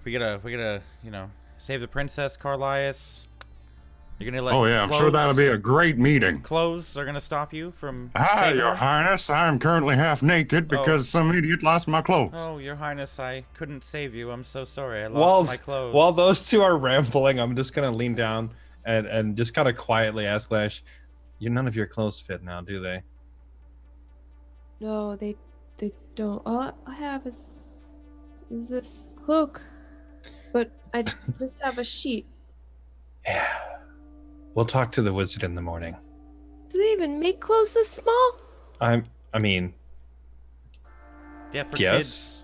we gotta, save the princess, Carlisle. You're gonna let. Oh yeah, I'm sure that'll be a great meeting. Clothes are gonna stop you from. Hi, saving Your her? Highness. I'm currently half naked because some idiot lost my clothes. Oh, Your Highness, I couldn't save you. I'm so sorry. I lost my clothes. While those two are rambling, I'm just gonna lean down and just kind of quietly ask Lash, none of your clothes fit now, do they? No, they don't. All I have is this cloak, but I just have a sheet. Yeah. We'll talk to the wizard in the morning. Do they even make clothes this small? I mean, yeah, for yes. kids.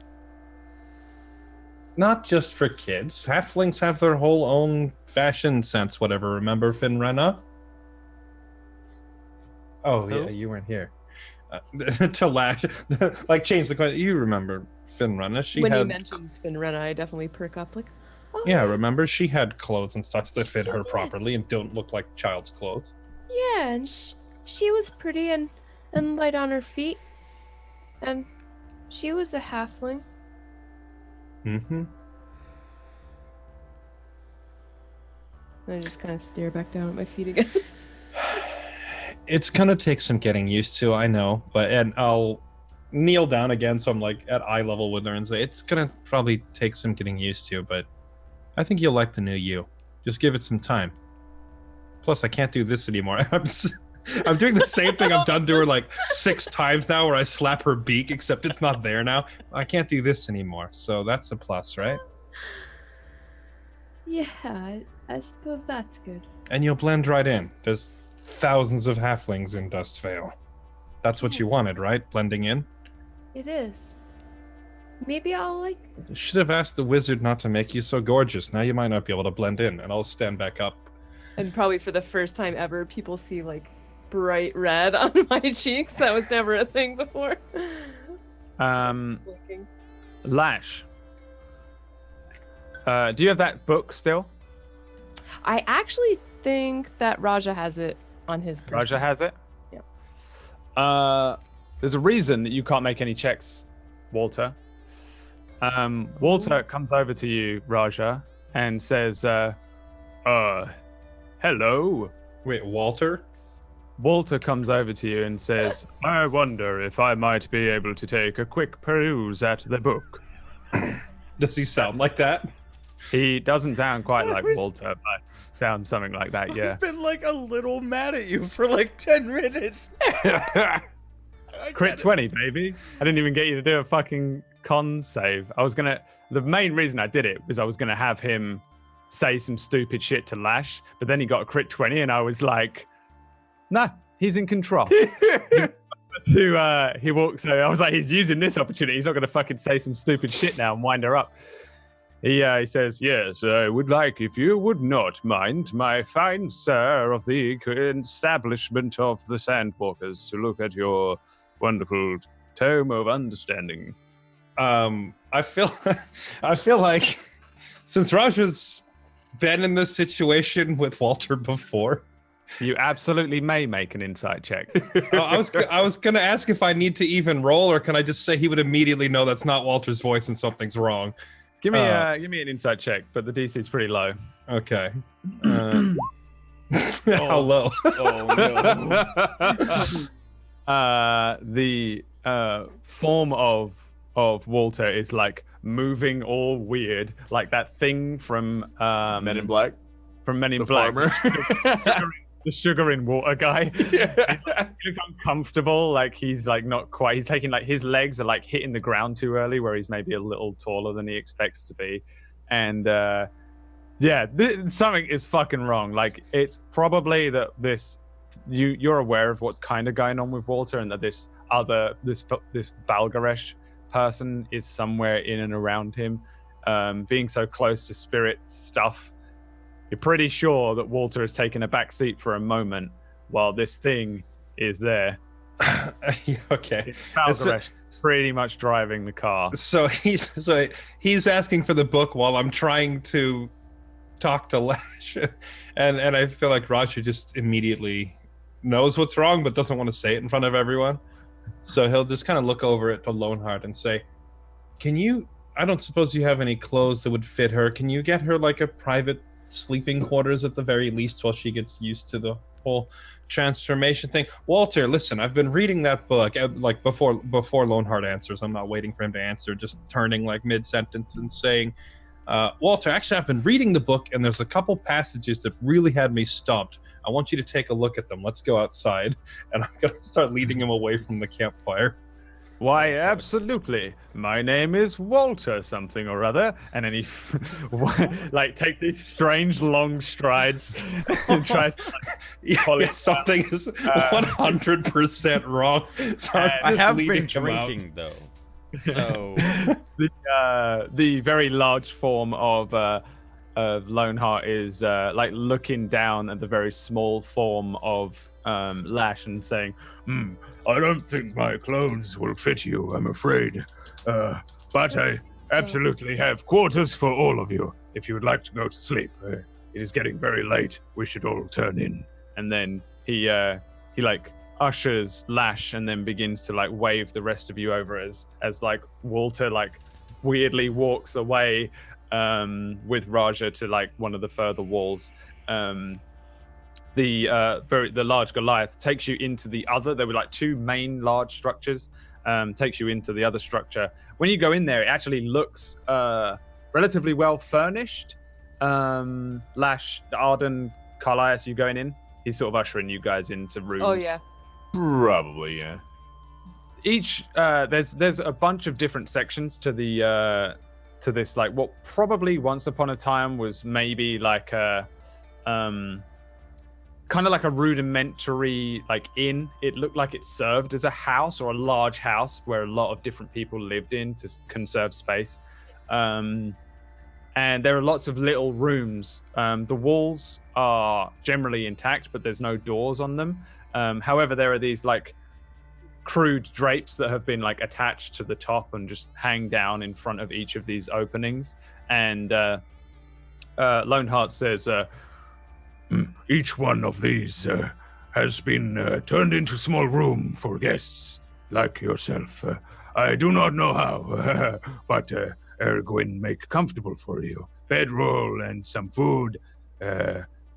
Not just for kids. Halflings have their whole own fashion sense, whatever. Remember Finrenna? Oh, Who? yeah, you weren't here. To Lash, like, change the question. You remember Finrenna? When he mentions Finrenna, I definitely perk up, like, oh, Yeah, remember? She had clothes and such that fit her properly and don't look like child's clothes. yeah, and she was pretty and light on her feet, and she was a halfling. Mm-hmm. I just kind of stare back down at my feet again. It's gonna take some getting used to, I know, and I'll kneel down again so I'm like at eye level with her and say it's gonna probably take some getting used to, but I think you'll like the new you. Just give it some time. Plus, I can't do this anymore. I'm doing the same thing I've done to her like 6 times now, where I slap her beak, except it's not there now. I can't do this anymore, so that's a plus, right? Yeah, I suppose that's good. And you'll blend right in. There's thousands of halflings in Dustvale. That's what you wanted, right? Blending in? It is. Maybe I'll like. You should have asked the wizard not to make you so gorgeous. Now you might not be able to blend in, and I'll stand back up. And probably for the first time ever, people see like bright red on my cheeks. That was never a thing before. Lash. Do you have that book still? I actually think that Raja has it on his person. Raja has it? Yeah. There's a reason that you can't make any checks, Walter. Walter comes over to you, Raja, and says, hello. Wait, Walter? Walter comes over to you and says, I wonder if I might be able to take a quick peruse at the book. Does he sound like that? He doesn't sound quite like Walter, but sounds something like that, yeah. I've been like a little mad at you for like 10 minutes. Crit 20, baby. I didn't even get you to do a fucking con save. The main reason I did it was I was going to have him say some stupid shit to Lash, but then he got a crit 20 and I was like, nah, he's in control. He walks, so I was like, he's using this opportunity. He's not going to fucking say some stupid shit now and wind her up. He says, yes, I would like, if you would not mind, my fine sir of the establishment of the Sandwalkers, to look at your wonderful tome of understanding. I feel like since Raja's been in this situation with Walter before, you absolutely may make an insight check. I was gonna ask if I need to even roll, or can I just say he would immediately know that's not Walter's voice and something's wrong. Give me an insight check, but the DC is pretty low. Okay. How low? Oh no. The form of Walter is like moving all weird, like that thing from Men in Black. From Men in The Black. farmer. The sugar in water guy. He looks uncomfortable, like he's like not quite. He's taking like his legs are like hitting the ground too early, where he's maybe a little taller than he expects to be, and something is fucking wrong. Like it's probably that you're aware of what's kind of going on with Walter, and that this Balgaresh person is somewhere in and around him, being so close to spirit stuff. You're pretty sure that Walter has taken a back seat for a moment while this thing is there. Okay. Balgaresh pretty much driving the car. So he's asking for the book while I'm trying to talk to Lash, and I feel like Roger just immediately knows what's wrong but doesn't want to say it in front of everyone. So he'll just kind of look over at the Loneheart and say, I don't suppose you have any clothes that would fit her. Can you get her like a private sleeping quarters at the very least while she gets used to the whole transformation thing? Walter, listen, I've been reading that book like before Loneheart answers. I'm not waiting for him to answer, just turning like mid-sentence and saying, Walter, actually I've been reading the book and there's a couple passages that really had me stumped. I want you to take a look at them. Let's go outside. And I'm gonna start leading him away from the campfire. Why, absolutely. My name is Walter something or other. And then he like take these strange long strides and tries to something is 100% wrong. So I have been drinking though. So the very large form of Loneheart is like looking down at the very small form of Lash and saying, I don't think my clothes will fit you, I'm afraid. But I absolutely have quarters for all of you, if you would like to go to sleep. It is getting very late. We should all turn in. And then he like ushers Lash and then begins to like wave the rest of you over as like Walter like weirdly walks away with Raja to like one of the further walls. The large Goliath takes you into the other. There were like two main large structures. Takes you into the other structure. When you go in there, it actually looks relatively well furnished. Lash, Arden, Carlias, you going in? He's sort of ushering you guys into rooms. Oh yeah. Probably, yeah. Each there's a bunch of different sections to the to this, like what probably once upon a time was maybe like a kind of like a rudimentary like inn. It looked like it served as a house or a large house where a lot of different people lived in to conserve space. And there are lots of little rooms. The walls are generally intact, but there's no doors on them. However, there are these like crude drapes that have been like attached to the top and just hang down in front of each of these openings. And Loneheart says, each one of these has been turned into a small room for guests like yourself. I do not know how, but Ergwin make comfortable for you. Bedroll and some food.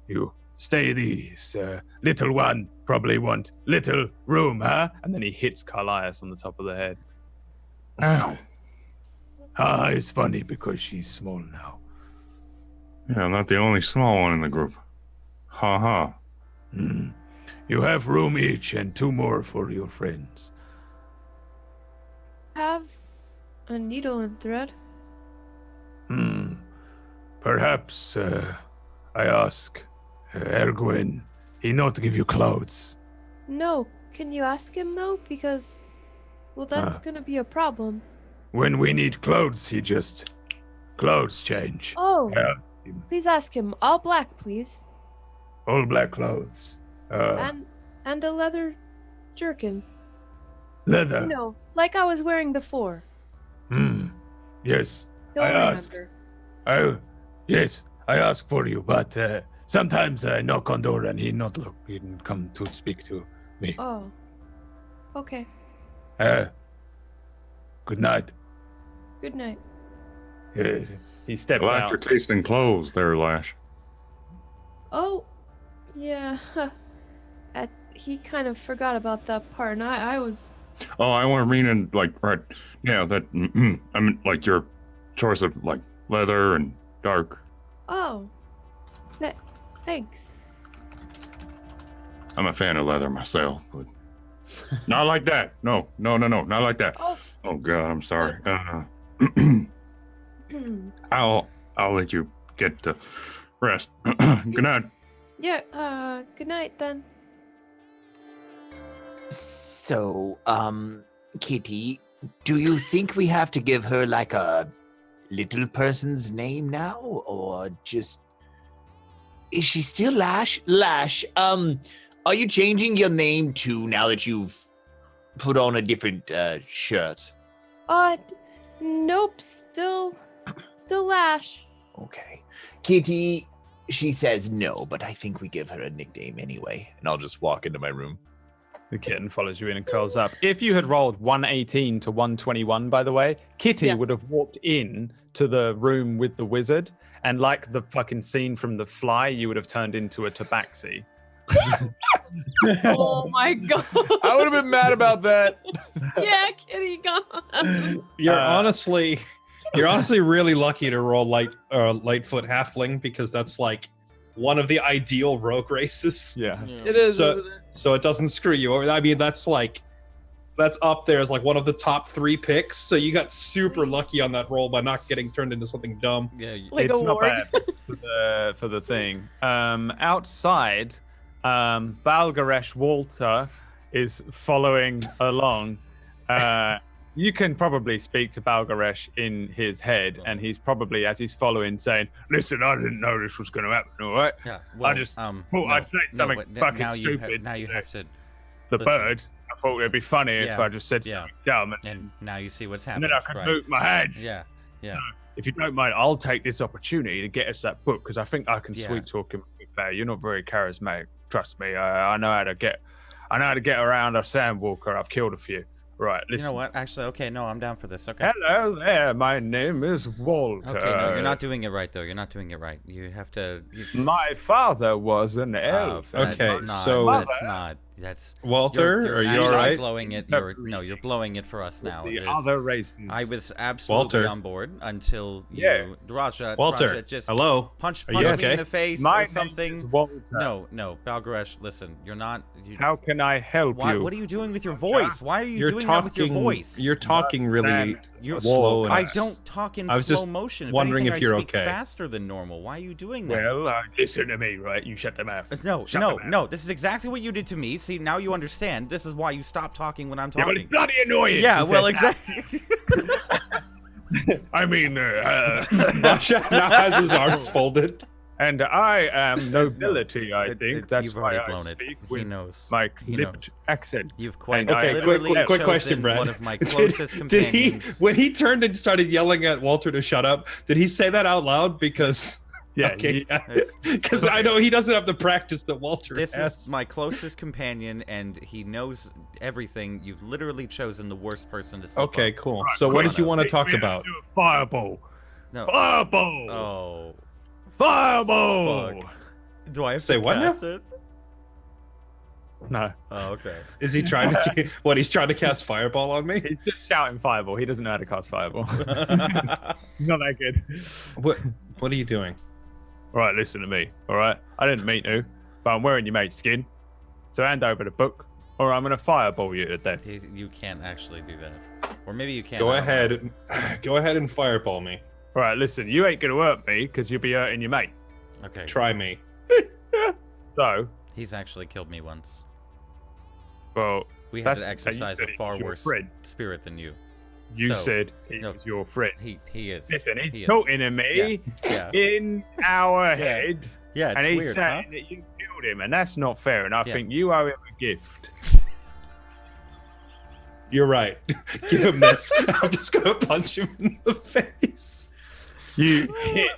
You stay these. Little one probably want little room, huh? And then he hits Carlias on the top of the head. Ow. It's funny because she's small now. Yeah, I'm not the only small one in the group. Ha. You have room each and 2 more for your friends. Have a needle and thread. Perhaps I ask Ergwin, he not give you clothes. No, can you ask him though? Because, well, that's gonna be a problem. When we need clothes, he just clothes change. Oh, please ask him. All black, please. All black clothes. And a leather jerkin. Leather. You know, like I was wearing before. Yes. He'll remember. Yes, I ask for you, but sometimes I knock on door and he not look. He didn't come to speak to me. Oh. Okay. Good night. Good night. He steps I like out. your taste in clothes there, Lash. Oh, Yeah. He kind of forgot about that part, and I was. Oh, I want to mean in like right. Yeah, that. I mean, like your choice of like leather and dark. Oh. Thanks. I'm a fan of leather myself, but not like that. No, not like that. Oh God, I'm sorry. I'll let you get to rest. Good night. Yeah. Good night then. So, Kitty, do you think we have to give her like a little person's name now, or just is she still Lash? Lash, are you changing your name too now that you've put on a different shirt? Nope, still Lash. Okay. Kitty, she says no, but I think we give her a nickname anyway. And I'll just walk into my room. The kitten follows you in and curls up. If you had rolled 118 to 121, by the way, Kitty would have walked in to the room with the wizard, and like the fucking scene from The Fly, you would have turned into a tabaxi. Oh my god. I would have been mad about that. Yeah, Kitty gone. You're honestly really lucky to roll Lightfoot Halfling, because that's like one of the ideal rogue races. Yeah. It is, isn't it? So it doesn't screw you over. I mean, that's up there as like one of the top 3 picks. So you got super lucky on that roll by not getting turned into something dumb. Yeah, Like it's a not ward. bad for the thing. Outside, Balgaresh Walter is following along. You can probably speak to Balgaresh in his head, and he's probably, as he's following, saying, "Listen, I didn't know this was going to happen, all right? Yeah, well, I just thought I'd say something fucking stupid. Now you have to. The listen. bird, I thought it'd be funny if I just said something dumb. And now you see what's and happening. then I can move my hands. Yeah. So, if you don't mind, I'll take this opportunity to get us that book, because I think I can sweet talk him a bit better. You're not very charismatic. Trust me. I know how to get around a sandwalker. I've killed a few. Right, listen. You know what? Actually, okay, no, I'm down for this. Okay. Hello there. My name is Walter. Okay, no, you're not doing it right, though. You're not doing it right. You have to. My father was an elf. Okay, not, so that's not. That's Walter, you're are you actually all right? blowing it. You're blowing it for us now. The It is- other races. I was absolutely Walter. on board until you, Yes. Raja, Walter, Raja just hello. punch Are you me okay? in the face My or name something. is Walter. No, Balgaresh, listen, you're not. How can I help you? What are you doing with your voice? Why are you You're doing that with your talking. voice? You're talking really You're slow. And I don't talk in I was slow just motion. wondering anything, if you're I speak okay. faster than normal. Why are you doing that? Well, listen to me, right? You shut the mouth. No. This is exactly what you did to me. See, now you understand. This is why you stop talking when I'm Yeah, talking. but it's bloody annoying. Yeah, He well, says exactly. I mean, Masha now has his arms folded. and I am nobility. I think that's you've why already I blown it. speak He with knows. my He clipped knows. accent. You've quite And I- literally quick question, chosen Brad. one of my closest Did companions. when he turned and started yelling at Walter to shut up, did he say that out loud? Because Yeah, okay, It's- because I know he doesn't have the practice that Walter This has. is my closest companion, and he knows everything. You've literally chosen the worst person to slip Okay, up. cool. Right, So what quick, did you want to take talk me out about? to a Fireball. No. Fireball. Oh. Fireball. Fuck. Do I have Say to what now? cast it? No, Oh, okay. Is he trying to he's trying to cast fireball on me? he's just shouting Fireball. He doesn't know how to cast Fireball. Not that good. What are you doing? All right, listen to me. All right, I didn't meet you, but I'm wearing your mate's skin. So hand over the book, or I'm gonna fireball you to death. You can't actually do that. Or maybe you can. Go I don't know. ahead. Go ahead and fireball me. All right, listen. You ain't gonna hurt me because you'll be hurting your mate. Okay. Try me. So, He's actually killed me once. well, We had that's to exercise you a said far he's your worse friend. spirit than you. You So, said he no. was your friend. He is. Listen, He he's is. talking to me Yeah. in our head, Yeah, it's and he's weird, saying huh? that you killed him, and that's not fair. And I Yeah. think you owe him a gift. You're right. Give him this. I'm just gonna punch him in the face. You hit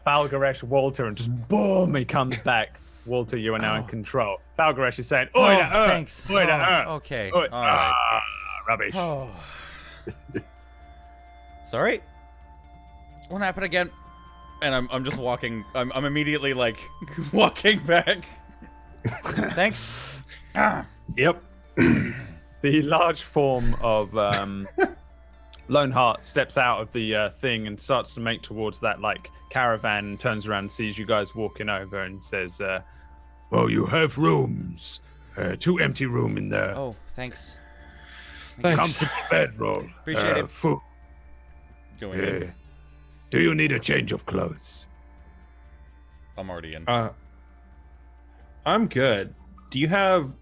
Balgaresh Walter, and just boom, he comes back. Walter, you are now in control. Balgaresh is saying, "Oi, that hurt. thanks. Oi, that hurt. Okay. Oi, All right. rubbish." Oh. Sorry. Won't happen again. And I'm just walking. I'm immediately like walking back. Thanks. Yep. The large form of Loneheart steps out of the thing and starts to make towards that like caravan and turns around and sees you guys walking over and says, Well, you have rooms. 2 empty room in there. Oh, thanks. Comfortable bedroll. Appreciate it. Food. Going in. Do you need a change of clothes? I'm already in. I'm good. Do you have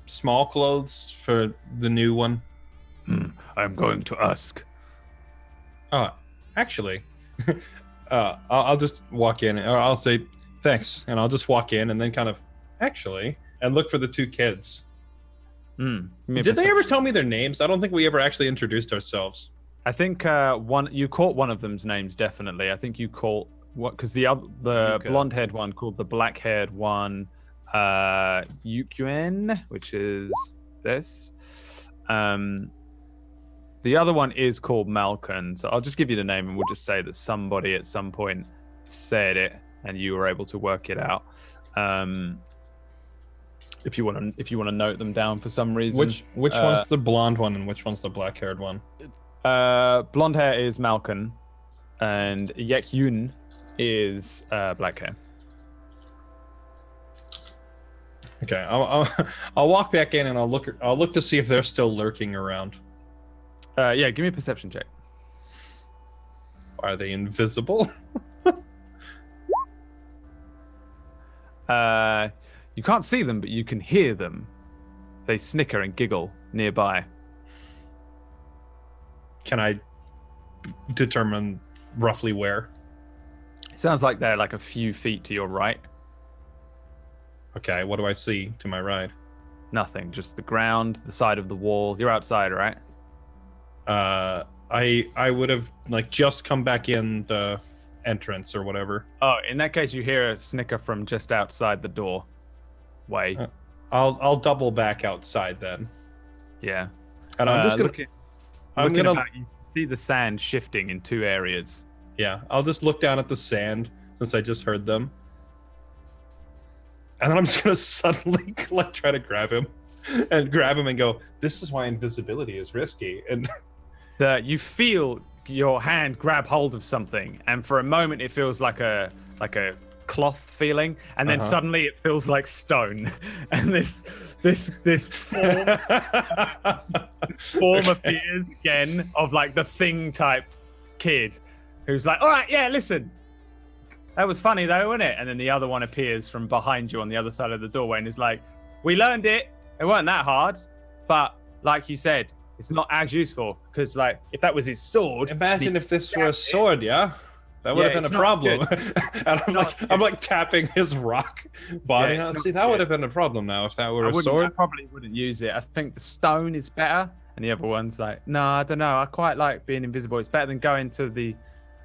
small clothes for the new one? I'm going to ask. Actually, I'll just walk in, or I'll say thanks, and I'll just walk in and then kind of and look for the 2 kids. Did they ever tell me their names? I don't think we ever actually introduced ourselves. I think you caught one of them's names definitely. I think you caught what because the blonde-haired one called the black-haired one Yukyuan, which is this. The other one is called Malcolm, so I'll just give you the name and we'll just say that somebody at some point said it and you were able to work it out. If you want to note them down for some reason. Which one's the blonde one and which one's the black-haired one? Blonde hair is Malcolm, and Yekyun is black hair. Okay, I'll walk back in and I'll look to see if they're still lurking around. Yeah, give me a perception check. Are they invisible? You can't see them, but you can hear them. They snicker and giggle nearby. Can I determine roughly where? It sounds like they're like a few feet to your right. Okay, what do I see to my right? Nothing, just the ground, the side of the wall. You're outside, right? I would have like just come back in the entrance or whatever. Oh, in that case, you hear a snicker from just outside the door. Way. I'll double back outside then. Yeah. And I'm just gonna. Looking about, you see the sand shifting in 2 areas. Yeah, I'll just look down at the sand since I just heard them. And then I'm just gonna suddenly like try to grab him and go, this is why invisibility is risky. And you feel your hand grab hold of something, and for a moment it feels like a cloth feeling, and then suddenly it feels like stone, and this form appears again of like the thing type kid who's like, all right, yeah, listen, that was funny though, wasn't it? And then the other one appears from behind you on the other side of the doorway and is like, we learned it weren't that hard, but like you said, it's not as useful, because like if that was his sword, imagine if this were a sword, yeah, that would have been a problem. And I'm like tapping his rock body. Yeah, See, that would have been a problem now if that were a sword. I probably wouldn't use it. I think the stone is better. And the other one's like, no, I don't know. I quite like being invisible. It's better than going to the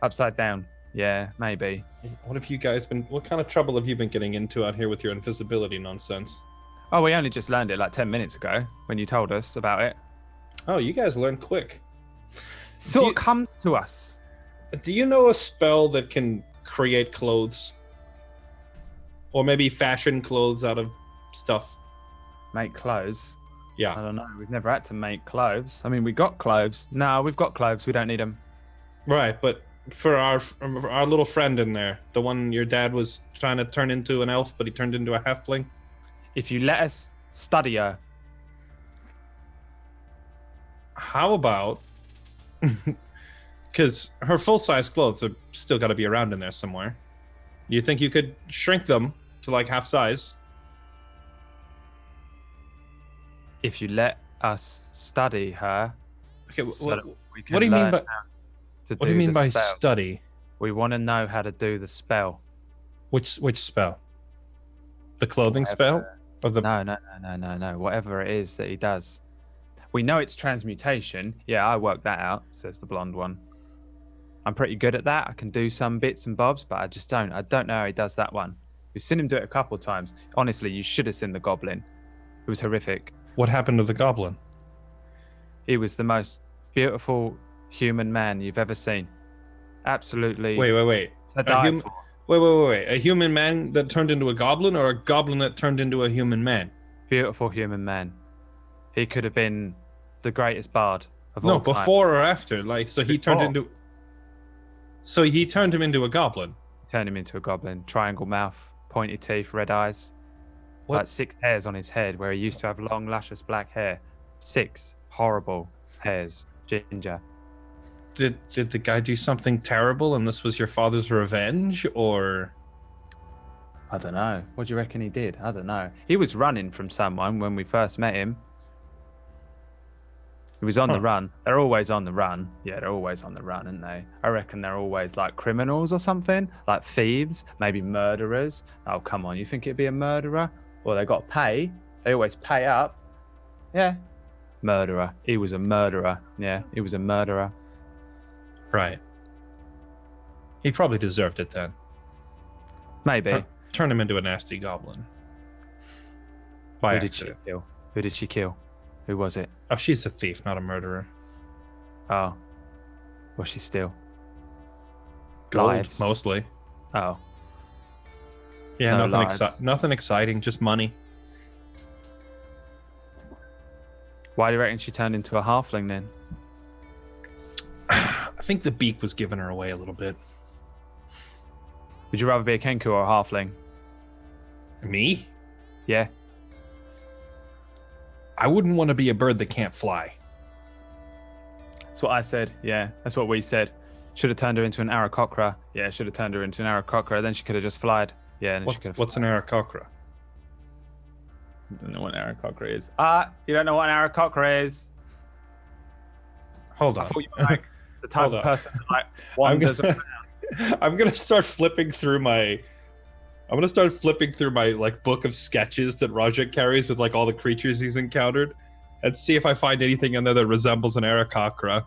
upside down. Yeah, maybe. What have you guys been? What kind of trouble have you been getting into out here with your invisibility nonsense? Oh, we only just learned it like 10 minutes ago when you told us about it. Oh, you guys learn quick. So it comes to us. Do you know a spell that can create clothes? Or maybe fashion clothes out of stuff? Make clothes? Yeah. I don't know. We've never had to make clothes. I mean, we got clothes. No, we've got clothes. We don't need them. Right, but for our little friend in there, the one your dad was trying to turn into an elf, but he turned into a halfling. If you let us study her. How about... Because her full-size clothes have still got to be around in there somewhere. You think you could shrink them to like half size? If you let us study her. Okay, what do you mean by... What do you mean by study? We want to know how to do the spell. Which spell? The clothing spell? Or the... No. Whatever it is that he does. We know it's transmutation. Yeah, I worked that out, says the blonde one. I'm pretty good at that. I can do some bits and bobs, but I don't know how he does that one. We've seen him do it a couple of times. Honestly, you should have seen the goblin. It was horrific. What happened to the goblin? He was the most beautiful human man you've ever seen. Absolutely. Wait. To die for. Wait. A human man that turned into a goblin, or a goblin that turned into a human man? Beautiful human man. He could have been the greatest bard of all No, time. before or after? Like, so he turned Before. into. So he turned him into a goblin. Turned him into a goblin. Triangle mouth, pointy teeth, red eyes. What? Like 6 hairs on his head where he used to have long, luscious black hair. 6 horrible hairs. Ginger. Did the guy do something terrible, and this was your father's revenge, or? I don't know. What do you reckon he did? I don't know. He was running from someone when we first met him. He was on the run. They're always on the run. Yeah, they're always on the run, aren't they? I reckon they're always like criminals or something, like thieves, maybe murderers. Oh, come on. You think it'd be a murderer? Well, they got to pay. They always pay up. Yeah. Murderer. He was a murderer. Yeah, he was a murderer. Right. He probably deserved it then. Maybe. Turn him into a nasty goblin. By accident. Who did she kill? Who was it? Oh, she's a thief, not a murderer. Oh. What's she steal? Gold, Lives. mostly. Oh. Yeah, No nothing exciting, just money. Why do you reckon she turned into a halfling then? I think the beak was giving her away a little bit. Would you rather be a kenku or a halfling? Me? Yeah. I wouldn't want to be a bird that can't fly. That's what I said. Yeah, that's what we said. Should have turned her into an Aarakocra. Yeah, should have turned her into an Aarakocra. Then she could have just flied. Yeah, and What's an Aarakocra? I don't know what an Aarakocra is. You don't know what an Aarakocra is? Hold on. I thought you were like the type Hold of on. person that like wanders around. I'm gonna start flipping through my like book of sketches that Rajat carries with like all the creatures he's encountered, and see if I find anything in there that resembles an Aarakocra.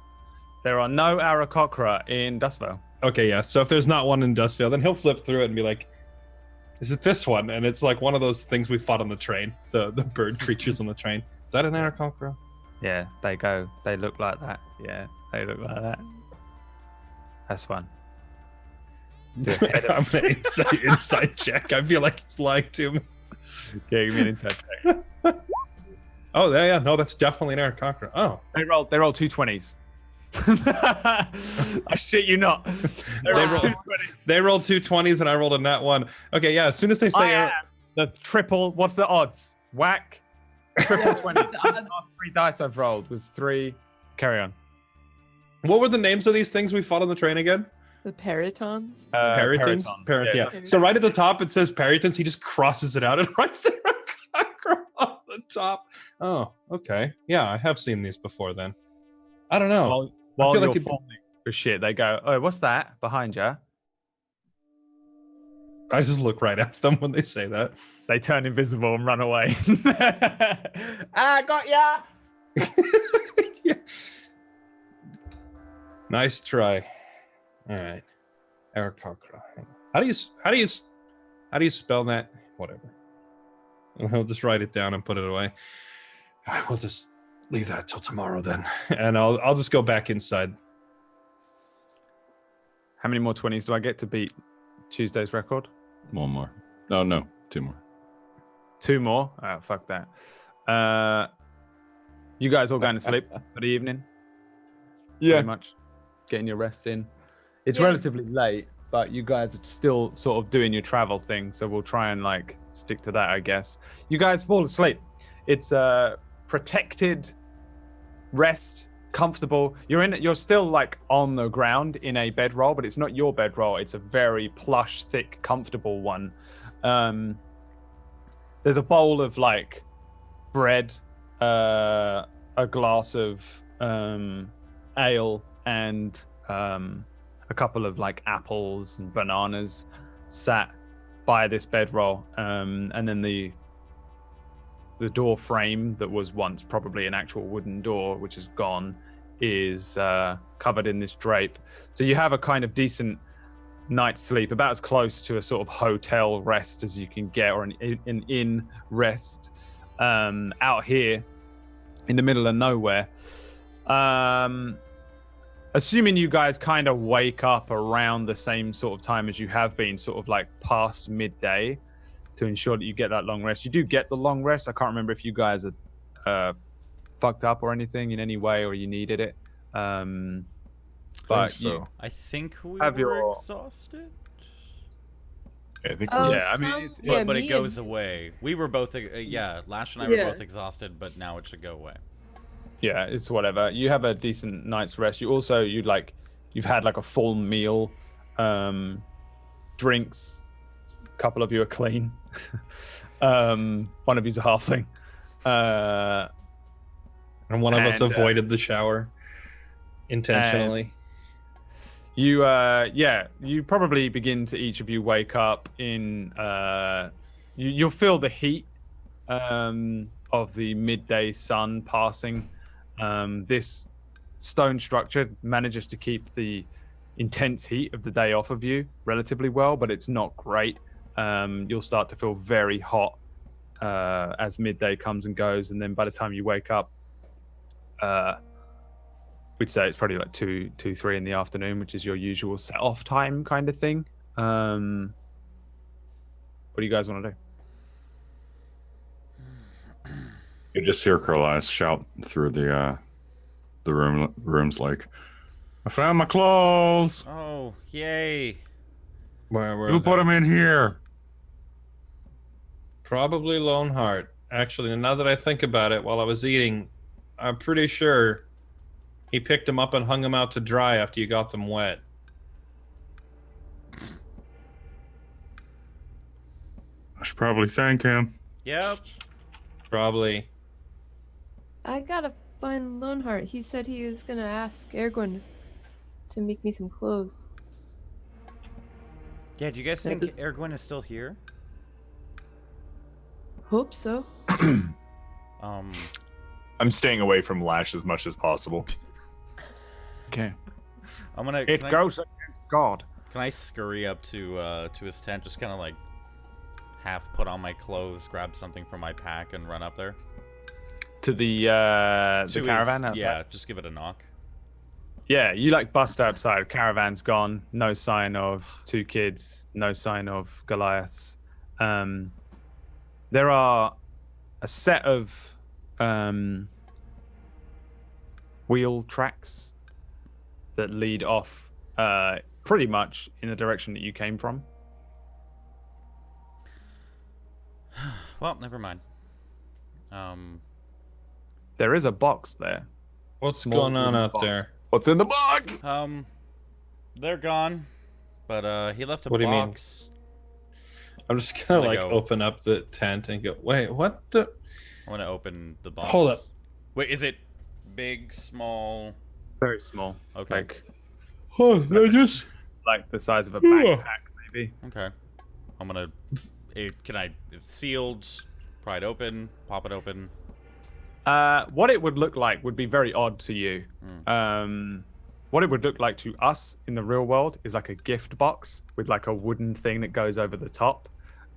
There are no Aarakocra in Dustvale. Okay, yeah. So if there's not one in Dustvale, then he'll flip through it and be like, "Is it this one?" And it's like one of those things we fought on the train, the bird creatures on the train. Is that an Aarakocra? Yeah, they look like that. Yeah, they look like that. That's one. I'm an inside check. I feel like he's lying to me. Yeah, give me an inside check. Oh, yeah, no, that's definitely an Aarakocra. Oh, They rolled 2 20s. I shit you not. They rolled 2 20s and I rolled a nat 1. Okay, yeah, as soon as they say the triple, what's the odds? Whack. Triple 20. The last 3 dice I've rolled was 3. Carry on. what were the names of these things we fought on the train again? The peritons. Peritons? Yeah, Yeah. So right at the top it says Peritons. He just crosses it out and writes Aarakocra on the top. Oh, okay. Yeah, I have seen these before then. I don't know. While feel you're like falling for shit, they go, "Oh, what's that behind you?" I just look right at them when they say that. They turn invisible and run away. Got ya! Yeah. Nice try. All right, Aarakocra. How do you spell that? Whatever. I'll just write it down and put it away. We'll just leave that till tomorrow then, and I'll just go back inside. How many more 20s do I get to beat Tuesday's record? One more. No, 2 more. 2 more? Oh, fuck that. You guys all going to sleep for the evening? Pretty much. Getting your rest in. It's relatively late, but you guys are still sort of doing your travel thing, so we'll try and like stick to that, I guess. You guys fall asleep. It's protected rest, comfortable. You're still like on the ground in a bedroll, but it's not your bedroll. It's a very plush, thick, comfortable one. There's a bowl of like bread, a glass of ale, and a couple of like apples and bananas sat by this bedroll, and then the door frame that was once probably an actual wooden door, which is gone, is covered in this drape. So you have a kind of decent night's sleep, about as close to a sort of hotel rest as you can get, or an inn rest, out here in the middle of nowhere. assuming you guys kind of wake up around the same sort of time as you have been, sort of like past midday, to ensure that you get that long rest. You do get the long rest. I can't remember if you guys are fucked up or anything in any way, or you needed it. But so. I think we have were your- exhausted. I think Oh, yeah, I mean, some- it's- yeah, But it me goes and- away. We were both, Lash and I were Yeah. both exhausted, but now it should go away. yeah, it's whatever. You have a decent night's rest. You've had like a full meal, drinks. A couple of you are clean. One of you's a halfling. And one of us And, avoided the shower intentionally. You probably begin to each of you wake up in you'll feel the heat of the midday sun passing. This stone structure manages to keep the intense heat of the day off of you relatively well, but it's not great. You'll start to feel very hot as midday comes and goes, and then by the time you wake up, we'd say it's probably like 3 in the afternoon, which is your usual set off time kind of thing. What do you guys want to do? You just hear Carlisle shout through the rooms like, "I found my clothes. Oh, yay. Where Who put them in here?" Probably Loneheart. Actually, now that I think about it, while I was eating, I'm pretty sure he picked them up and hung them out to dry after you got them wet. I should probably thank him. Yep. Probably. I gotta find Loneheart. He said he was gonna ask Ergwin to make me some clothes. Yeah, do you guys That think is- Ergwin is still here? Hope so. I'm staying away from Lash as much as possible. Okay. I'm gonna. It goes against God. Can I scurry up to his tent, just kind of like half put on my clothes, grab something from my pack, and run up there? To the To caravan his, outside? yeah, just give it a knock. Yeah, you like bust outside. Caravan's gone. No sign of 2 kids. No sign of Goliaths. There are a set of wheel tracks that lead off pretty much in the direction that you came from. Well, never mind. There is a box there. What's Small going on wooden out box. there? What's in the box? They're gone, but he left a What do you mean? box. I'm just gonna Let like go. open up the tent and go, wait, what the? I'm gonna open the box. Hold up. Wait, is it big, small? Very small. Okay. Like Oh, I just. like the size of a backpack, maybe. Okay. I'm gonna. It's sealed. Pry it open. Pop it open. What it would look like would be very odd to you. What it would look like to us in the real world is like a gift box with like a wooden thing that goes over the top.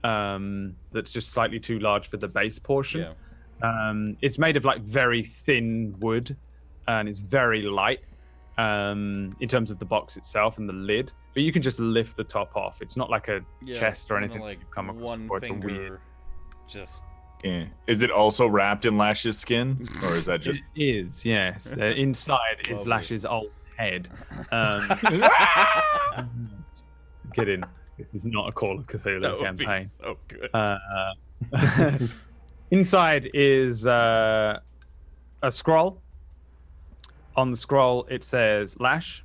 That's just slightly too large for the base portion. Yeah. It's made of like very thin wood, and it's very light in terms of the box itself and the lid. But you can just lift the top off. It's not like a chest or I'm gonna, anything like you've come across one before. It's a finger. weird. Just. Is it also wrapped in Lash's skin, or is that just? It is, yes. Inside is Lovely. Lash's old head. Get in. This is not a Call of Cthulhu That would be campaign. so good. Inside is a scroll. On the scroll, it says Lash,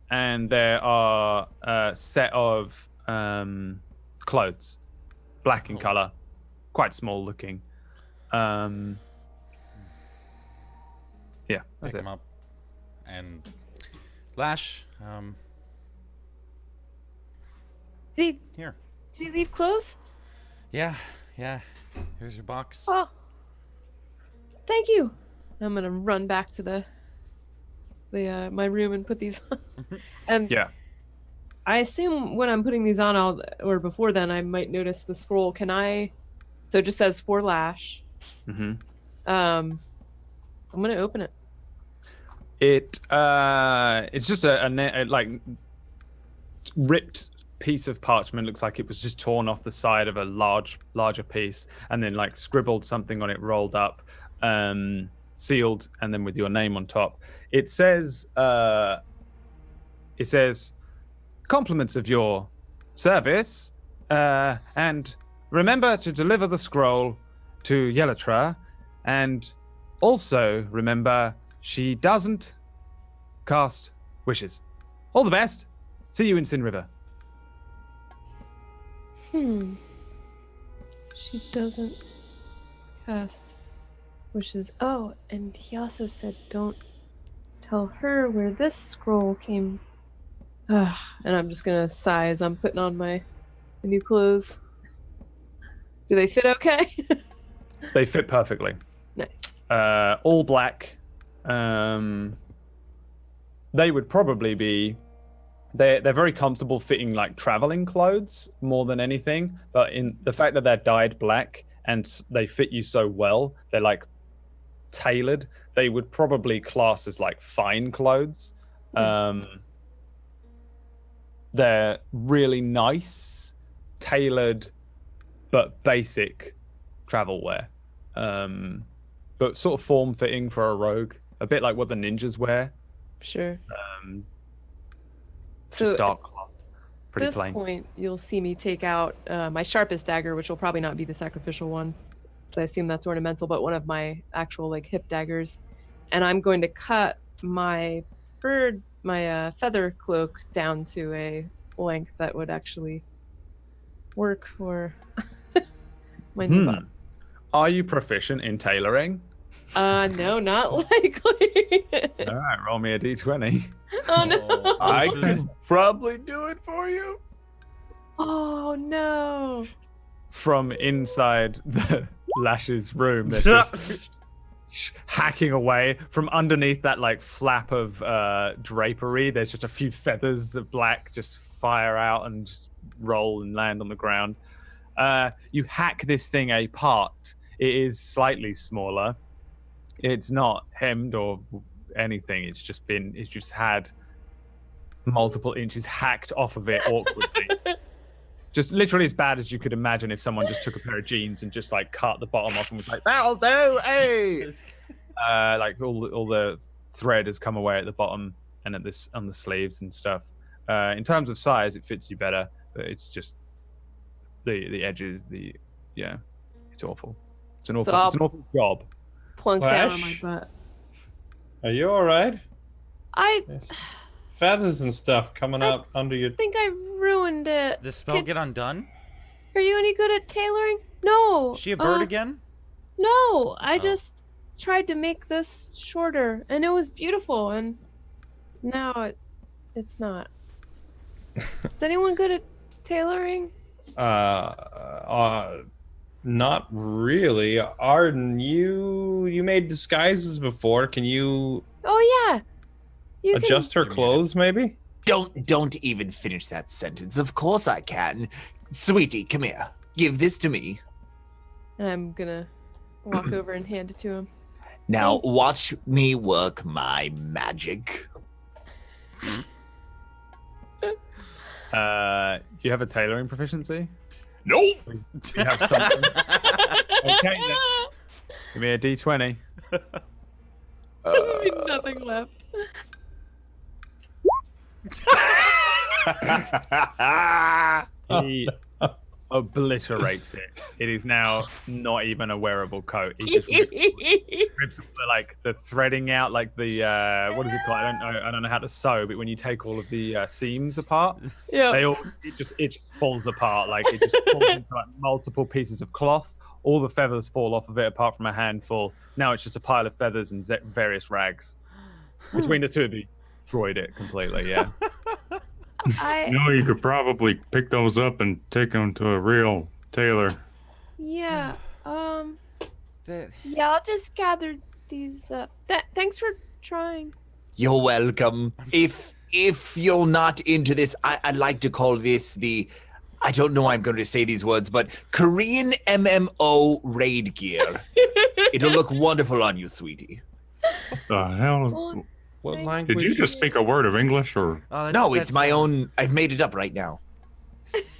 and there are a set of clothes, black in color, quite small looking. Yeah, Pick that's it. him up. And Lash. Did Here. he leave clothes? Yeah. Here's your box. Oh, thank you. I'm gonna run back to the my room and put these on. And Yeah. I assume when I'm putting these on, or before then, I might notice the scroll. Can I? So it just says for Lash. Mm-hmm. I'm gonna open it. It's just a like ripped piece of parchment. Looks like it was just torn off the side of a larger piece, and then like scribbled something on it, rolled up, sealed, and then with your name on top. It says, compliments of your service, and remember to deliver the scroll to Yelatra, and also remember she doesn't cast wishes. All the best. See you in Sin River. She doesn't cast wishes. Oh, and he also said don't tell her where this scroll came. And I'm just gonna sigh as I'm putting on my new clothes. Do they fit okay? They fit perfectly. Nice. All black. They would probably be. They're very comfortable fitting like traveling clothes more than anything. But in the fact that they're dyed black and they fit you so well, they're like tailored. They would probably class as like fine clothes. They're really nice, tailored, but basic travel wear. But sort of form-fitting for a rogue, a bit like what the ninjas wear. Sure. Just So dark cloth, pretty at this plain. point, you'll see me take out my sharpest dagger, which will probably not be the sacrificial one, because I assume that's ornamental, but one of my actual like hip daggers, and I'm going to cut my feather cloak down to a length that would actually work for my new body. Are you proficient in tailoring? No, not likely. All right, roll me a d20. Oh no. I can probably do it for you. Oh no. From inside the Lash's room, they're just hacking away. From underneath that like flap of drapery, there's just a few feathers of black just fire out and just roll and land on the ground. You hack this thing apart. It is slightly smaller. It's not hemmed or anything. It's just had multiple inches hacked off of it awkwardly. Just literally as bad as you could imagine if someone just took a pair of jeans and just like cut the bottom off and was like, "That'll do, hey!" Like all the thread has come away at the bottom and on the sleeves and stuff. In terms of size, it fits you better, but it's just the edges. It's awful. It's an awful job. Plunk down on my Lash? butt. Are you all right? Yes. Feathers and stuff coming up under your. I think I ruined it. Did the spell get undone? Are you any good at tailoring? No. Is she a bird again? No, I just tried to make this shorter, and it was beautiful, and now it's not. Is anyone good at tailoring? Not really. Arden, you made disguises before. Can you Oh yeah. You adjust her clothes, maybe? Don't even finish that sentence. Of course I can. Sweetie, come here. Give this to me. And I'm gonna walk over and hand it to him. Now watch me work my magic. Do you have a tailoring proficiency? Nope. Do you have something? Okay, then. Give me a d20. There's nothing left. He obliterates it. It is now not even a wearable coat. He just rips the threading out, like the what is it called? I don't know how to sew, but when you take all of the seams apart, it just falls apart. Like it just falls into like multiple pieces of cloth. All the feathers fall off of it, apart from a handful. Now it's just a pile of feathers and various rags. Between the two of you, destroyed it completely. Yeah. You could probably pick those up and take them to a real tailor. Yeah. Yeah, I'll just gather these up. Thanks for trying. You're welcome. If you're not into this, I'd like to call this I don't know how I'm going to say these words, but Korean MMO raid gear. It'll look wonderful on you, sweetie. The hell? What language? Did you just speak a word of English, or No, it's my own. I've made it up right now.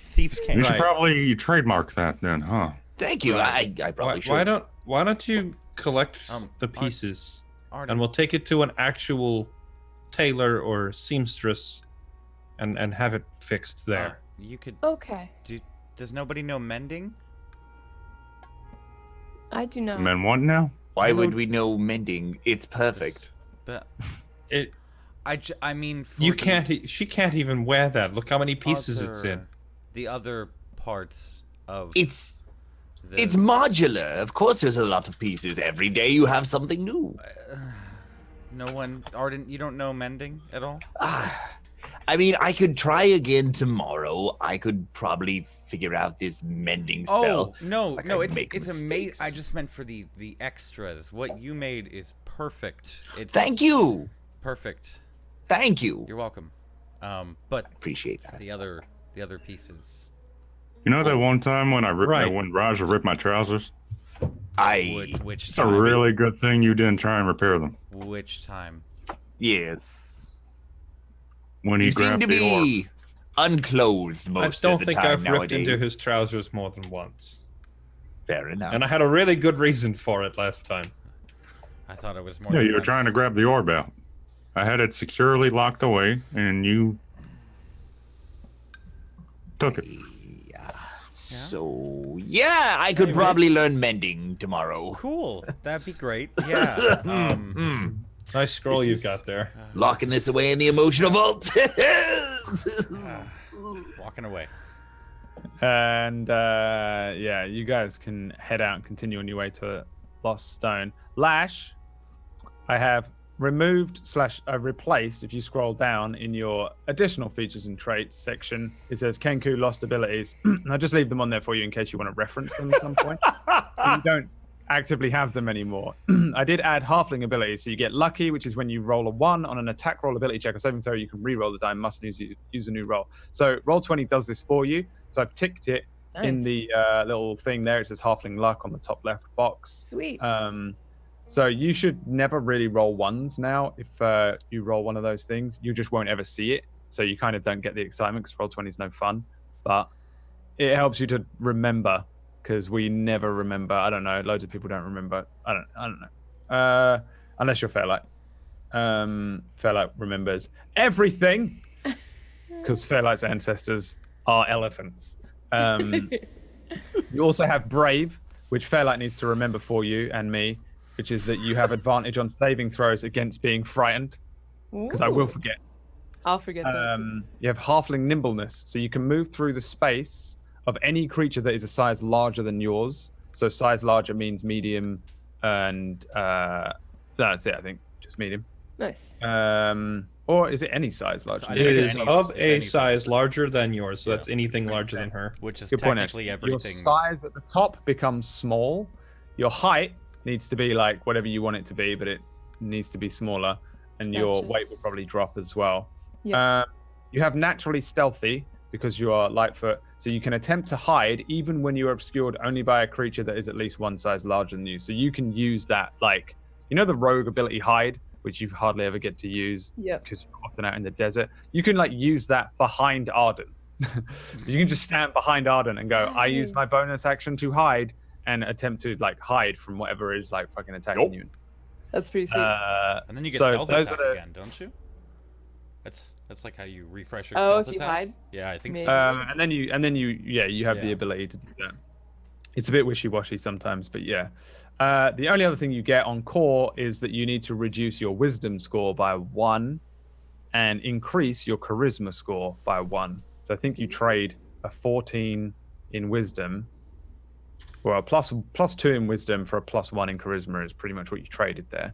Thieves can't. you should probably trademark that then, huh? Thank you. I probably should. Why don't you collect the pieces, Arden. and we'll take it to an actual tailor or seamstress, and have it fixed there. You could. Okay. Does nobody know mending? I do not. Men what now? Why would we know mending? It's perfect. But It. I mean, for You can't. She can't even wear that. Look how many pieces it's in. The other parts of It's modular. Of course, there's a lot of pieces. Every day you have something new. No one, Arden, you don't know mending at all? I mean, I could try again tomorrow. I could probably figure out this mending spell. Oh, no, Like, no, I'd make it's amazing. mistakes. I just meant for the extras. What you made is perfect. It's Thank you. perfect. Thank you. You're welcome. But Appreciate that. the other pieces. You know that one time when Right. when Raja ripped my trousers? Which It's a really good thing you didn't try and repair them. Which time? Yes. When he You seem grabbed to the orb. be unclothed I most don't of the think time I've nowadays. ripped into his trousers more than once, Fair enough. and I had a really good reason for it last time. I thought it was more. Yeah, than you were once. trying to grab the orb out. I had it securely locked away, and you took it. So, yeah, I could probably learn mending tomorrow. Cool. That'd be great. Yeah. Nice scroll This you've is- got there. Locking this away in the emotional vault. Walking away. And yeah, you guys can head out and continue on your way to Lost Stone. Lash, I have removed / replaced, if you scroll down in your additional features and traits section, it says Kenku lost abilities. I'll just leave them on there for you in case you want to reference them at some point. You don't actively have them anymore. I did add halfling abilities, so you get lucky, which is when you roll a 1 on an attack roll ability check or saving throw, you can re-roll the die, must use a new roll. So roll 20 does this for you. So I've ticked it in the little thing there. It says halfling luck on the top left box. Sweet. So you should never really roll 1s now. If you roll one of those things, you just won't ever see it. So you kind of don't get the excitement because roll 20 is no fun. But it helps you to remember, because we never remember. I don't know. Loads of people don't remember. I don't know. Unless you're Fairlight. Fairlight remembers everything because Fairlight's ancestors are elephants. You also have Brave, which Fairlight needs to remember for you and me, which is that you have advantage on saving throws against being frightened, because I will forget. I'll forget that. Too. You have halfling nimbleness, so you can move through the space of any creature that is a size larger than yours. So size larger means medium, and that's it, I think, just medium. Nice. Or is it any size larger? I It think it's is any- of it's a any size larger than yours, so that's anything larger than her. Which is Good point, technically actually. Your everything. size at the top becomes small. Your height needs to be like whatever you want it to be, but it needs to be smaller, and your Gotcha. weight will probably drop as well. Yeah. You have naturally stealthy because you are Lightfoot, so you can attempt to hide even when you are obscured only by a creature that is at least one size larger than you. So you can use that, like, you know, the rogue ability hide, which you hardly ever get to use because you're often out in the desert. You can like use that behind Arden. So you can just stand behind Arden and go, I use my bonus action to hide, and attempt to like hide from whatever is like fucking attacking you. That's pretty sweet. And then you get so stealth those attack are the- again, don't you? That's like how you refresh your Oh, stealth if you attack. hide? Yeah, I think Maybe. so. And then you have the ability to do that. It's a bit wishy-washy sometimes, but yeah. The only other thing you get on core is that you need to reduce your wisdom score by 1 and increase your charisma score by 1. So I think you trade a 14 in wisdom, or a plus 2 in wisdom for a +1 in charisma is pretty much what you traded there.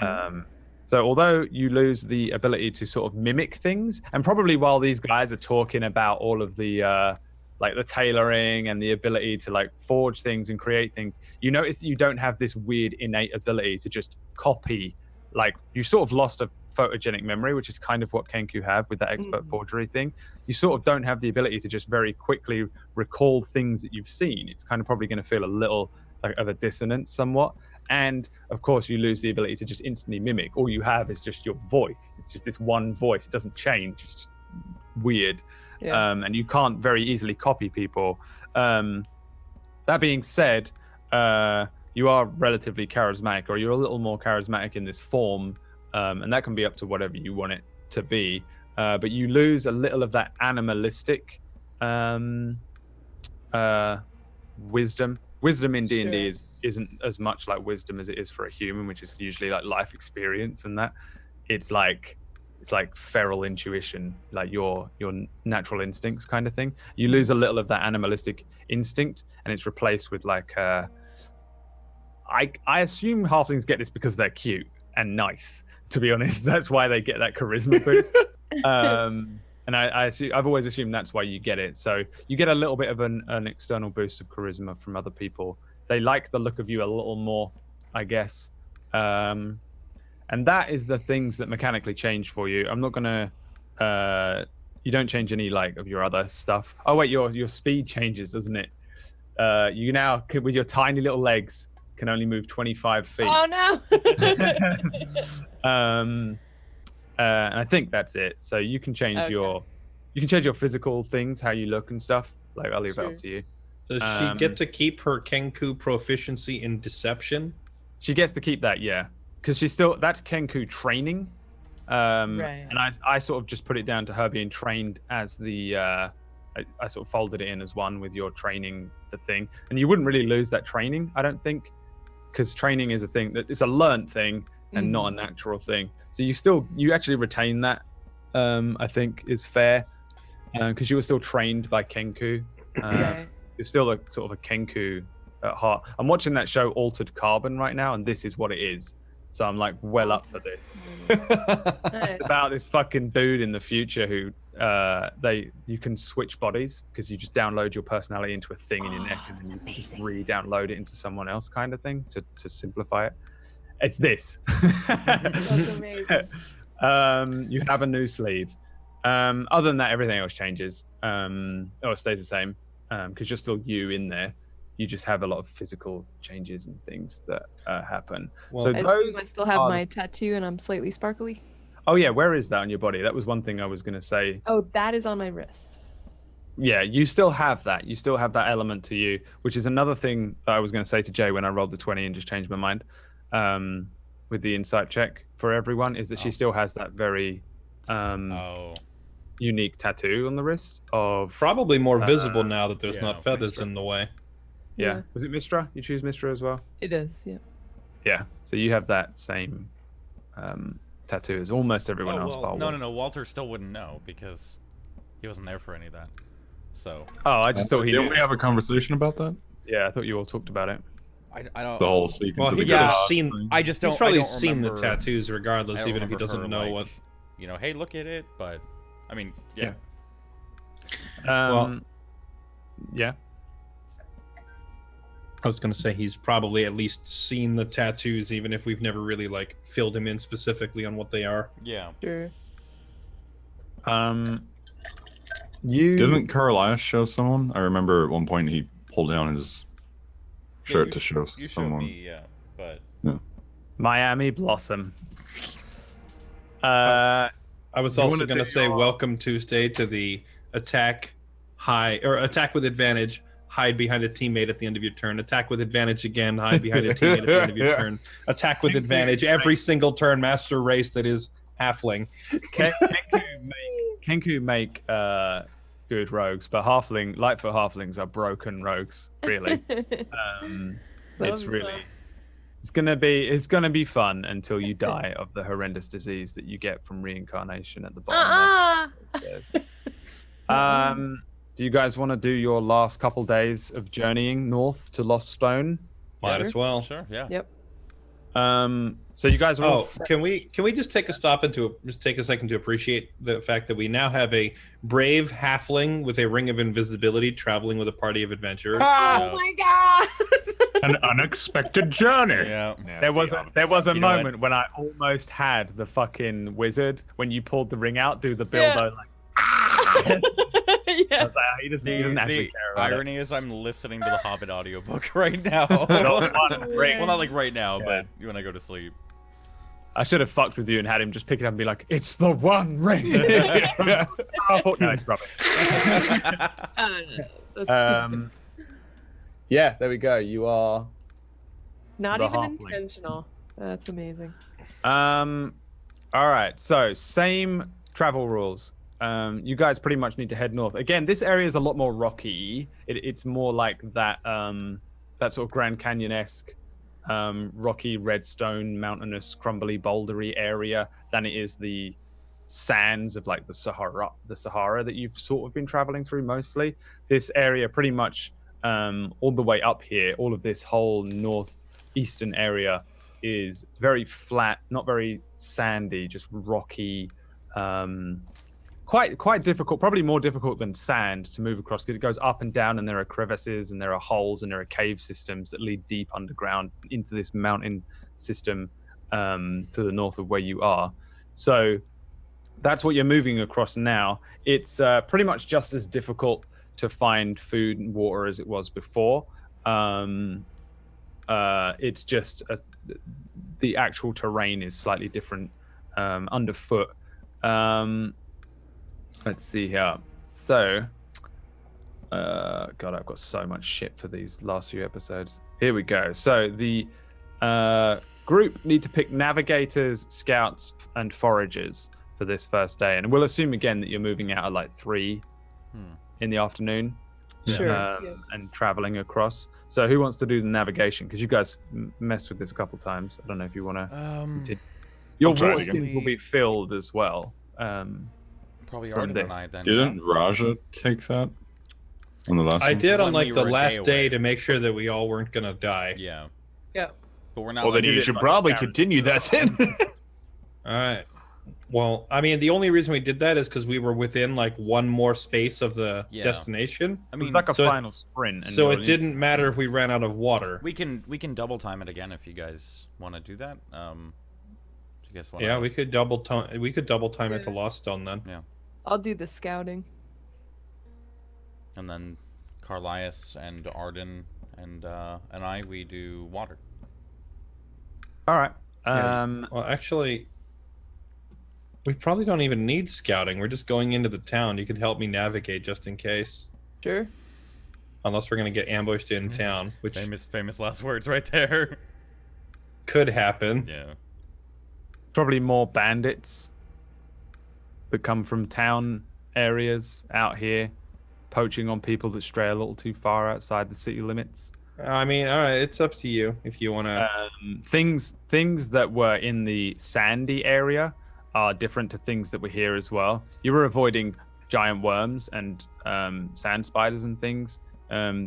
Okay. So although you lose the ability to sort of mimic things, and probably while these guys are talking about all of the like the tailoring and the ability to like forge things and create things, you notice that you don't have this weird innate ability to just copy. Like, you sort of lost a photogenic memory, which is kind of what Kenku have with that expert forgery thing. You sort of don't have the ability to just very quickly recall things that you've seen. It's kind of probably going to feel a little of a dissonance somewhat. And of course, you lose the ability to just instantly mimic. All you have is just your voice. It's just this one voice. It doesn't change. It's just weird. Yeah. And you can't very easily copy people. That being said, you are relatively charismatic, or you're a little more charismatic in this form, and that can be up to whatever you want it to be. But you lose a little of that animalistic wisdom. Wisdom in D&D isn't as much like wisdom as it is for a human, which is usually like life experience, and that it's like feral intuition, like your natural instincts kind of thing. You lose a little of that animalistic instinct, and it's replaced with like I assume halflings get this because they're cute and nice, to be honest. That's why they get that charisma boost. And I've always assumed that's why you get it. So you get a little bit of an external boost of charisma from other people. They like the look of you a little more, I guess. And that is the things that mechanically change for you. I'm not gonna. You don't change any like of your other stuff. Oh wait, your speed changes, doesn't it? You now with your tiny little legs can only move 25 feet. Oh no. And I think that's it. So you can change your physical things, how you look and stuff. Like I'll leave it up to you. Does she get to keep her Kenku proficiency in deception? She gets to keep that, yeah, because that's Kenku training. Right. And I sort of just put it down to her being trained as the. I sort of folded it in as one with your training the thing, and you wouldn't really lose that training, I don't think, because training is a thing that it's a learned thing and not a natural thing. So you actually retain that. I think is fair, because you were still trained by Kenku. Okay. You're still a sort of a Kenku at heart. I'm watching that show Altered Carbon right now, and this is what it is. So I'm like well up for this. It's about this fucking dude in the future who you can switch bodies because you just download your personality into a thing in your neck, and then you just re-download it into someone else, kind of thing, to simplify it. It's this. That's amazing. You have a new sleeve. Other than that, everything else changes. It stays the same because you're still you in there. You just have a lot of physical changes and things that happen. Well, so I assume I still have my tattoo and I'm slightly sparkly. Oh yeah, where is that on your body? That was one thing I was going to say. Oh, that is on my wrist. Yeah, you still have that. You still have that element to you, which is another thing that I was going to say to Jay when I rolled the 20 and just changed my mind with the insight check for everyone, is that she still has that very unique tattoo on the wrist of probably more visible now that there's not feathers in the way. Yeah. Was it Mistra? You choose Mistra as well? It is, yeah. Yeah. So you have that same tattoo as almost everyone else. No. Walter still wouldn't know because he wasn't there for any of that. So. Oh, I just thought he. Didn't we have a conversation about that? Yeah, I thought you all talked about it. I don't. The whole speaking. Well, to the he could have gods seen. thing. I just don't. He's probably I don't seen the remember, tattoos regardless, even if he doesn't know what. You know, hey, look at it. But I mean, yeah. Well, yeah. I was going to say he's probably at least seen the tattoos, even if we've never really like filled him in specifically on what they are. Yeah. Sure. You didn't Carlias show someone? I remember at one point he pulled down his shirt to show you someone. Showed me, yeah, but Miami Blossom. I was also going to say welcome Tuesday to the attack with advantage. Hide behind a teammate at the end of your turn. Attack with advantage again. Hide behind a teammate at the end of your turn. Attack with advantage every single turn. Master race that is halfling. Kenku make good rogues, but Lightfoot halflings are broken rogues. Really, it's gonna be fun until you die of the horrendous disease that you get from reincarnation at the bottom. Do you guys want to do your last couple days of journeying north to Lost Stone? Might as well. Sure. Yeah. Yep. So you guys are can we just take a second to appreciate the fact that we now have a brave halfling with a ring of invisibility traveling with a party of adventurers. Oh my god! An unexpected journey. Yeah. There was a moment when I almost had the fucking wizard when you pulled the ring out do the Bilbo like. Yeah. He doesn't actually The care about irony it. is I'm listening to the Hobbit audiobook right now. Ring. Well, not like right now, Yeah. but when I go to sleep. I should have fucked with you and had him just pick it up and be like, "It's the One Ring." No, it's rubbish. Yeah, there we go. You are Not the even halfling. intentional. That's amazing. All right, so same travel rules. You guys pretty much need to head north. Again, this area is a lot more rocky. It's more like that that sort of Grand Canyon-esque rocky, redstone, mountainous, crumbly, bouldery area than it is the sands of like the Sahara that you've sort of been traveling through mostly. This area pretty much all the way up here, all of this whole northeastern area is very flat, not very sandy, just rocky, quite difficult, probably more difficult than sand to move across because it goes up and down and there are crevices and there are holes and there are cave systems that lead deep underground into this mountain system to the north of where you are. So that's what you're moving across now. It's pretty much just as difficult to find food and water as it was before. It's just the actual terrain is slightly different underfoot. Let's see here. So, God, I've got so much shit for these last few episodes. Here we go. So the group need to pick navigators, scouts, and foragers for this first day. And we'll assume again that you're moving out at like 3 in the afternoon. Sure. And traveling across. So who wants to do the navigation? Because you guys messed with this a couple times. I don't know if you want to continue. Your water skins will be filled as well. Probably from Arden and this. I then. Didn't Raja take that on the last I one? did on When like we the were a last day day away. to make sure that we all weren't gonna die. Yeah. Yeah. But we're not. Well, then like, you should probably continue that then. All right. Well, I mean, the only reason we did that is because we were within like one more space of the Yeah. destination. I mean, It's like a so it- final sprint. And So you're- it didn't matter if we ran out of water. we can double time it again if you guys want to do that. Do you guys want? Yeah, we could double time. We could double time it Yeah. to Lost Stone then. I'll do the scouting. And then Carlias and Arden and I, we do water. All right. Yeah. Well, actually, we probably don't even need scouting. We're just going into the town. You could help me navigate just in case. Sure. Unless we're gonna get ambushed in town, which Famous last words right there. could happen. Yeah. probably more bandits that come from town areas out here, poaching on people that stray a little too far outside the city limits. I mean, all right, it's up to you if you want to. Things that were in the sandy area are different to things that were here as well. You were avoiding giant worms and sand spiders and things.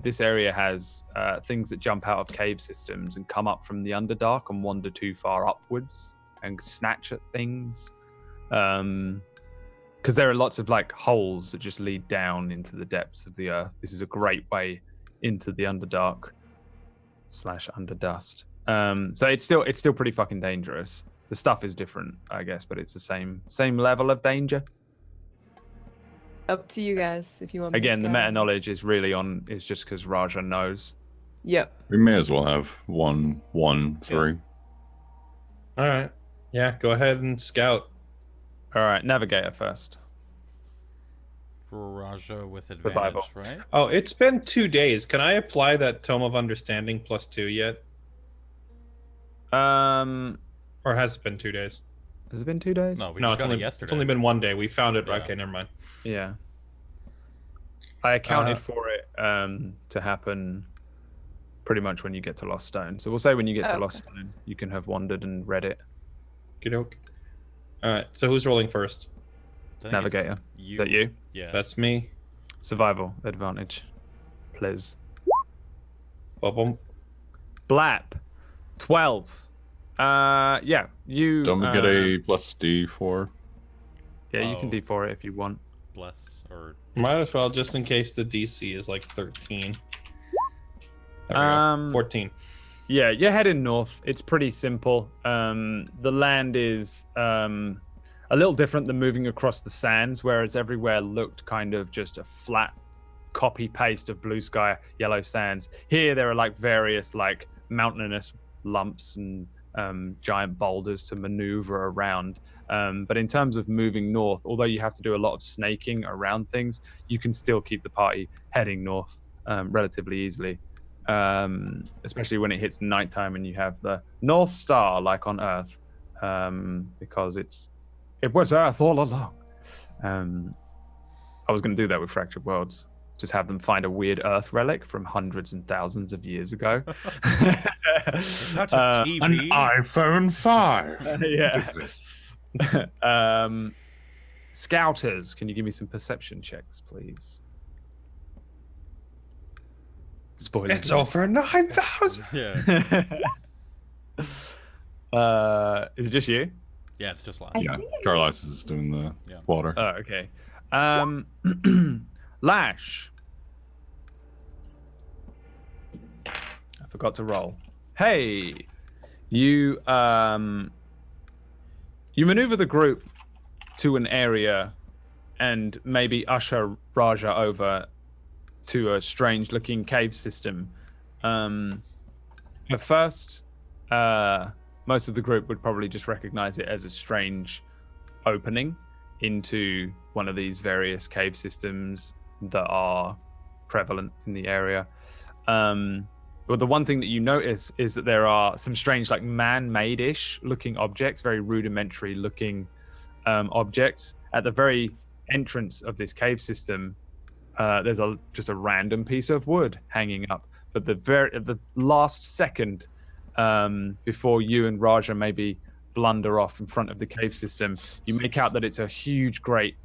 This area has things that jump out of cave systems and come up from the Underdark and wander too far upwards and snatch at things. Because there are lots of like holes that just lead down into the depths of the earth. This is a great way into the Underdark / Underdust. So it's still pretty fucking dangerous. The stuff is different, I guess, but it's the same level of danger. Up to you guys if you want me Again, to the scout. meta knowledge is really on. Is just because Raja knows. Yep. We may as well have 1, 1, 3. All right. Yeah, go ahead and scout. All right, navigator first. For Raja with advantage, Survival. right? Oh, it's been 2 days. Can I apply that Tome of Understanding +2 yet? Or has it been 2 days? Has it been 2 days? No, we No, just it's got only, it yesterday. it's only been 1 day. We found it. Yeah. Okay, never mind. Yeah. I accounted for it to happen pretty much when you get to Lost Stone. So we'll say when you get to Oh, Lost Stone, you can have wandered and read it. Good. All right. So who's rolling first? I think it's Navigator. Is that you? Yeah. That's me. Survival advantage. Please. Bubble. Blap. 12. Yeah. You. Don't we get a +D4? Yeah, you can Oh. D4 it if you want. Bless or Might as well, just in case the DC is like 13. There we go. 14. Yeah, you're heading north. It's pretty simple. The land is a a little different than moving across the sands, whereas everywhere looked kind of just a flat copy paste of blue sky, yellow sands. Here there are like various like mountainous lumps and giant boulders to maneuver around. But in terms of moving north, although you have to do a lot of snaking around things, you can still keep the party heading north relatively easily. Especially when it hits nighttime and you have the North Star like on Earth, because it was Earth all along. I was going to do that with Fractured Worlds, just have them find a weird Earth relic from hundreds and thousands of years ago. Such a TV. An iPhone 5. Yeah. Scouters, can you give me some perception checks, please? Spoilers. It's over 9,000. Yeah. Is it just you? Yeah, it's just Lash. Yeah, Carlisle is doing the water. Oh, okay. Lash. I forgot to roll. Hey, you maneuver the group to an area and maybe usher Raja over to a strange-looking cave system. At first, most of the group would probably just recognize it as a strange opening into one of these various cave systems that are prevalent in the area. But the one thing that you notice is that there are some strange, like man-made-ish looking objects, very rudimentary looking objects. At the very entrance of this cave system, there's just a random piece of wood hanging up. But the last second before you and Raja maybe blunder off in front of the cave system, you make out that it's a huge, great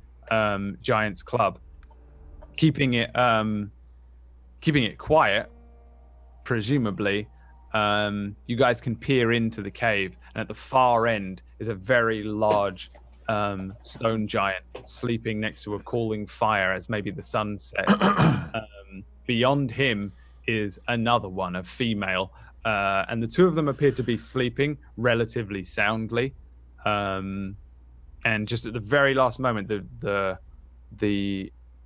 giant's club. Keeping it quiet, presumably, you guys can peer into the cave, and at the far end is a very large stone giant sleeping next to a cooling fire as maybe the sun sets. Beyond him is another one, a female, and the two of them appear to be sleeping relatively soundly. And just at the very last moment, the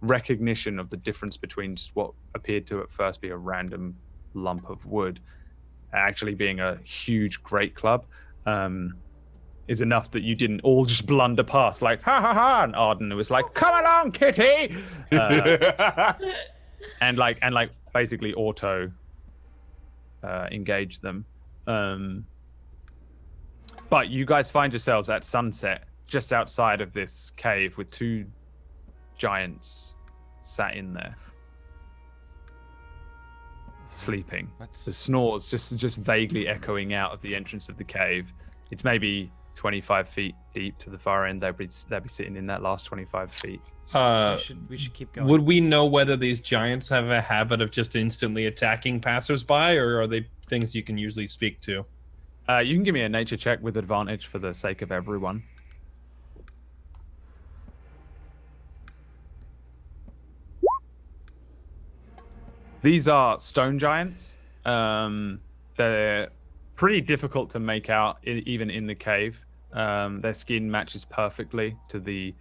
recognition of the difference between just what appeared to at first be a random lump of wood actually being a huge great club is enough that you didn't all just blunder past like ha ha ha, and Arden was like, come along kitty, and basically auto engage them. But you guys find yourselves at sunset just outside of this cave with two giants sat in there sleeping. The snores just vaguely echoing out of the entrance of the cave. It's maybe 25 feet deep to the far end. They'll be sitting in that last 25 feet. We should keep going. Would we know whether these giants have a habit of just instantly attacking passersby, or are they things you can usually speak to? You can give me a nature check with advantage for the sake of everyone. These are stone giants. They're pretty difficult to make out even in the cave. Their skin matches perfectly to the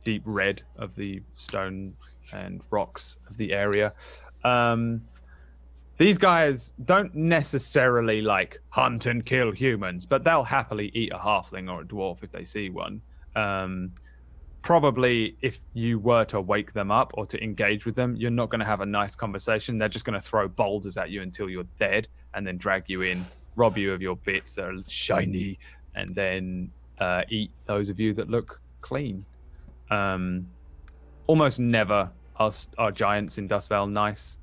deep red of the stone and rocks of the area. These guys don't necessarily like hunt and kill humans, but they'll happily eat a halfling or a dwarf if they see one. Probably if you were to wake them up or to engage with them, you're not going to have a nice conversation. They're just going to throw boulders at you until you're dead and then drag you in, rob you of your bits that are shiny, and then eat those of you that look clean. Almost never are giants in Dustvale nice.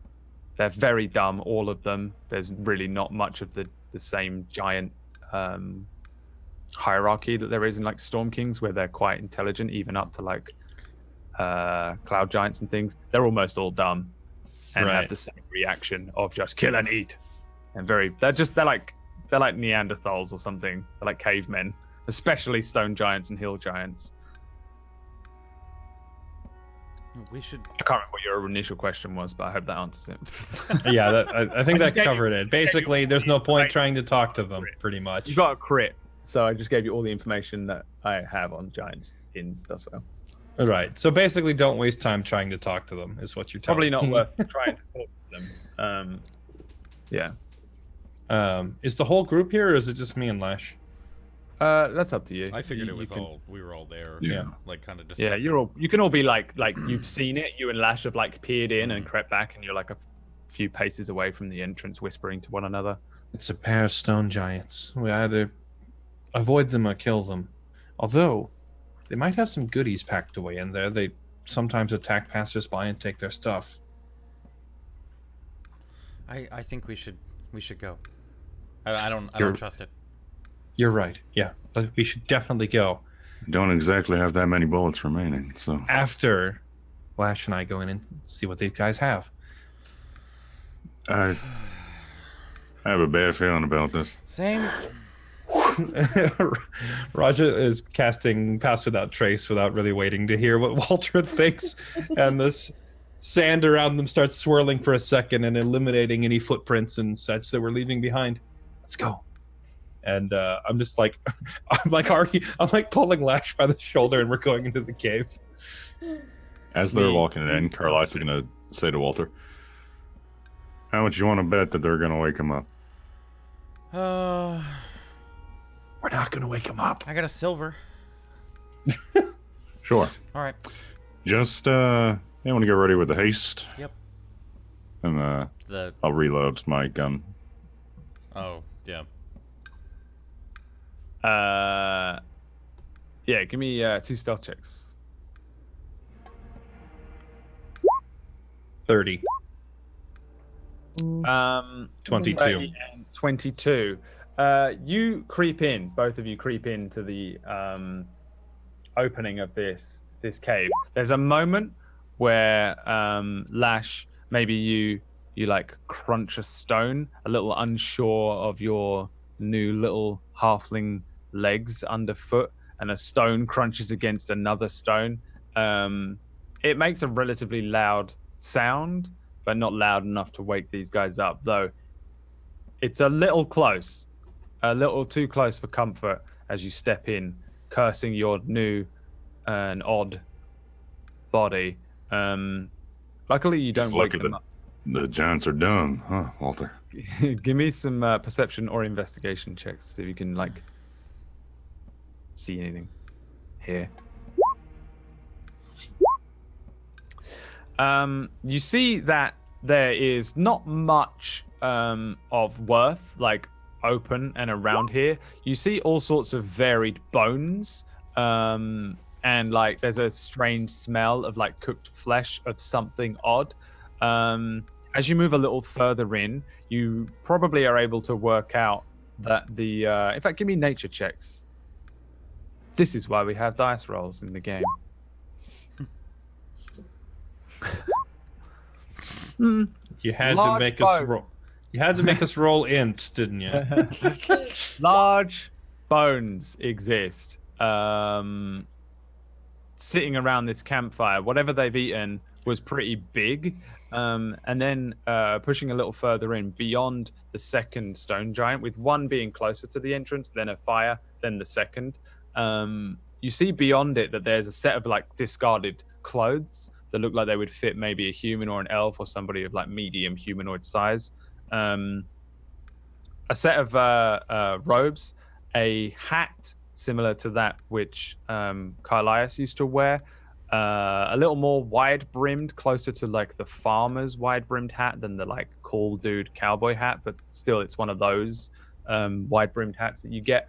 They're very dumb, all of them. There's really not much of the same giant hierarchy that there is in like Storm Kings, where they're quite intelligent, even up to like cloud giants and things. They're almost all dumb and have the same reaction of just kill and eat. And they're like Neanderthals or something. They're like cavemen, especially stone giants and hill giants. We should. I can't remember what your initial question was, but I hope that answers it. Yeah, I think that covered it. Basically, there's no point trying to talk to them, pretty much. You got a crit, So I just gave you all the information that I have on giants in Dustwell. All right. So basically, don't waste time trying to talk to them. Is what you're telling Probably me. not worth trying to talk to them. Yeah. Is the whole group here, or is it just me and Lash? That's up to you. I figured You we were all there. Yeah. Like kind of discussing. Yeah, you can all be like you've seen it. You and Lash have like peered in and crept back, and you're like a few paces away from the entrance, whispering to one another. It's a pair of stone giants. We either avoid them or kill them. Although, they might have some goodies packed away in there. They sometimes attack passersby and take their stuff. I think we should go. I don't trust it. You're right. Yeah, but we should definitely go. Don't exactly have that many bullets remaining, so. After Lash and I go in and see what these guys have. I have a bad feeling about this. Same. Raja is casting Pass Without Trace without really waiting to hear what Walter thinks, and this sand around them starts swirling for a second and eliminating any footprints and such that we're leaving behind. Let's go. And I'm just like, I'm like pulling Lash by the shoulder, and we're going into the cave. As they're walking in, Carlisle's gonna say to Walter, "How much you want to bet that they're gonna wake him up?" We're not gonna wake him up. I got a silver. Sure. All right. Just you want to get ready with the haste. Yep. And I'll reload my gun. Oh yeah. Yeah, give me 2 stealth checks. 30. 22. And 22. You creep in, both of you creep into the opening of this cave. There's a moment where Lash, maybe you like crunch a stone, a little unsure of your new little halfling legs underfoot, and a stone crunches against another stone. It makes a relatively loud sound, but not loud enough to wake these guys up, though it's a little close, a little too close for comfort as you step in, cursing your new and odd body. Luckily you don't wake them up. The giants are done, huh, Walter? Give me some perception or investigation checks, see if you can like see anything here. You see that there is not much of worth like open and around here. You see all sorts of varied bones, and like there's a strange smell of like cooked flesh of something odd. As you move a little further in, you probably are able to work out that the in fact, give me nature checks. This is why we have dice rolls in the game. You had to make us roll. You had to make us roll int, didn't you? Large bones exist, sitting around this campfire. Whatever they've eaten was pretty big, and then pushing a little further in, beyond the second stone giant, with one being closer to the entrance, then a fire, then the second. You see beyond it that there's a set of like discarded clothes that look like they would fit maybe a human or an elf or somebody of like medium humanoid size. A set of robes, a hat similar to that which Carlias used to wear, a little more wide-brimmed, closer to like the farmer's wide-brimmed hat than the like cool dude cowboy hat, but still it's one of those wide-brimmed hats that you get.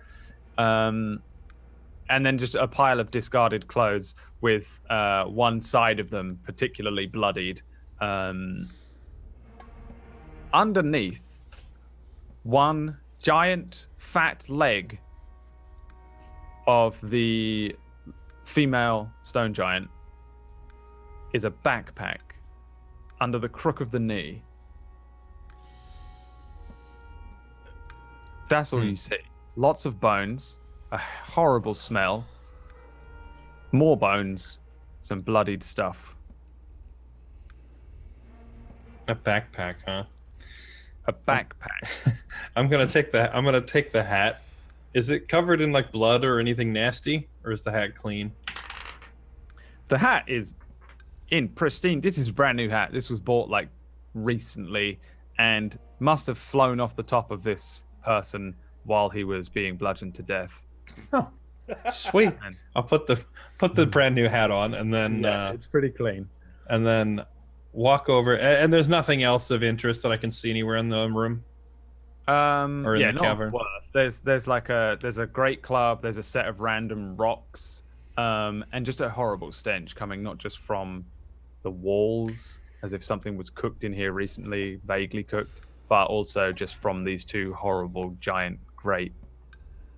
And then just a pile of discarded clothes with one side of them particularly bloodied. Underneath, one giant fat leg of the female stone giant is a backpack under the crook of the knee. That's all you see. Lots of bones, a horrible smell, more bones, some bloodied stuff. A backpack, huh? A backpack. I'm gonna take the hat Is it covered in like blood or anything nasty, or is the hat clean? The hat is in pristine. This is a brand new hat. This was bought like recently and must have flown off the top of this person while he was being bludgeoned to death. Sweet. I'll put the brand new hat on, and then it's pretty clean. And then walk over. And there's nothing else of interest that I can see anywhere in the room. Or in the cavern. There's a great club. There's a set of random rocks, and just a horrible stench coming not just from the walls, as if something was cooked in here recently, vaguely cooked, but also just from these two horrible, giant, great,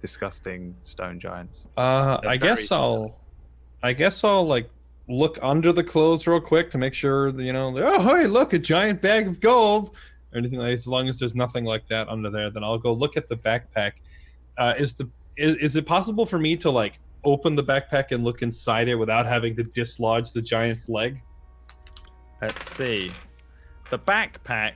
disgusting stone giants. I guess I'll like look under the clothes real quick to make sure that, oh hey, look, a giant bag of gold or anything like. As long as there's nothing like that under there, then I'll go look at the backpack. Is it possible for me to like open the backpack and look inside it without having to dislodge the giant's leg? Let's see. The backpack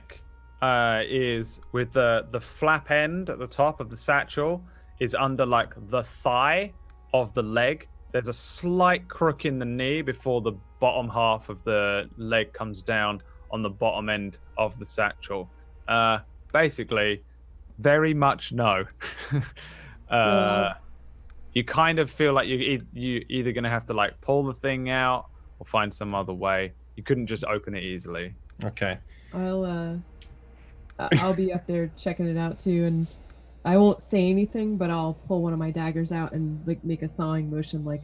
is with the flap end at the top of the satchel is under like the thigh of the leg. There's a slight crook in the knee before the bottom half of the leg comes down on the bottom end of the satchel. Basically, very much no. You kind of feel like you either going to have to like pull the thing out or find some other way. You couldn't just open it easily. Okay. I'll be up there checking it out too, and I won't say anything, but I'll pull one of my daggers out and like make a sawing motion, like.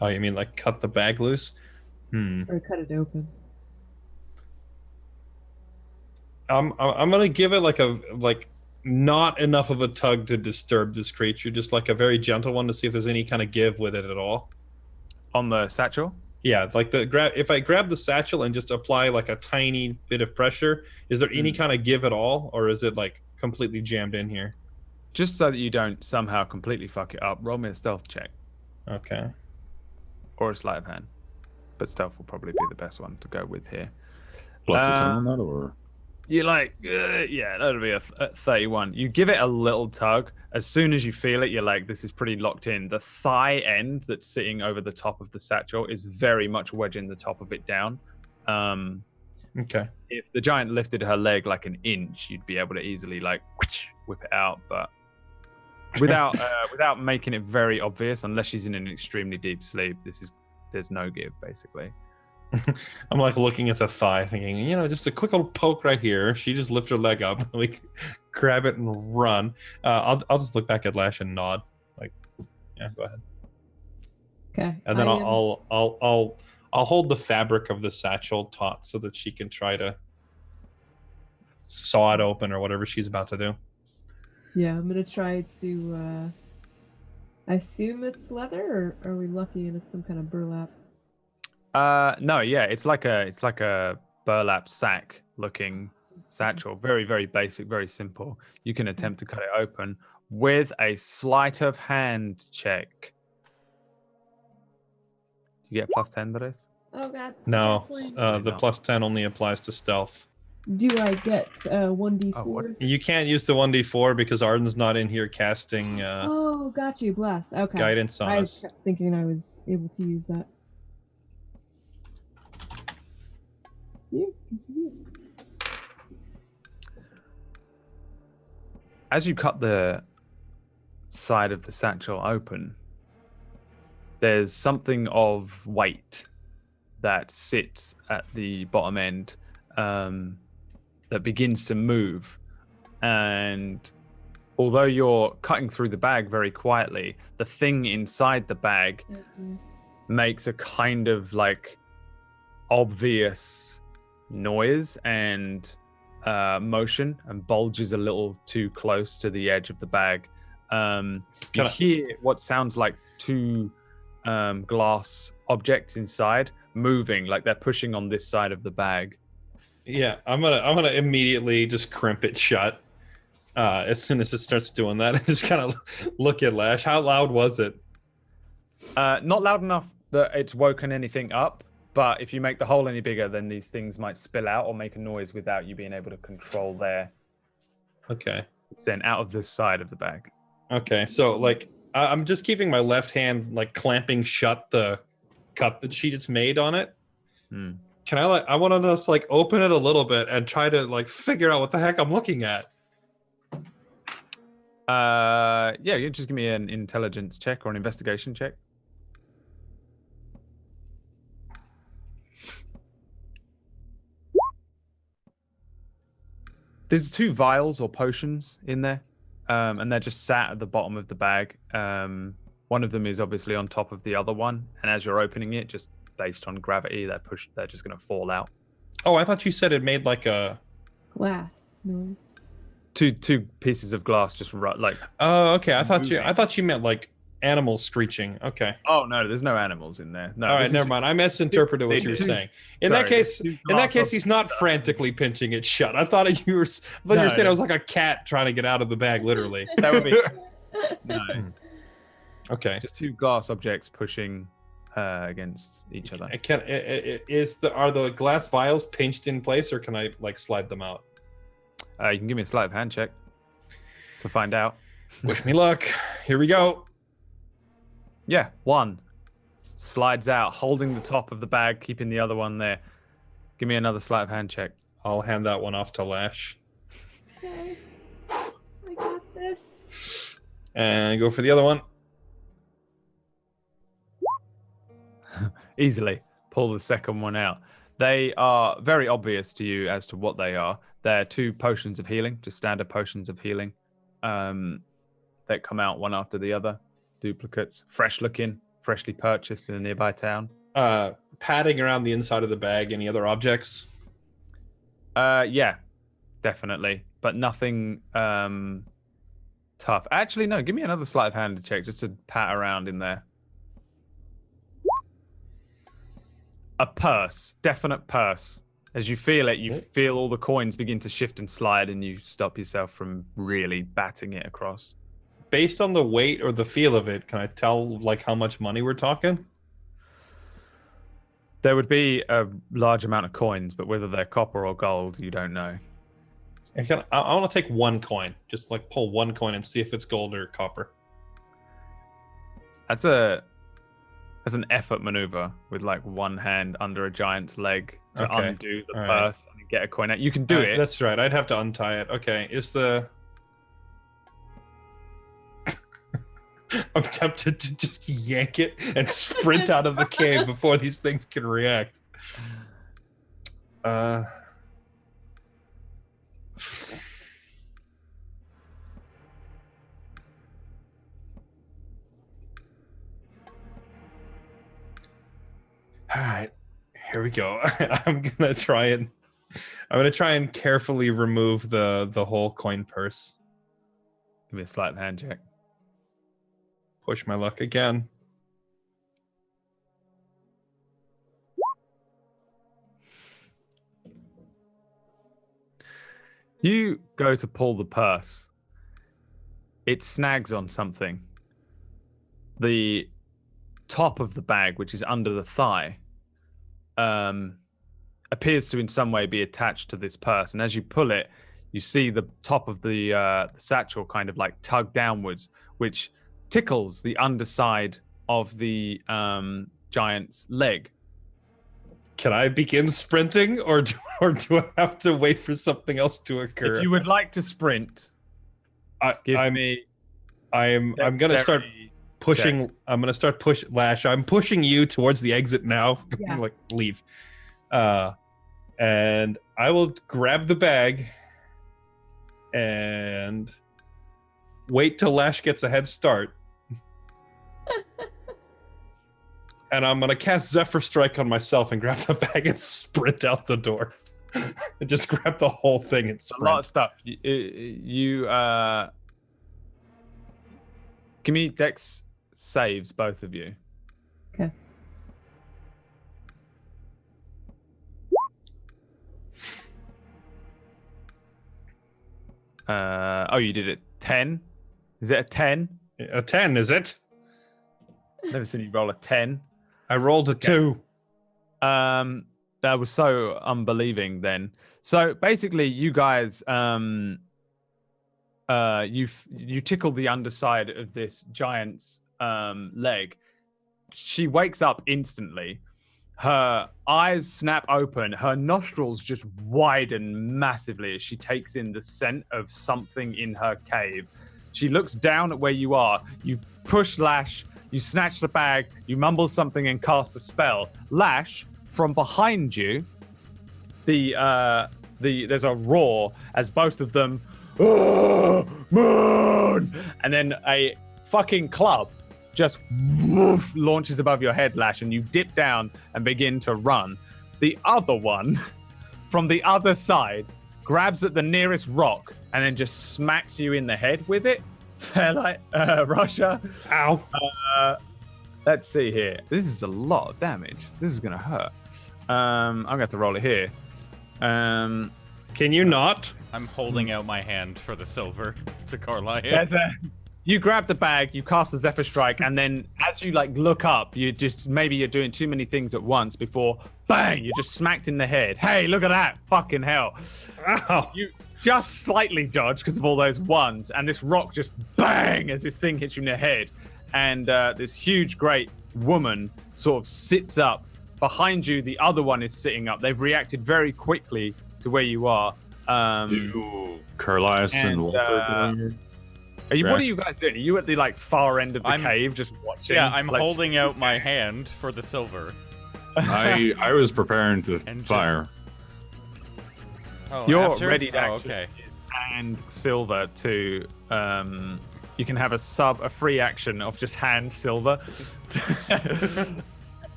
Oh, you mean like cut the bag loose? Or cut it open. I'm gonna give it like not enough of a tug to disturb this creature, just like a very gentle one to see if there's any kind of give with it at all. On the satchel? Yeah, it's like if I grab the satchel and just apply like a tiny bit of pressure, is there any kind of give at all, or is it like completely jammed in here? Just so that you don't somehow completely fuck it up, roll me a stealth check. Okay. Or a sleight of hand. But stealth will probably be the best one to go with here. Plus the 10 on that, or? You're like, yeah, that'll be a 31. You give it a little tug. As soon as you feel it, you're like, this is pretty locked in. The thigh end that's sitting over the top of the satchel is very much wedging the top of it down. Okay. If the giant lifted her leg like an inch, you'd be able to easily like whip it out, but without making it very obvious, unless she's in an extremely deep sleep, there's no give basically. I'm like looking at the thigh, thinking, just a quick little poke right here. She just lift her leg up, we grab it and run. I'll just look back at Lash and nod, like, yeah, go ahead. Okay. And then I'll hold the fabric of the satchel taut so that she can try to saw it open or whatever she's about to do. Yeah, I'm gonna try to. I assume it's leather, or are we lucky and it's some kind of burlap? No, yeah, it's like a burlap sack looking satchel. Very, very basic, very simple. You can attempt to cut it open with a sleight of hand check. Do you get plus 10 to this? Oh god. No, the plus 10 only applies to stealth. Do I get 1d4? You can't use the 1d4 because Arden's not in here casting oh, got you, bless. Okay. guidance on us. I was thinking I was able to use that. You can see it. As you cut the side of the satchel open, there's something of weight that sits at the bottom end that begins to move. And although you're cutting through the bag very quietly, the thing inside the bag makes a kind of like obvious noise and motion and bulges a little too close to the edge of the bag. You hear what sounds like two glass objects inside moving, like they're pushing on this side of the bag. Yeah, I'm gonna immediately just crimp it shut as soon as it starts doing that. Just kind of look at Lash. How loud was it? Not loud enough that it's woken anything up, but if you make the hole any bigger, then these things might spill out or make a noise without you being able to control their okay Sent out of this side of the bag. Okay, so like I'm just keeping my left hand like clamping shut the cut that she just made on it. Hmm. Can I want to just like open it a little bit and try to like figure out what the heck I'm looking at? Yeah, you just give me an intelligence check or an investigation check. There's 2 vials or potions in there, and they're just sat at the bottom of the bag. One of them is obviously on top of the other one, and as you're opening it, just based on gravity, they're just going to fall out. Oh, I thought you said it made like a Glass noise. Two pieces of glass just like. Oh, okay. I thought you meant like animals screeching. Okay. Oh no, there's no animals in there. No. All right, never mind. I misinterpreted what you were saying. In that case, he's not frantically pinching it shut. I thought you were saying it was like a cat trying to get out of the bag, literally. That would be no. Okay. Just 2 glass objects pushing against each other. Are the glass vials pinched in place, or can I like slide them out? You can give me a sleight of hand check to find out. Wish me luck. Here we go. Yeah, 1 slides out, holding the top of the bag, keeping the other one there. Give me another sleight of hand check. I'll hand that one off to Lash. Okay. I got this. And go for the other one. Easily pull the second one out. They are very obvious to you as to what they are. They're 2 potions of healing, just standard potions of healing, that come out one after the other. Duplicates, fresh looking, freshly purchased in a nearby town. Padding around the inside of the bag. Any other objects? Yeah, definitely, but nothing tough. Actually, no. Give me another sleight of hand check just to pat around in there. A purse, definite purse. As you feel it, you feel all the coins begin to shift and slide, and you stop yourself from really batting it across. Based on the weight or the feel of it, can I tell like how much money we're talking? There would be a large amount of coins, but whether they're copper or gold, you don't know. I want to take 1 coin. Just like pull 1 coin and see if it's gold or copper. That's an effort maneuver with like 1 hand under a giant's leg to undo the purse and get a coin out. You can do it. That's right. I'd have to untie it. Okay. I'm tempted to just yank it and sprint out of the cave before these things can react. All right, here we go. I'm gonna try and carefully remove the whole coin purse. Give me a sleight of hand check. Push my luck again. You go to pull the purse. It snags on something. The top of the bag, which is under the thigh, appears to in some way be attached to this purse. And as you pull it, you see the top of the satchel kind of like tug downwards, which tickles the underside of the giant's leg. Can I begin sprinting, or do I have to wait for something else to occur? If you would like to sprint, I'm gonna start pushing. Check. I'm gonna start push Lash. I'm pushing you towards the exit now. Yeah. Like leave, and I will grab the bag and wait till Lash gets a head start. And I'm going to cast Zephyr Strike on myself and grab the bag and sprint out the door. And just grab the whole thing and sprint. A lot of stuff. You give me Dex saves, both of you. Okay. You did it. 10? Is it a 10? A 10, is it? Never seen you roll a 10. I rolled a 2. That was so unbelieving then. So basically, you guys you tickle the underside of this giant's leg. She wakes up instantly. Her eyes snap open. Her nostrils just widen massively as she takes in the scent of something in her cave. She looks down at where you are. You push Lash. You snatch the bag. You mumble something and cast a spell. Lash, from behind you, there's a roar as both of them, oh, moon, and then a fucking club just woof, launches above your head, Lash, and you dip down and begin to run. The other one, from the other side, grabs at the nearest rock and then just smacks you in the head with it. Like, Russia. Ow. Let's see here. This is a lot of damage. This is gonna hurt. I'm gonna have to roll it here. Can you not? I'm holding out my hand for the silver to Carlisle. You grab the bag, you cast the Zephyr Strike, and then as you like look up, you're doing too many things at once before bang, you're just smacked in the head. Hey, look at that! Fucking hell! Ow. You just slightly dodge because of all those ones, and this rock just bang as this thing hits you in the head, and this huge, great woman sort of sits up behind you. The other one is sitting up. They've reacted very quickly to where you are. Carlisle and Walter. What are you guys doing? Are you at the like far end of the cave just watching? Yeah, I'm holding out my hand for the silver. I was preparing to fire. You're ready to hand silver to you can have a free action of just hand silver.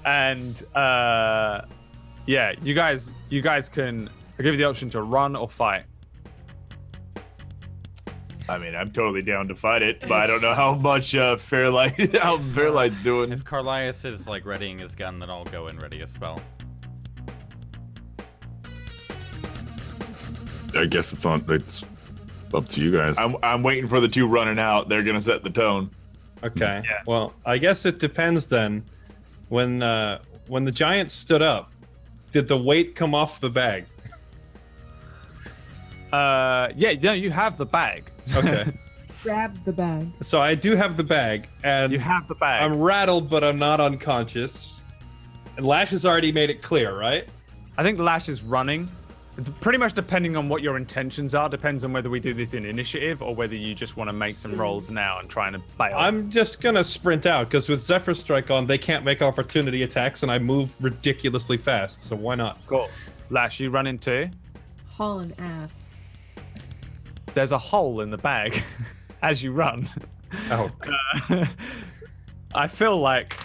And yeah, you guys can, I'll give you the option to run or fight. I mean, I'm totally down to fight it, but I don't know how much Fairlight's doing. If Carlisle is like readying his gun, then I'll go and ready a spell. I guess it's up to you guys. I'm waiting for the two running out. They're gonna set the tone. Okay. Yeah. Well, I guess it depends then. When the giant stood up, did the weight come off the bag? Yeah, no, you have the bag. Okay. Grab the bag. So I do have the bag, and you have the bag. I'm rattled, but I'm not unconscious. And Lash has already made it clear, right? I think Lash is running. Pretty much depending on what your intentions are, depends on whether we do this in initiative or whether you just want to make some rolls now and try and bail. I'm just gonna sprint out because with Zephyr Strike on, they can't make opportunity attacks, and I move ridiculously fast. So why not? Cool. Lash, you run into? Hauling ass. There's a hole in the bag as you run. Oh. I feel like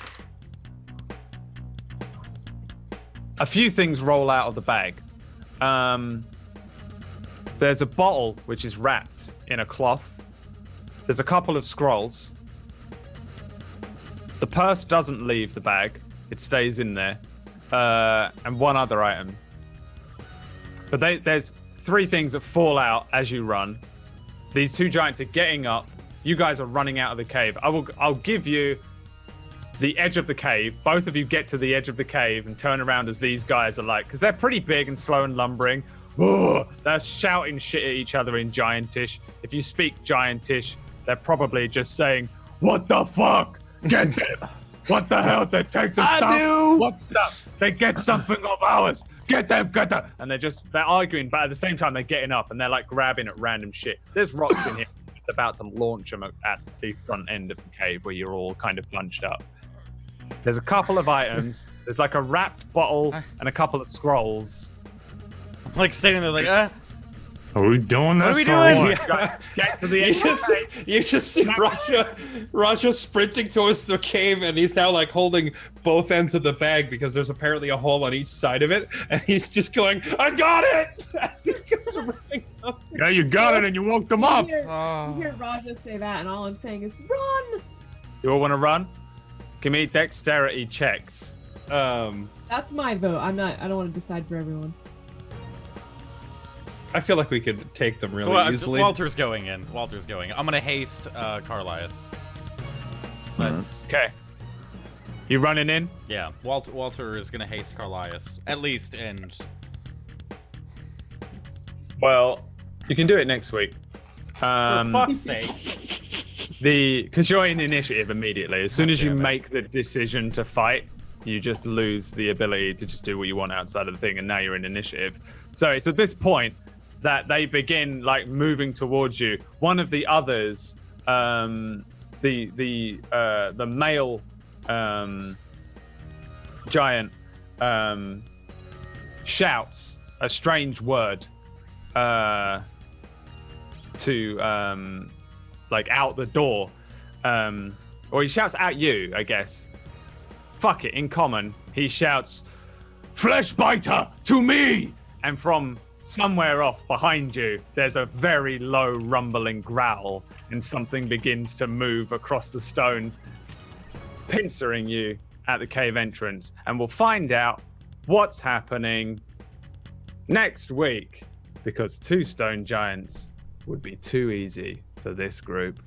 a few things roll out of the bag. There's a bottle which is wrapped in a cloth. There's a couple of scrolls. The purse doesn't leave the bag. It stays in there. And one other item. But there's three things that fall out as you run. These two giants are getting up. You guys are running out of the cave. I'll give you the edge of the cave. Both of you get to the edge of the cave and turn around as these guys are like, because they're pretty big and slow and lumbering. Whoa, they're shouting shit at each other in Giantish. If you speak Giantish, they're probably just saying, "What the fuck? Get them! What the hell? They take the stuff. do. What stuff? They get something of ours. Get them, get them!" And they're arguing, but at the same time they're getting up and they're like grabbing at random shit. There's rocks in here. It's about to launch them at the front end of the cave where you're all kind of bunched up. There's a couple of items. There's like a wrapped bottle and a couple of scrolls. I'm like standing there like, Are we doing this? What are we doing? Get to the edge. You just see Raja sprinting towards the cave, and he's now like holding both ends of the bag because there's apparently a hole on each side of it, and he's just going, "I got it!" as he goes running up. Yeah, you got it, and you woke them up. You hear Raja say that, and all I'm saying is, "Run!" You all want to run? Give me dexterity checks. That's my vote. I don't want to decide for everyone. I feel like we could take them really easily. Walter's going in. Walter's going. I'm gonna haste Carlisle. Let's. Okay. You running in? Yeah. Walter is gonna haste Carlisle at least, and. Well, you can do it next week. For fuck's sake. Because you're in initiative immediately. As soon as you make the decision to fight, you just lose the ability to just do what you want outside of the thing, and now you're in initiative. So it's at this point that they begin like moving towards you. One of the others, the male giant, shouts a strange word to like out the door, or he shouts at you, I guess. Fuck it, in common, he shouts, "Flesh biter to me!" And from somewhere off behind you, there's a very low rumbling growl, and something begins to move across the stone, pincering you at the cave entrance. And we'll find out what's happening next week, because 2 stone giants would be too easy for this group.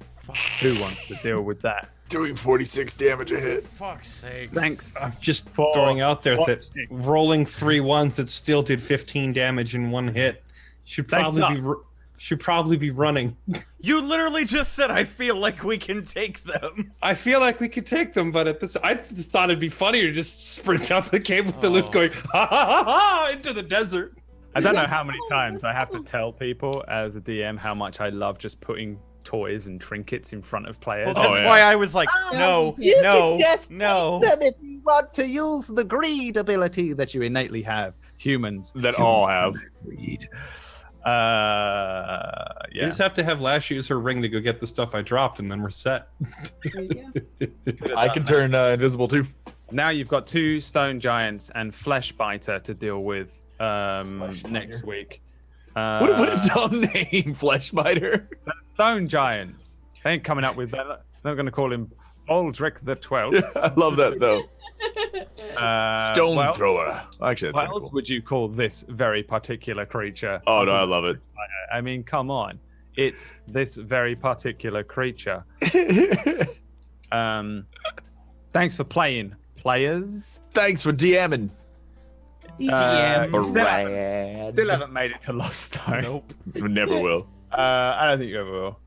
Who wants to deal with that? Doing 46 damage a hit. Fuck's sake. Thanks. I'm just for throwing out there that watching. rolling 3 ones that still did 15 damage in 1 hit should probably be running. You literally just said, I feel like we can take them. I feel like we could take them, but I just thought it'd be funnier to just sprint out the cave with the loot going ha ha ha ha into the desert. I don't know how many times I have to tell people as a DM how much I love just putting toys and trinkets in front of players. Well, that's why I was like, no. Take them if you want to use the greed ability that you innately have. Humans that all have greed. You just have to have Lash use her ring to go get the stuff I dropped, and then we're set. I can turn invisible too. Now you've got 2 stone giants and Flesh Biter to deal with next week. What a dumb name, Flesh Biter. Stone giants. They ain't coming up with that. They're going to call him Aldrich the 12th. I love that though. Stone thrower. Actually, that's what else would you call this very particular creature? Oh no, I love it. I mean, come on. It's this very particular creature. Thanks for playing, players. Thanks for DMing. Still haven't made it to Lost Stone. Nope. We never will. I don't think you ever will.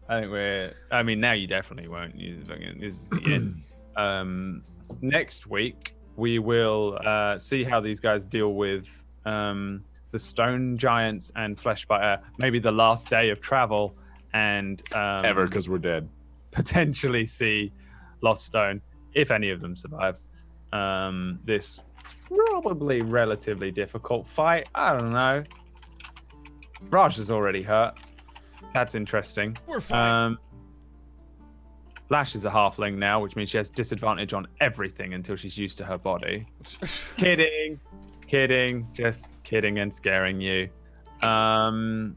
I mean, now you definitely won't. This is the end. Next week, we will see how these guys deal with the stone giants and Fleshbiter. Maybe the last day of travel, and ever, because we're dead. Potentially see Lost Stone, if any of them survive. This probably relatively difficult fight. I don't know. Raj is already hurt. That's interesting. We're fine. Lash is a halfling now, which means she has disadvantage on everything until she's used to her body. Kidding. Just kidding and scaring you. Yeah.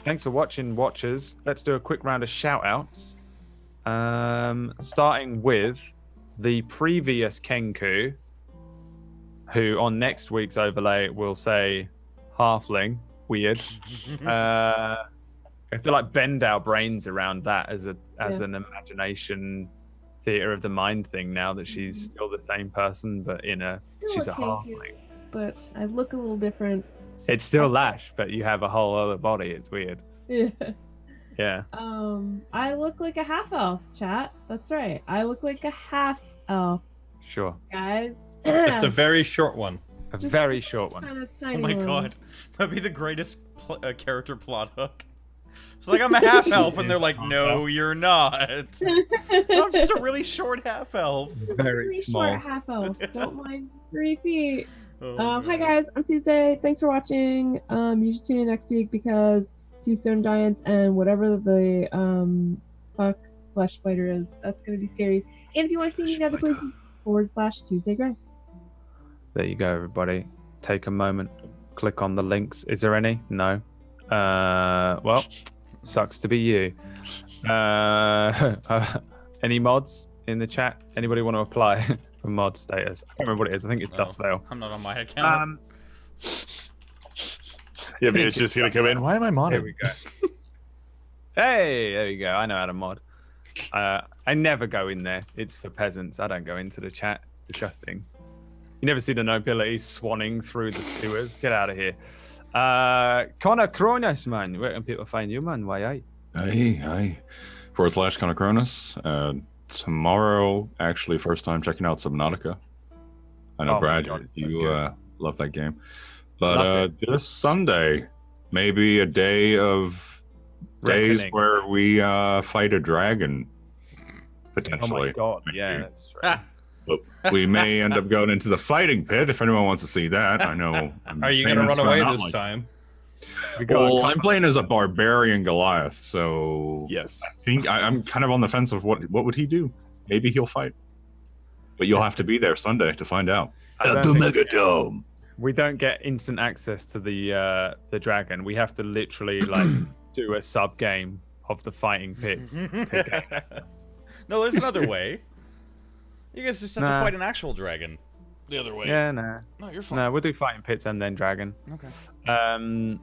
Thanks for watching, watchers. Let's do a quick round of shout-outs. Starting with the previous Kenku, who on next week's overlay will say halfling. Weird. We have to like bend our brains around that as an imagination theater of the mind thing now that she's still the same person, but she's a halfling. But I look a little different. It's still Lash, but you have a whole other body. It's weird. Yeah. Yeah. I look like a half elf, chat. That's right. I look like a half elf. Sure. Guys. Just a very short one. A very short one. Kind of Oh tiny my one. god. That'd be the greatest character plot hook. It's like, I'm a half elf, and they're like, no, you're not. I'm just a really short half elf. Very Really small. short half elf. Don't mind 3 feet. Oh, Hi guys, I'm Tuesday. Thanks for watching. You should tune in next week because 2 stone giants and whatever the flesh spider is, that's gonna be scary. And if you want to see me in other places, /Tuesday Gray. There you go, everybody. Take a moment. Click on the links. Is there any? No. Well, sucks to be you. Any mods in the chat? Anybody want to apply for mod status? I can't remember what it is. I think it's Dustvale. I'm not on my account. Yeah, but it's just gonna come in. Why am I modding? Here we go. Hey, there you go. I know how to mod. I never go in there. It's for peasants. I don't go into the chat. It's disgusting. You never see the nobility swanning through the sewers. Get out of here. Connor Cronus, man. Where can people find you, man? Why, aye? Aye. / Connor Cronus. Tomorrow, actually, first time checking out Subnautica. I know, Oh my Brad, God, it's so you good. love that game. But this Sunday, maybe a day of days Reckoning. where we fight a dragon, potentially. Oh my God, yeah, that's right. But we may end up going into the fighting pit if anyone wants to see that. I know. Are you going to run away this time? Well, I'm playing as a barbarian Goliath, so Yes. I think I'm kind of on the fence of what would he do. Maybe he'll fight, but you'll have to be there Sunday to find out. I don't think- Megadome. We don't get instant access to the dragon. We have to literally like do a sub game of the fighting pits. to get- No, there's another way. You guys just have Nah. to fight an actual dragon. The other way. Yeah, no. No, you're fine. No, we'll do fighting pits and then dragon. Okay.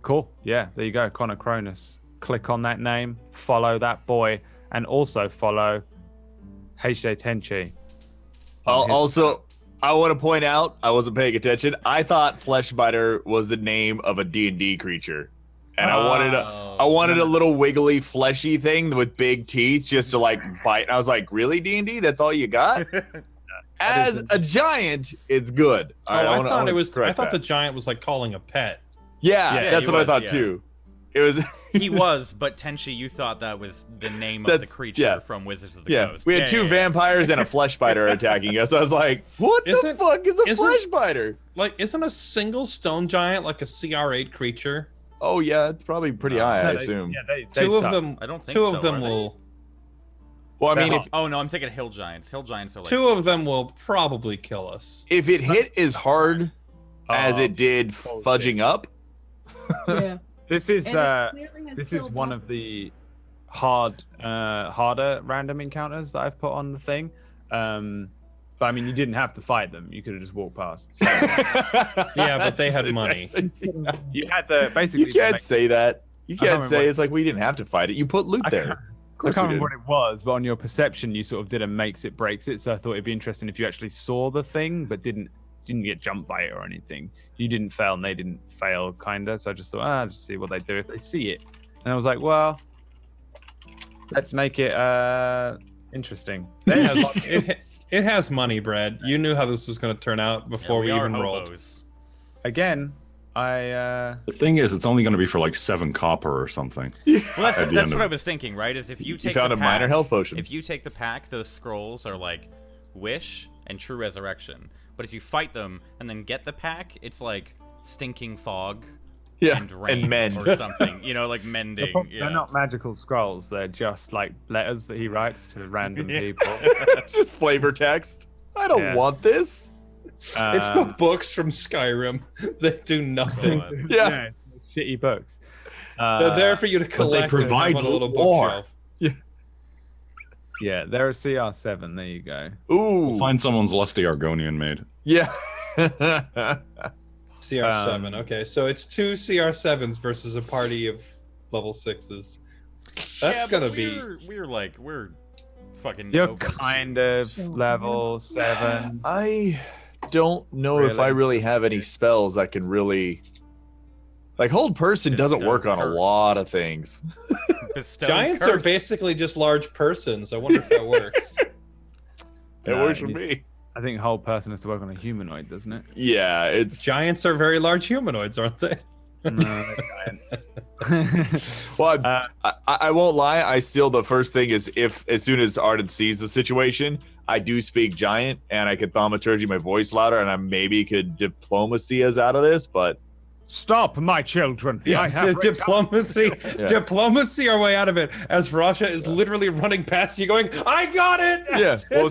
Cool. Yeah, there you go. Connor Cronus. Click on that name, follow that boy, and also follow HJ Tenchi. Also, I want to point out, I wasn't paying attention. I thought Fleshbiter was the name of a D&D creature. And I wanted a little wiggly, fleshy thing with big teeth just to like bite. And I was like, really, D&D? That's all you got? As a giant, it's good. All right, I thought it was. I correct thought the that. giant was like calling a pet. Yeah, that's he what I was, thought yeah. too. It was. He was, but Tenchi, you thought that was the name of the creature from Wizards of the Coast. We had two vampires and a flesh biter attacking us. I was like, what the fuck is a flesh biter? Like, isn't a single stone giant like a CR8 creature? Oh yeah, it's probably pretty high, I assume. Two of them. I don't think two so, of them are they? will. Well, I mean, if Oh no, I'm thinking hill giants. Hill giants are like two of them will probably kill us. if it hit as hard as it did fudging up, Yeah. This is And it clearly has this is killed one of the harder random encounters that I've put on the thing. But I mean, you didn't have to fight them. You could have just walked past. Yeah, but they had money. You had the basically. you can't say that. You I can't can't remember say what- it's like we didn't have to fight it. You put loot there. I can't remember what it was, but on your perception, you sort of did a makes it breaks it. So I thought it'd be interesting if you actually saw the thing, but didn't get jumped by it or anything. You didn't fail, and they didn't fail, kinda. So I just thought, I'll just see what they do if they see it. And I was like, well, let's make it interesting. It has money, Brad. You knew how this was going to turn out before we are even rolled. hobos. Again, I The thing is, it's only going to be for like 7 copper or something. Well, At that's the what end of I it. was thinking, right? Is if you take found the a minor pack- health potion. If you take the pack, those scrolls are like wish and true resurrection. But if you fight them and then get the pack, it's like stinking fog and rain mend. or something. You know, like mending. they're not magical scrolls. They're just like letters that he writes to random people. Just flavor text. I don't Yeah. want this. It's the books from Skyrim that do nothing. Yeah. Shitty books. They're there for you to collect and have provide on a little lore. bookshelf. Yeah, they're a CR7. There you go. Ooh. Find someone's lusty Argonian maid. Yeah. CR7. Okay, so it's 2 CR7s versus a party of level 6s. That's but gonna be. we're fucking. You're over kind of level 7. I don't know if I really have any spells that can really. Like, hold person doesn't Bestow work on a curse. lot of things. Bestow Giants are curse. basically just large persons. I wonder if that works. It works for me. I think whole person has to work on a humanoid, doesn't it? Yeah, it's. Giants are very large humanoids, aren't they? No, they're giants. Well, I won't lie. I still, the first thing is as soon as Arden sees the situation, I do speak giant and I could thaumaturgy my voice louder and I maybe could diplomacy us out of this, but. Stop, my children. I Yes, have diplomacy, Yeah. diplomacy our way out of it. As Rasha is literally running past you, going, "I got it." Yeah, well,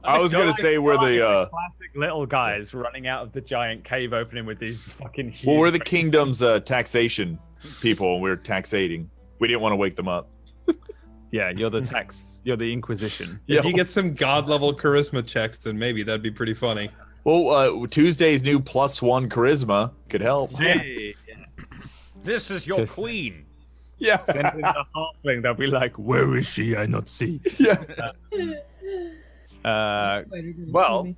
I was gonna say we're the classic little guys running out of the giant cave opening with these fucking huge. well, we're the kingdom's taxation people, and we're taxating. We didn't want to wake them up. Yeah, you're the you're the Inquisition. If you get some god level charisma checks, then maybe that'd be pretty funny. Well, Tuesday's new +1 charisma could help. Hey, This is your Just- queen. Yeah. send in the halfling. They'll be like, "Where is she? I not see." Yeah. Well,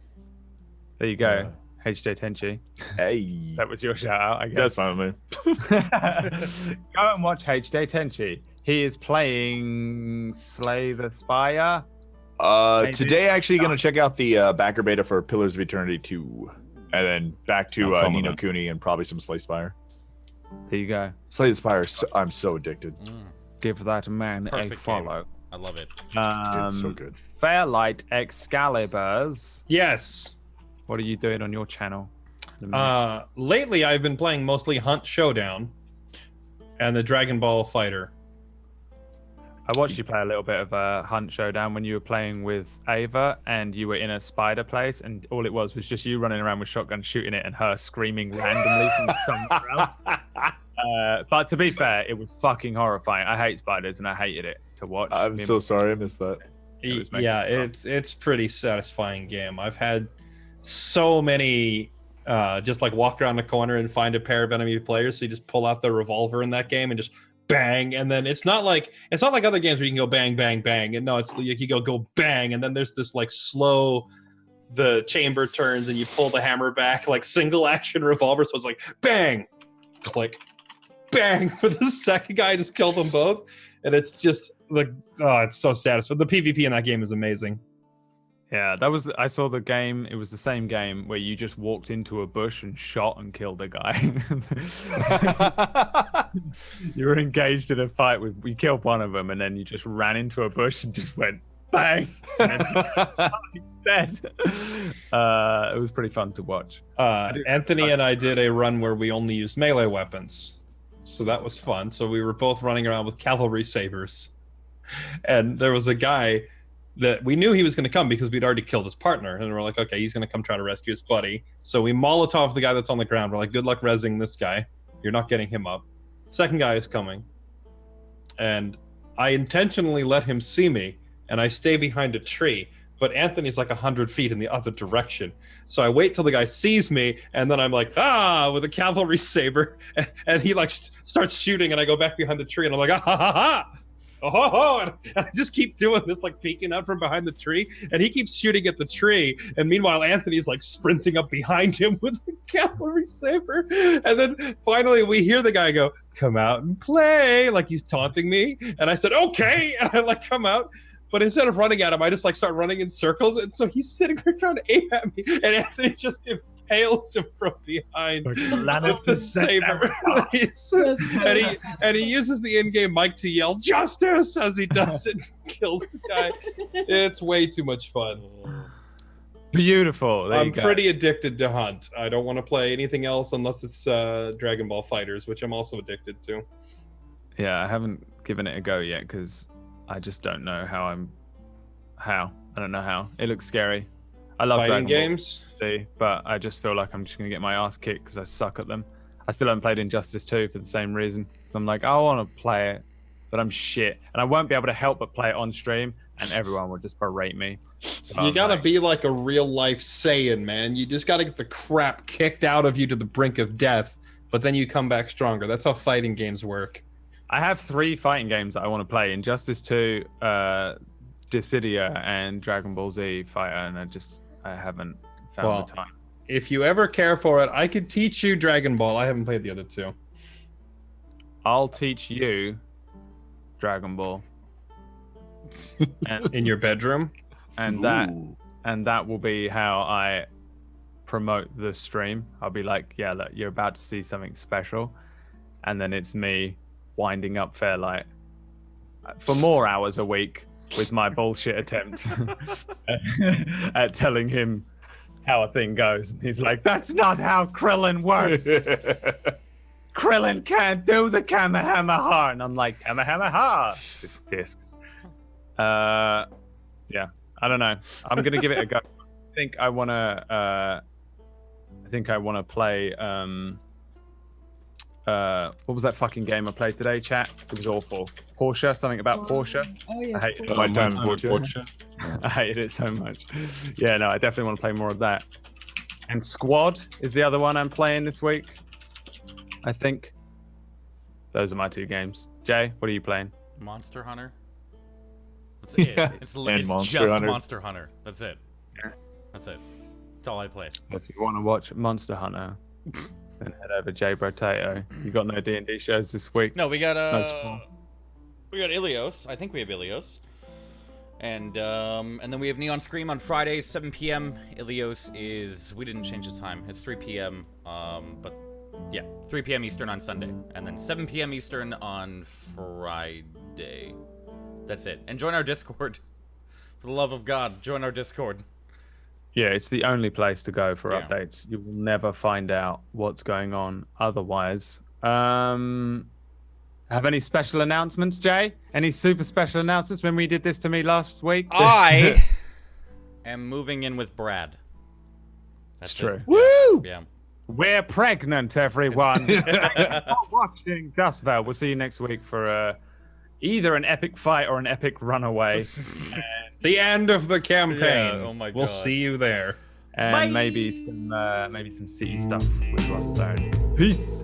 There you go. HJ Tenchi. Hey. That was your shout out, I guess. That's fine with me. Go and watch HJ Tenchi. He is playing Slay the Spire. Today, actually, going to check out the backer beta for Pillars of Eternity 2. And then back to Ni no Kuni and probably some Slay Spire. There you go. Slay the Spire, I'm so addicted. Give that man Perfect a follow. game. I love it. It's so good. Fairlight Excaliburs. Yes. What are you doing on your channel? Lately, I've been playing mostly Hunt Showdown and the Dragon Ball Fighter. I watched you play a little bit of Hunt Showdown when you were playing with Ava and you were in a spider place, and all it was just you running around with shotgun shooting it and her screaming randomly from somewhere else. But to be fair, it was fucking horrifying. I hate spiders and I hated it to watch. I'm so sorry I missed that. Yeah, it's pretty satisfying game. I've had so many just like walk around the corner and find a pair of enemy players, so you just pull out the revolver in that game and just bang, and then it's not like other games where you can go bang bang bang, and no, it's like you go bang, and then there's this like slow, the chamber turns and you pull the hammer back, like single action revolver, so it's like bang, click, bang for the second guy, just kill them both, and it's just like, oh, it's so satisfying. The PvP in that game is amazing. Yeah, I saw the game. It was the same game where you just walked into a bush and shot and killed a guy. You were engaged in a fight we killed one of them, and then you just ran into a bush and just went bang, and then dead. It was pretty fun to watch. Anthony and I did a run where we only used melee weapons, so that was fun. So we were both running around with cavalry sabers, and there was a guy that we knew he was going to come because we'd already killed his partner, and we're like, okay, he's going to come try to rescue his buddy. So we Molotov the guy that's on the ground. We're like, good luck rezzing this guy. You're not getting him up. Second guy is coming, and I intentionally let him see me, and I stay behind a tree. But Anthony's like 100 feet in the other direction. So I wait till the guy sees me, and then I'm like, with a cavalry saber, and he like starts shooting, and I go back behind the tree, and I'm like, ha ha ha! Oh, and I just keep doing this, like peeking out from behind the tree, and he keeps shooting at the tree, and meanwhile Anthony's like sprinting up behind him with the cavalry saber, and then finally we hear the guy go, come out and play, like he's taunting me, and I said, okay, and I like come out, but instead of running at him, I just like start running in circles, and so he's sitting there trying to aim at me, and Anthony just impales him from behind with the saber. and he uses the in-game mic to yell justice as he does it and kills the guy. It's way too much fun. Beautiful. I'm pretty addicted to Hunt. I don't want to play anything else unless it's Dragon Ball Fighters, which I'm also addicted to. Yeah, I haven't given it a go yet because I just don't know I don't know how. It looks scary. I love fighting games, but I just feel like I'm just going to get my ass kicked because I suck at them. I still haven't played Injustice 2 for the same reason. So I'm like, I want to play it, but I'm shit. And I won't be able to help but play it on stream, and everyone will just berate me. So you got to be like a real-life Saiyan, man. You just got to get the crap kicked out of you to the brink of death, but then you come back stronger. That's how fighting games work. I have 3 fighting games that I want to play: Injustice 2, Dissidia, and Dragon Ball Z Fighter, and I haven't found the time. If you ever care for it, I could teach you Dragon Ball. I haven't played the other 2. I'll teach you Dragon Ball. And in your bedroom? And that will be how I promote the stream. I'll be like, yeah, look, you're about to see something special. And then it's me winding up Fairlight for more hours a week with my bullshit attempt at telling him how a thing goes. He's like, that's not how Krillin works. Krillin can't do the Kamehameha. And I'm like, Kamehameha. Discs. Yeah, I don't know. I'm going to give it a go. I think I want to play what was that fucking game I played today, chat? It was awful. Porsche, something about Porsche. Oh yeah. I hated it. My time Porsche. I hated it so much. Yeah, no, I definitely want to play more of that. And Squad is the other one I'm playing this week, I think. Those are my 2 games. Jay, what are you playing? Monster Hunter. That's it. It's And just Monster Hunter. Monster Hunter. That's it. Yeah. That's it. That's all I play. If you want to watch Monster Hunter, then head over BradWOTO. You got no D&D shows this week? No, we got No we got Ilios. I think we have Ilios. And then we have Neon Scream on Fridays, 7 p.m. Ilios is, we didn't change the time. It's 3 p.m. But yeah, 3 p.m. Eastern on Sunday, and then 7 p.m. Eastern on Friday. That's it. And join our Discord. For the love of God, join our Discord. Yeah, it's the only place to go for Yeah. updates. You will never find out what's going on otherwise. Have any special announcements, Jay? Any super special announcements when we did this to me last week? I am moving in with Brad. That's true. Woo! Yeah. We're pregnant, everyone. Thank you for watching Dustvale. We'll see you next week for either an epic fight or an epic runaway. The end of the campaign. Yeah, oh my We'll God. see you there. And maybe some city stuff with Ruststone. Peace.